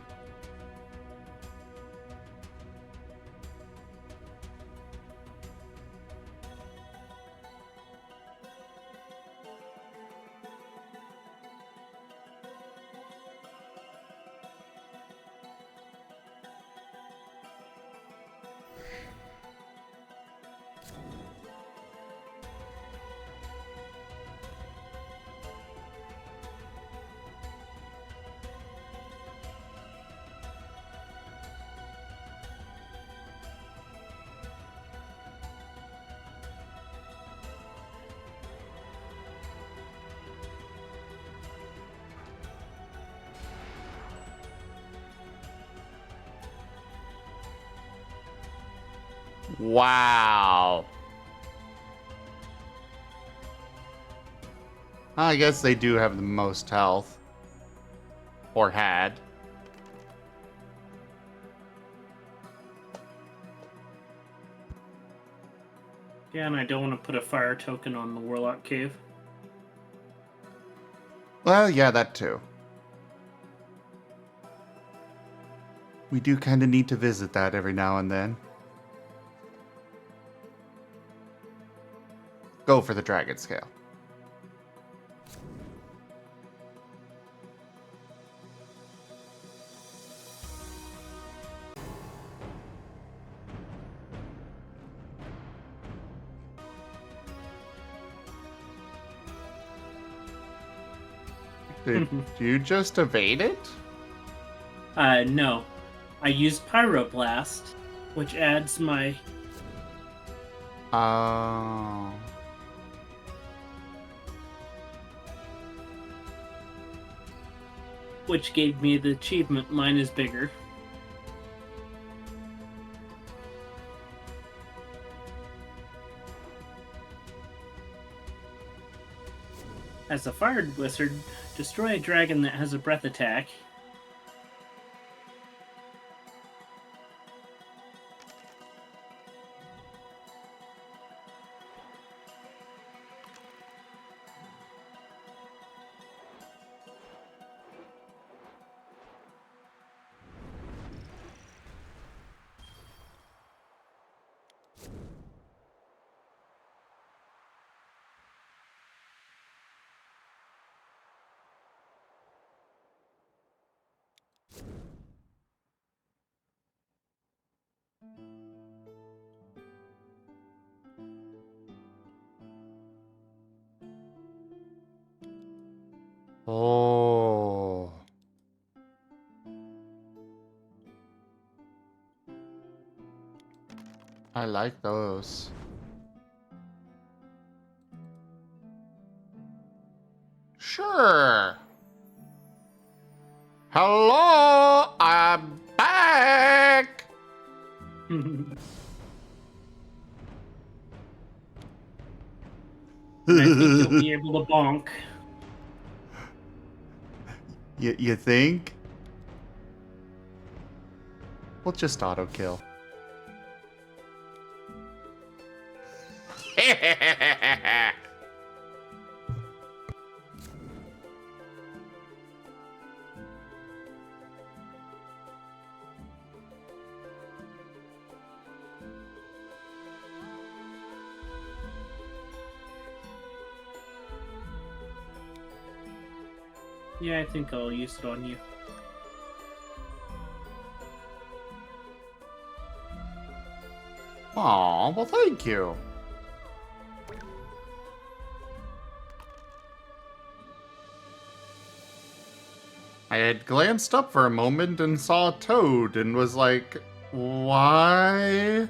Wow. I guess they do have the most health. Or had. Yeah, and I don't want to put a fire token on the Warlock Cave. Well, yeah, that too. We do kind of need to visit that every now and then. Go for the dragon scale. Did you just evade it? No. I used Pyroblast, which adds my... Oh. which gave me the achievement, mine is bigger. As a fire wizard, destroy a dragon that has a breath attack. Oh. I like those. Sure. Hello, I'm back. And I think you'll be able to bonk. You think? We'll just auto kill. Yeah, I think I'll use it on you. Aw, well, thank you. I had glanced up for a moment and saw a toad and was like, why?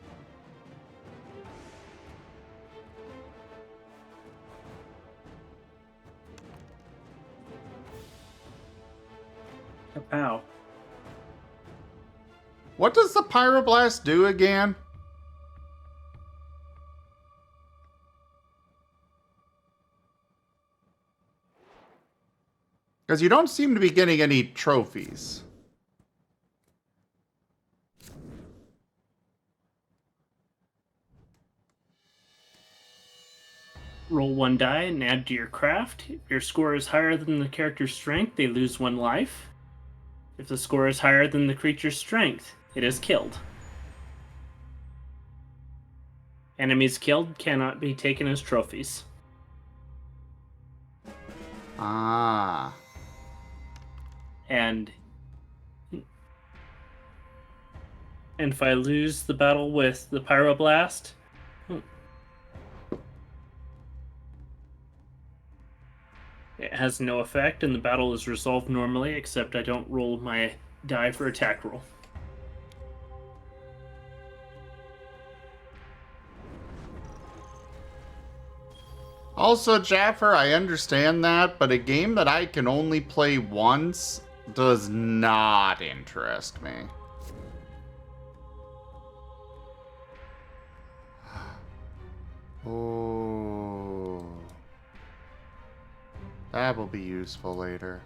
Kapow. What does the pyroblast do again? Because you don't seem to be getting any trophies. Roll 1 die and add to your craft. If your score is higher than the character's strength, they lose 1 life. If the score is higher than the creature's strength, it is killed. Enemies killed cannot be taken as trophies. Ah. And if I lose the battle with the pyroblast, it has no effect and the battle is resolved normally, except I don't roll my die for attack roll. Also, Jaffer, I understand that, but a game that I can only play once does not interest me. Oh. That will be useful later.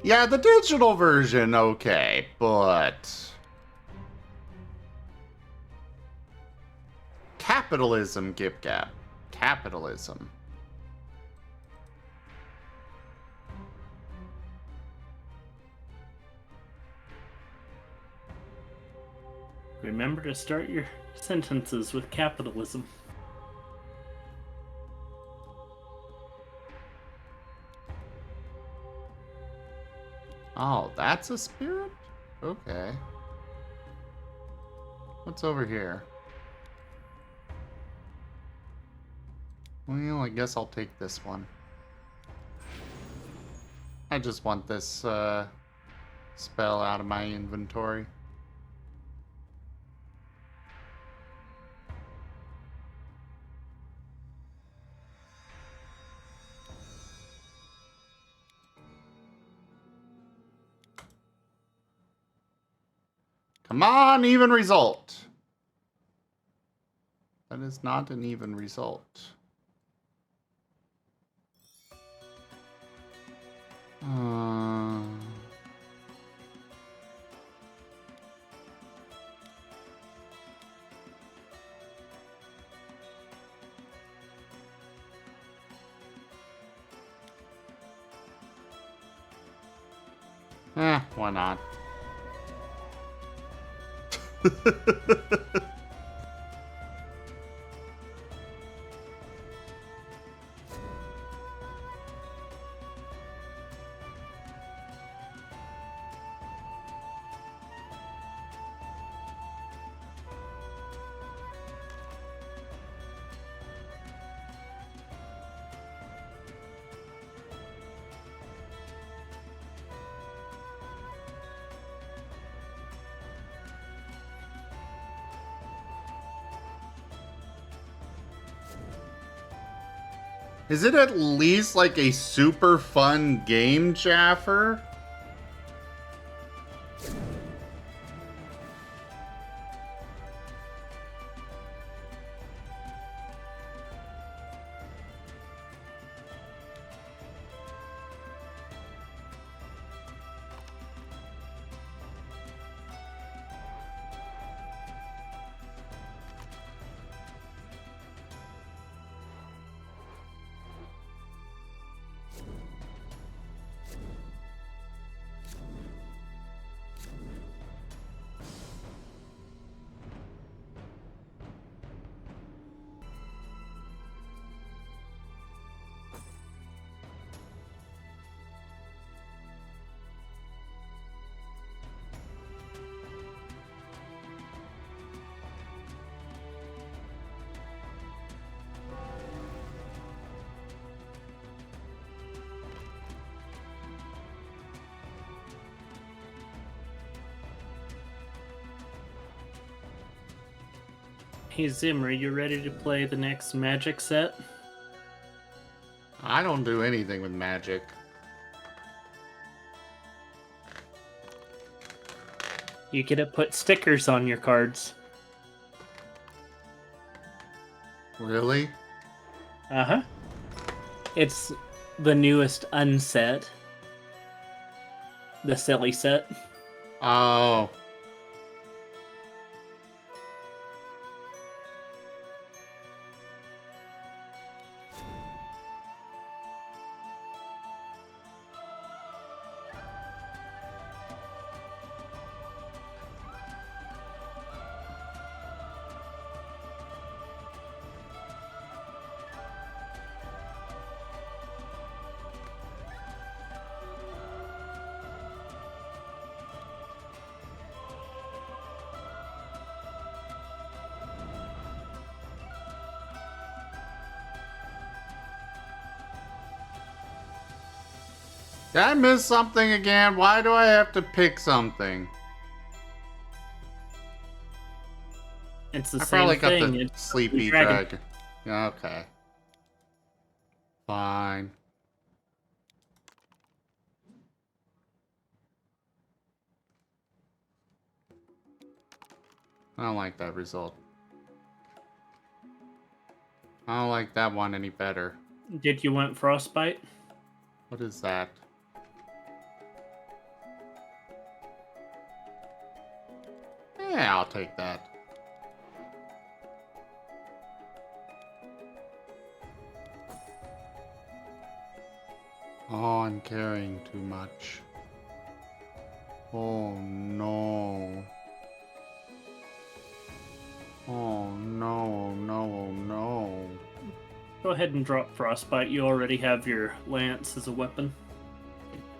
Yeah, the digital version, okay, but... Capitalism, Gip Gap. Capitalism. Remember to start your sentences with capitalism. Oh, that's a spirit? Okay. What's over here? Well, I guess I'll take this one. I just want this spell out of my inventory. Come on, even result. That is not an even result. Why not? Is it at least like a super fun game, Jaffer? Hey Zimmer, you ready to play the next magic set? I don't do anything with magic. You get to put stickers on your cards. Really? Uh-huh. It's the newest unset. The silly set. Oh. Did I miss something again? Why do I have to pick something? It's the I same probably got thing. the It's sleepy dragon. Yeah, okay. Fine. I don't like that result. I don't like that one any better. Did you want frostbite? What is that? Yeah, I'll take that. Oh, I'm carrying too much. Oh no. Oh no, no, no. Go ahead and drop frostbite. You already have your lance as a weapon.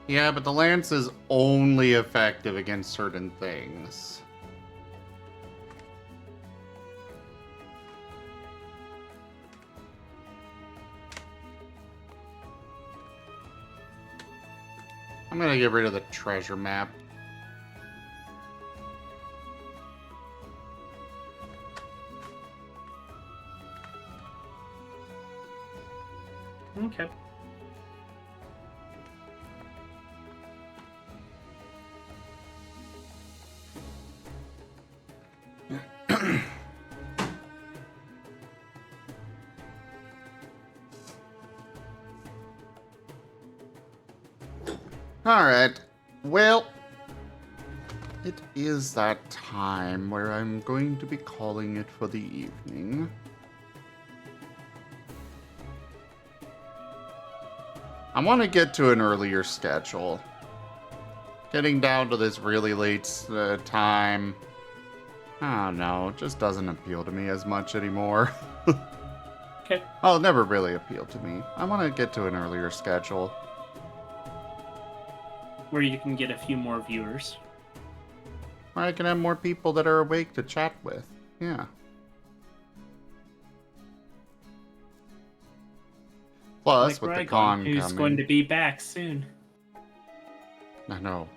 Yeah, but the lance is only effective against certain things. I'm gonna get rid of the treasure map. Okay. Alright, well, it is that time where I'm going to be calling it for the evening. I want to get to an earlier schedule. Getting down to this really late time, I don't know, it just doesn't appeal to me as much anymore. Okay. Oh, it never really appealed to me. I want to get to an earlier schedule. Where you can get a few more viewers. Where I can have more people that are awake to chat with. Yeah. Plus, with the Rygone, con who's coming. going to be back soon. I know.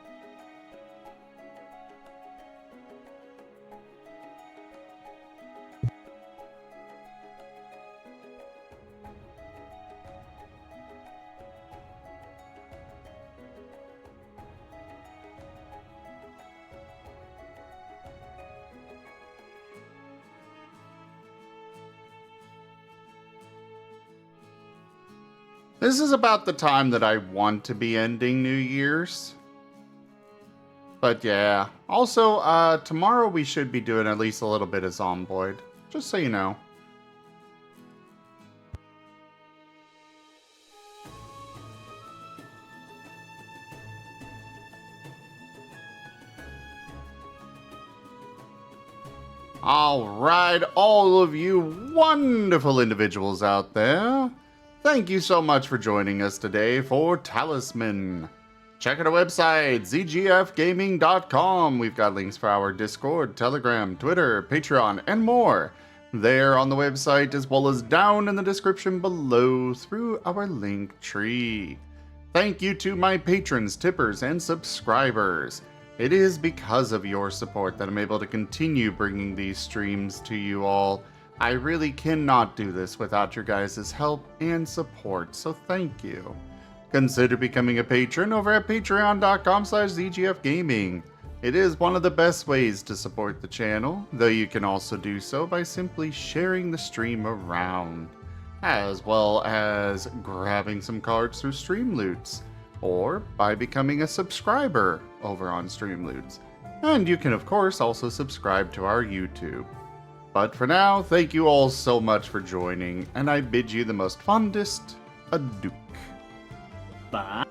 This is about the time that I want to be ending New Year's. But yeah. Also, tomorrow we should be doing at least a little bit of Zomboid. Just so you know. Alright, all of you wonderful individuals out there. Thank you so much for joining us today for Talisman. Check out our website, zgfgaming.com. We've got links for our Discord, Telegram, Twitter, Patreon, and more there on the website, as well as down in the description below through our link tree. Thank you to my patrons, tippers, and subscribers. It is because of your support that I'm able to continue bringing these streams to you all. I really cannot do this without your guys' help and support, so thank you. Consider becoming a patron over at patreon.com/ZGFgaming. It is one of the best ways to support the channel, though you can also do so by simply sharing the stream around, as well as grabbing some cards through Streamloots, or by becoming a subscriber over on Streamloots. And you can of course also subscribe to our YouTube. But for now, thank you all so much for joining, and I bid you the most fondest adieu. Bye.